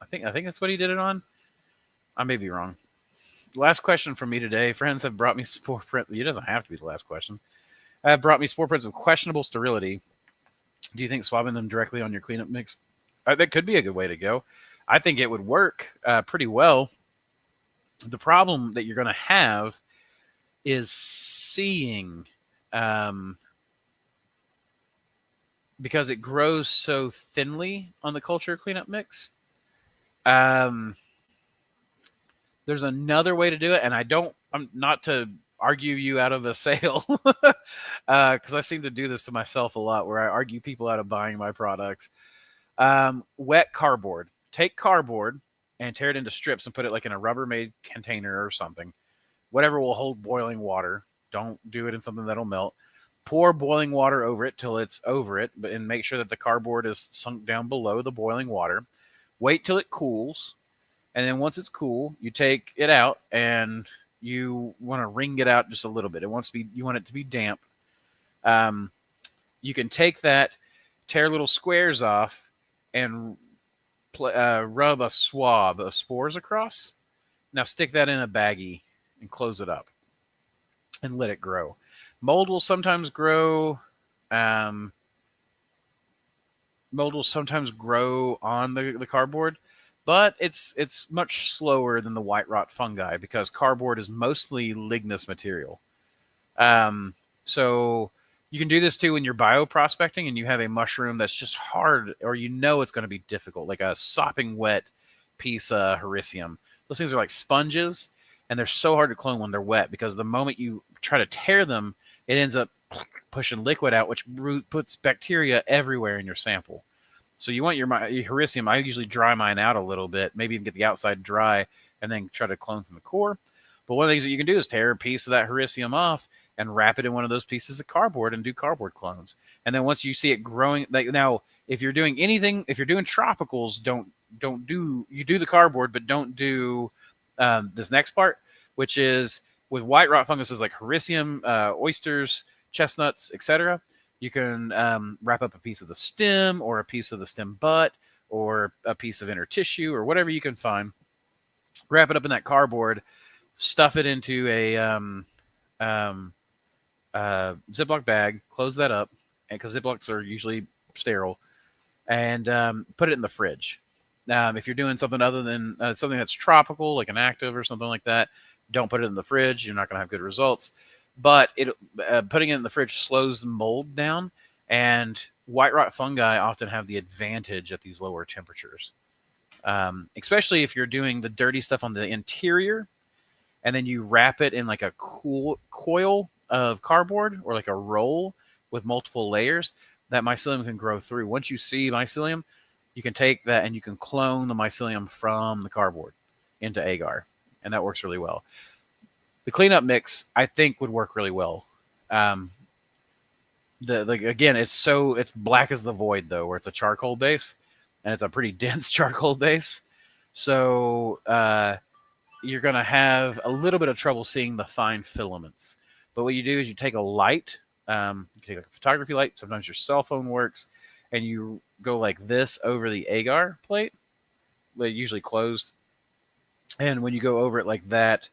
I think that's what he did it on. I may be wrong. Last question from me today. Friends have brought me spore prints. It doesn't have to be the last question. Have brought me spore prints of questionable sterility. Do you think swabbing them directly on your cleanup mix? That could be a good way to go. I think it would work pretty well. The problem that you're going to have is seeing, because it grows so thinly on the culture cleanup mix. There's another way to do it, and I'm not to argue you out of a sale, because I seem to do this to myself a lot, where I argue people out of buying my products. Wet cardboard. Take cardboard and tear it into strips and put it like in a Rubbermaid container or something. Whatever will hold boiling water. Don't do it in something that'll melt. Pour boiling water over it till it's over it, and make sure that the cardboard is sunk down below the boiling water. Wait till it cools. And then once it's cool, you take it out and you want to wring it out just a little bit. You want it to be damp. You can take that, tear little squares off, and rub a swab of spores across. Now stick that in a baggie and close it up and let it grow. Mold will sometimes grow. Mold will sometimes grow on the cardboard. But it's much slower than the white rot fungi because cardboard is mostly lignous material. So you can do this too when you're bioprospecting and you have a mushroom that's just hard, or it's going to be difficult, like a sopping wet piece of hericium. Those things are like sponges, and they're so hard to clone when they're wet because the moment you try to tear them, it ends up pushing liquid out, which puts bacteria everywhere in your sample. So you want your hericium. I usually dry mine out a little bit, maybe even get the outside dry, and then try to clone from the core. But one of the things that you can do is tear a piece of that hericium off and wrap it in one of those pieces of cardboard and do cardboard clones. And then once you see it growing, now if you're doing anything, if you're doing tropicals, do the cardboard, but don't do this next part, which is with white rot funguses like hericium, oysters, chestnuts, etc. You can wrap up a piece of the stem or a piece of the stem butt or a piece of inner tissue or whatever you can find. Wrap it up in that cardboard, stuff it into a Ziploc bag, close that up, because Ziplocs are usually sterile, and put it in the fridge. If you're doing something other than something that's tropical, like an active or something like that, don't put it in the fridge. You're not going to have good results. But putting it in the fridge slows the mold down, and white rot fungi often have the advantage at these lower temperatures. especially if you're doing the dirty stuff on the interior, and then you wrap it in like a cool coil of cardboard or like a roll with multiple layers. That mycelium can grow through. Once you see mycelium, you can take that and you can clone the mycelium from the cardboard into agar, and that works really well. The cleanup mix, I think, would work really well. Again, it's black as the void though, where it's a charcoal base, and it's a pretty dense charcoal base. So you're going to have a little bit of trouble seeing the fine filaments. But what you do is you take a light, you take a photography light, sometimes your cell phone works, and you go like this over the agar plate, but usually closed. And when you go over it like that,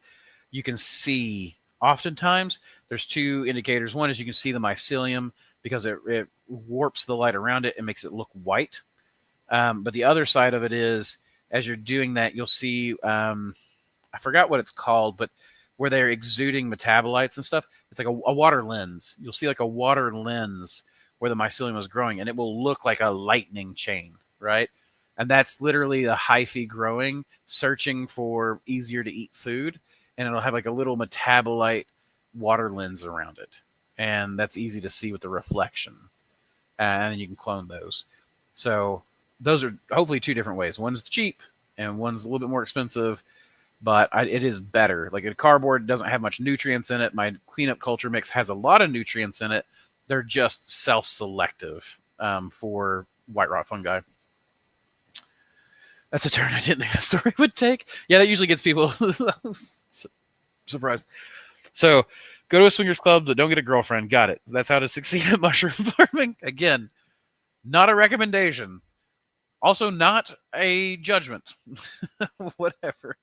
you can see, oftentimes, there's two indicators. One is you can see the mycelium because it warps the light around it and makes it look white. But the other side of it is, as you're doing that, you'll see, I forgot what it's called, but where they're exuding metabolites and stuff, it's like a water lens. You'll see like a water lens where the mycelium is growing, and it will look like a lightning chain, right? And that's literally the hyphae growing, searching for easier to eat food, and it'll have like a little metabolite water lens around it. And that's easy to see with the reflection. And you can clone those. So those are hopefully two different ways. One's cheap, and one's a little bit more expensive, but it is better. Like a cardboard doesn't have much nutrients in it. My cleanup culture mix has a lot of nutrients in it. They're just self-selective for white rot fungi. That's a turn I didn't think that story would take. Yeah, that usually gets people surprised. So go to a swingers club, but don't get a girlfriend. Got it. That's how to succeed at mushroom farming. Again, not a recommendation. Also not a judgment. Whatever.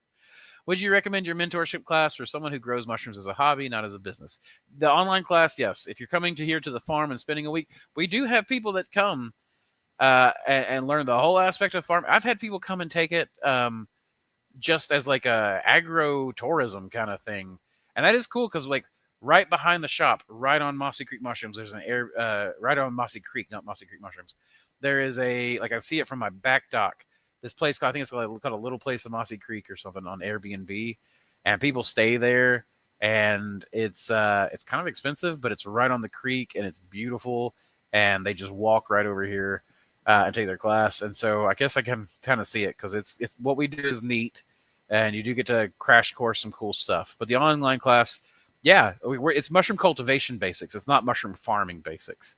Would you recommend your mentorship class for someone who grows mushrooms as a hobby, not as a business? The online class, yes. If you're coming to here to the farm and spending a week, we do have people that come and learn the whole aspect of farm. I've had people come and take it just as like a agro-tourism kind of thing. And that is cool because like right behind the shop, right on Mossy Creek Mushrooms, there's an right on Mossy Creek, not Mossy Creek Mushrooms. There is like I see it from my back dock. This place, I think it's called a Little Place of Mossy Creek or something on Airbnb, and people stay there, and it's kind of expensive, but it's right on the creek, and it's beautiful, and they just walk right over here and take their class, and so I guess I can kind of see it because it's what we do is neat, and you do get to crash course some cool stuff. But the online class, yeah, it's mushroom cultivation basics. It's not mushroom farming basics.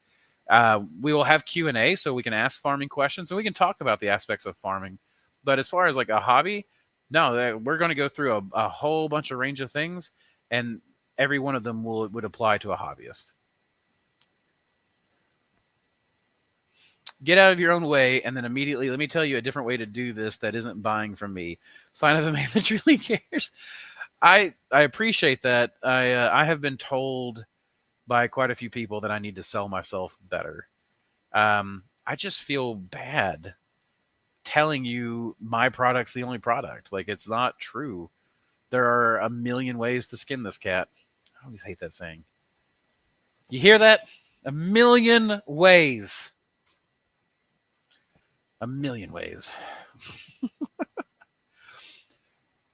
We will have Q&A so we can ask farming questions and we can talk about the aspects of farming. But as far as like a hobby, no, we're going to go through a whole bunch of range of things, and every one of them would apply to a hobbyist. Get out of your own way, and then immediately, let me tell you a different way to do this that isn't buying from me. Sign of a man that truly cares. I appreciate that. I have been told by quite a few people that I need to sell myself better. I just feel bad telling you my product's the only product. Like, it's not true. There are a million ways to skin this cat. I always hate that saying. You hear that? A million ways. A million ways.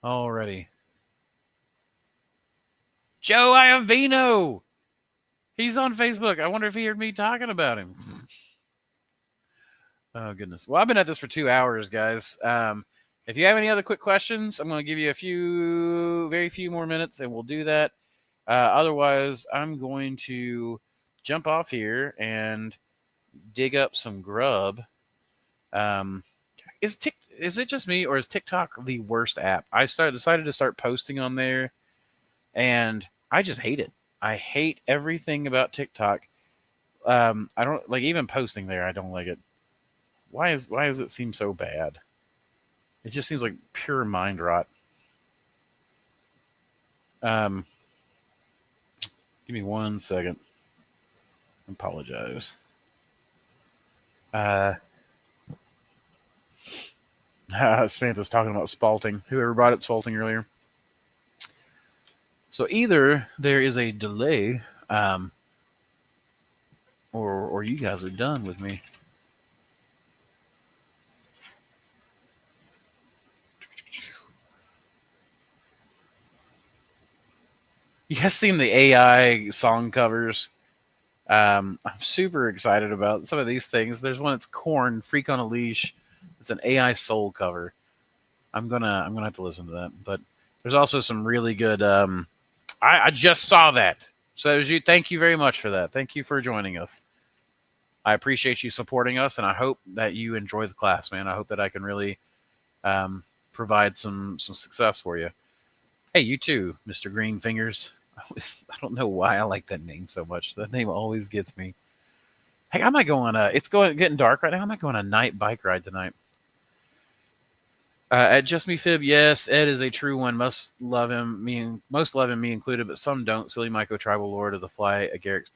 Alrighty. Joe Iovino! He's on Facebook. I wonder if he heard me talking about him. Oh, goodness. Well, I've been at this for 2 hours, guys. If you have any other quick questions, I'm going to give you very few more minutes, and we'll do that. Otherwise, I'm going to jump off here and dig up some grub. Is it just me, or is TikTok the worst app? I decided to start posting on there, and I just hate it. I hate everything about TikTok. I don't like even posting there. I don't like it. Why does it seem so bad? It just seems like pure mind rot. Give me 1 second. I apologize. Samantha's talking about spalting. Whoever brought up spalting earlier. So either there is a delay, or you guys are done with me. You guys seen the AI song covers? I'm super excited about some of these things. There's one that's Corn, Freak on a Leash. It's an AI soul cover. I'm gonna have to listen to that. But there's also some really good. I just saw that. So you, thank you very much for that. Thank you for joining us. I appreciate you supporting us, and I hope that you enjoy the class, man. I hope that I can really provide some success for you. Hey, you too, Mr. Green Fingers. I don't know why I like that name so much. That name always gets me. Hey, I might go on a. It's getting dark right now. I might go on a night bike ride tonight. At Just Me Fib, yes, Ed is a true one. Most love him, me included, but some don't. Silly Myco, Tribal Lord of the Fly Agarics.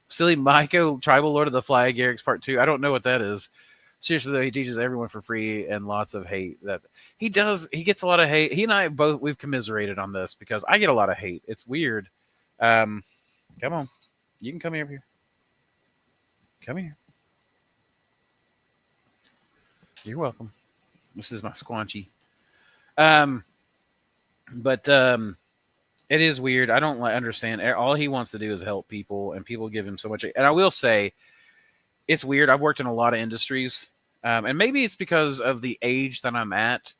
Silly Myco, Tribal Lord of the Fly Agarics Part 2. I don't know what that is. Seriously, though, he teaches everyone for free and lots of hate. That he does. He gets a lot of hate. He and I both, we've commiserated on this because I get a lot of hate. It's weird. Come on. You can come here. Come here. You're welcome. This is my squanchy. But it is weird. I don't understand. All he wants to do is help people, and people give him so much. And I will say, it's weird. I've worked in a lot of industries, and maybe it's because of the age that I'm at.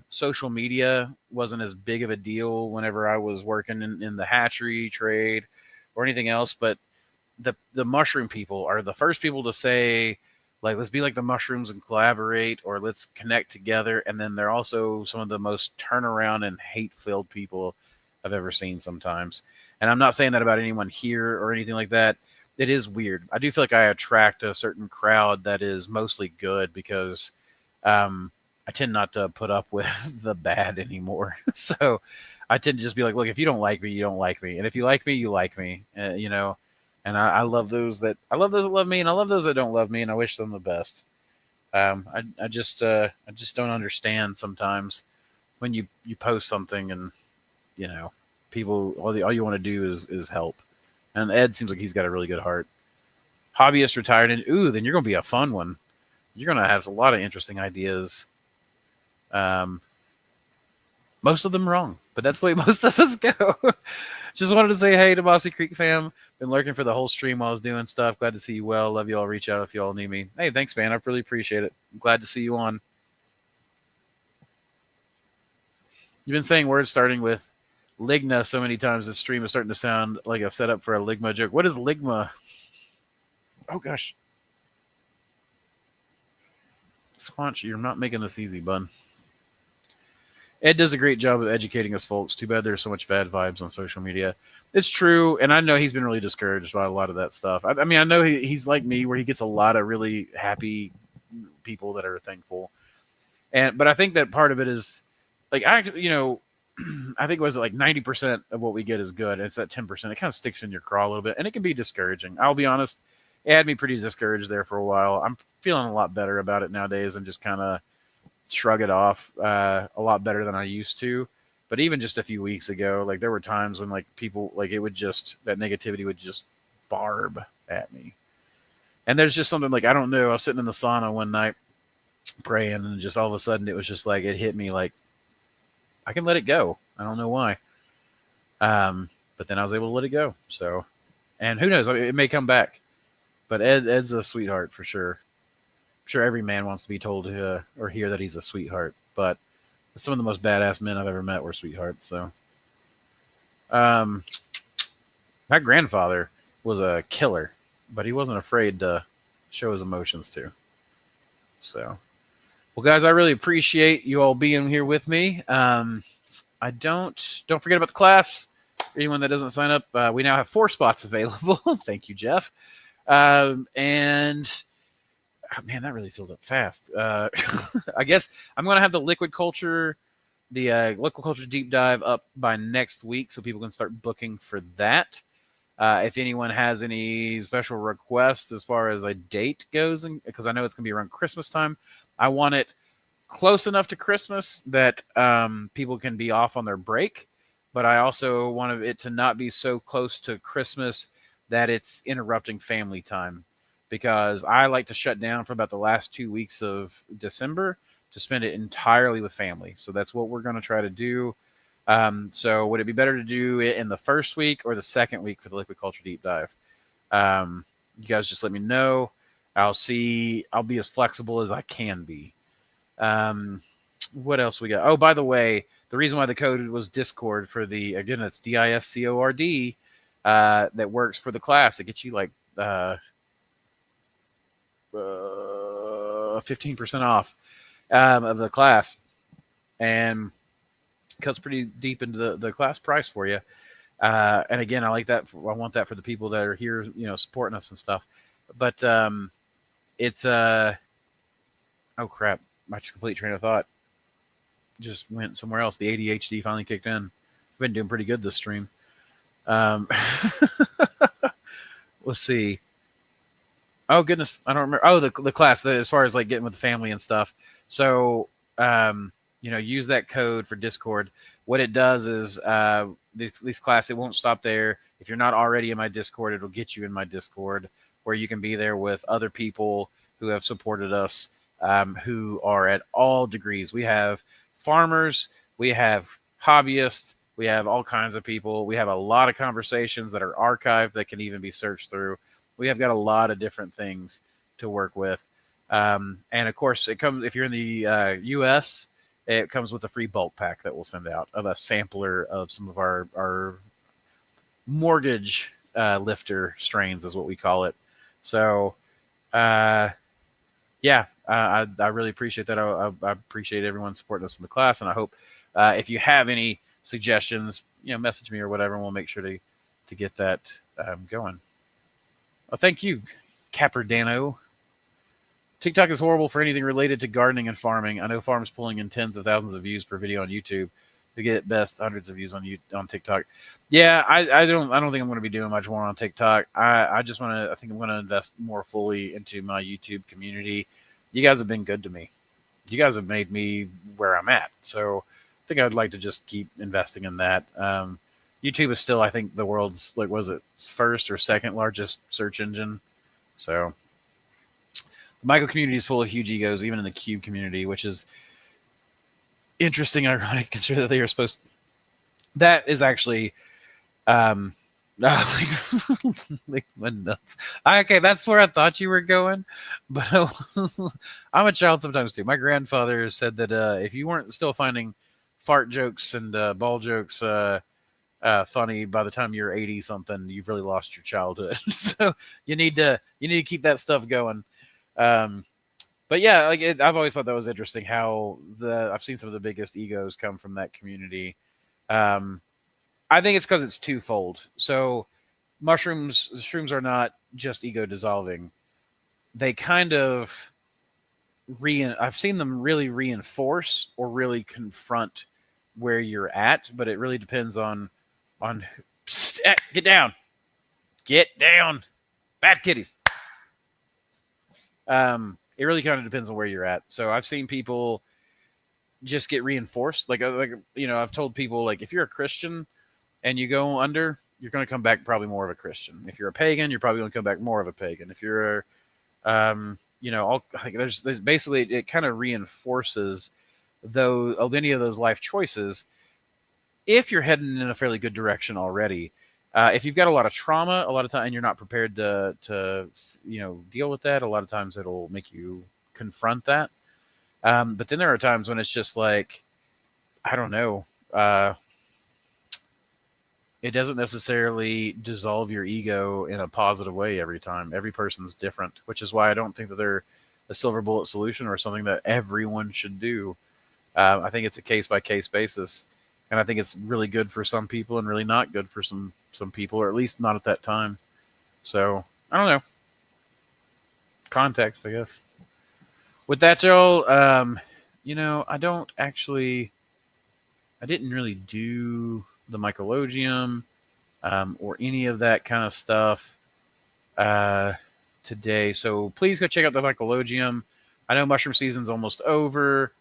Social media wasn't as big of a deal whenever I was working in the hatchery trade or anything else. But the mushroom people are the first people to say, like, let's be like the mushrooms and collaborate, or let's connect together. And then they're also some of the most turnaround and hate-filled people I've ever seen sometimes. And I'm not saying that about anyone here or anything like that. It is weird. I do feel like I attract a certain crowd that is mostly good because I tend not to put up with the bad anymore. So I tend to just be like, look, if you don't like me, you don't like me. And if you like me, you like me, you know. And I love those that love me, and I love those that don't love me, and I wish them the best. I just don't understand sometimes when you post something and, you know, people all you want to do is help. And Ed seems like he's got a really good heart. Hobbyist retired, and then you're gonna be a fun one. You're gonna have a lot of interesting ideas. Most of them wrong, but that's the way most of us go. Just wanted to say hey to Mossy Creek fam. Been lurking for the whole stream while I was doing stuff. Glad to see you well. Love you all. Reach out if you all need me. Hey, thanks, man. I really appreciate it. I'm glad to see you on. You've been saying words starting with Ligma so many times this stream is starting to sound like a setup for a Ligma joke. What is Ligma? Oh, gosh. Squanch, you're not making this easy, bud. Ed does a great job of educating us folks. Too bad there's so much bad vibes on social media. It's true, and I know he's been really discouraged by a lot of that stuff. I mean, I know he's like me, where he gets a lot of really happy people that are thankful. But I think that part of it is, like, I think it was like 90% of what we get is good. And it's that 10%. It kind of sticks in your craw a little bit, and it can be discouraging. I'll be honest. It had me pretty discouraged there for a while. I'm feeling a lot better about it nowadays and just kind of shrug it off a lot better than I used to. But even just a few weeks ago, like, there were times when, like, people, like, it would just, that negativity would just barb at me. And there's just something, like, I don't know. I was sitting in the sauna one night praying, and just all of a sudden it was just like, it hit me like, I can let it go. I don't know why. But then I was able to let it go. So, and who knows? I mean, it may come back. But Ed's a sweetheart for sure. I'm sure every man wants to be told or hear that he's a sweetheart. But some of the most badass men I've ever met were sweethearts. So, my grandfather was a killer, but he wasn't afraid to show his emotions too. So, well, guys, I really appreciate you all being here with me. Don't forget about the class. Anyone that doesn't sign up, we now have 4 spots available. Thank you, Jeff. And oh, man, that really filled up fast. I guess I'm going to have the liquid culture deep dive up by next week, so people can start booking for that. If anyone has any special requests as far as a date goes, because I know it's going to be around Christmas time, I want it close enough to Christmas that people can be off on their break, but I also want it to not be so close to Christmas that it's interrupting family time, because I like to shut down for about the last 2 weeks of December, to spend it entirely with family. So that's what we're going to try to do. So would it be better to do it in the first week or the second week for the liquid culture deep dive? You guys just let me know. I'll be as flexible as I can be. What else we got? Oh, by the way, the reason why the code was Discord for again, it's DISCORD, that works for the class. It gets you like 15% off of the class, and cuts pretty deep into the class price for you. And again, I like that. I want that for the people that are here, supporting us and stuff. But it's oh crap, my complete train of thought just went somewhere else. The ADHD finally kicked in. I've been doing pretty good this stream. Let's see. Oh goodness, I don't remember. Oh, the class, as far as like getting with the family and stuff. So use that code for Discord. What it does is this class, it won't stop there. If you're not already in my Discord, it'll get you in my Discord, where you can be there with other people who have supported us, who are at all degrees. We have farmers, we have hobbyists, we have all kinds of people. We have a lot of conversations that are archived that can even be searched through. We have got a lot of different things to work with. And of course, it comes, if you're in the US, it comes with a free bulk pack that we'll send out of a sampler of some of our mortgage lifter strains, is what we call it. So, I really appreciate that. I appreciate everyone supporting us in the class, and I hope if you have any suggestions, message me or whatever, and we'll make sure to get that going. Well, thank you, Caperdano. TikTok is horrible for anything related to gardening and farming. I know farms pulling in tens of thousands of views per video on YouTube. To get at best hundreds of views on TikTok. Yeah, I don't think I'm going to be doing much more on TikTok. I think I'm going to invest more fully into my YouTube community. You guys have been good to me. You guys have made me where I'm at. So I think I'd like to just keep investing in that. YouTube is still, I think, the world's, like, was it first or second largest search engine? So the micro community is full of huge egos, even in the cube community, which is interesting, ironic, consider that they are supposed to, that is actually like my nuts. Okay, that's where I thought you were going, but I'm a child sometimes too. My grandfather said that if you weren't still finding fart jokes and ball jokes funny by the time you're 80 something, you've really lost your childhood. So you need to keep that stuff going. But yeah, I've always thought that was interesting how I've seen some of the biggest egos come from that community. I think it's because it's twofold. So shrooms are not just ego dissolving. They kind of I've seen them really reinforce or really confront where you're at, but it really depends on get down, bad kitties. It really kind of depends on where you're at. So I've seen people just get reinforced. Like I've told people, like, if you're a Christian and you go under, you're going to come back probably more of a Christian. If you're a pagan, you're probably going to come back more of a pagan. If you're, there's basically, it kind of reinforces any of those life choices if you're heading in a fairly good direction already. If you've got a lot of trauma, a lot of time, and you're not prepared to deal with that, a lot of times it'll make you confront that. But then there are times when it's just like, I don't know, it doesn't necessarily dissolve your ego in a positive way every time. Every person's different, which is why I don't think that they're a silver bullet solution or something that everyone should do. I think it's a case by case basis. And I think it's really good for some people and really not good for some people, or at least not at that time. So, I don't know. Context, I guess. With that, y'all, I didn't really do the mycologium or any of that kind of stuff today. So please go check out the mycologium. I know mushroom season's almost over.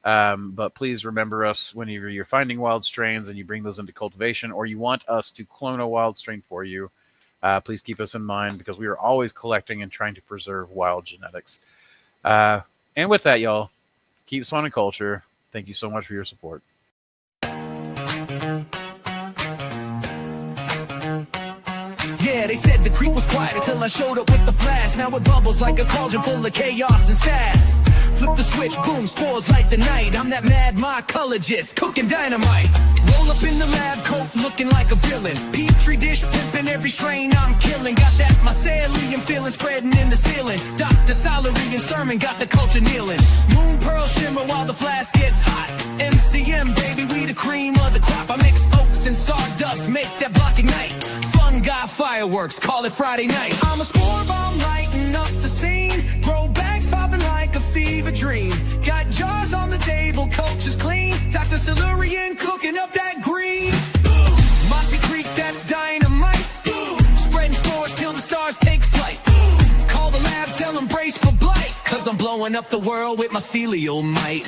But please remember us whenever you're finding wild strains and you bring those into cultivation, or you want us to clone a wild strain for you. Please keep us in mind, because we are always collecting and trying to preserve wild genetics. And with that, y'all, keeps fun and culture. Thank you so much for your support. Yeah, they said the creek was quiet until I showed up with the flash. Now it bubbles like a cauldron full of chaos and sass. Flip the switch, boom, spores light the night. I'm that mad mycologist, cooking dynamite. Roll up in the lab coat, looking like a villain. Petri dish, pimping every strain I'm killing. Got that mycelium feeling spreading in the ceiling. Dr. Solerian sermon got the culture kneeling. Moon pearl shimmer while the flask gets hot. MCM, baby, we the cream of the crop. I mix oats and sawdust, make that block ignite. Fun guy fireworks, call it Friday night. I'm a spore bomb lighting up the scene. Grow bags popping like a fever dream. Got jars on the table, culture's clean. Dr. Silurian cooking up that green. Mossy Creek, that's dynamite. Spreading spores till the stars take flight. Call the lab, tell them brace for blight. Cause I'm blowing up the world with mycelial might.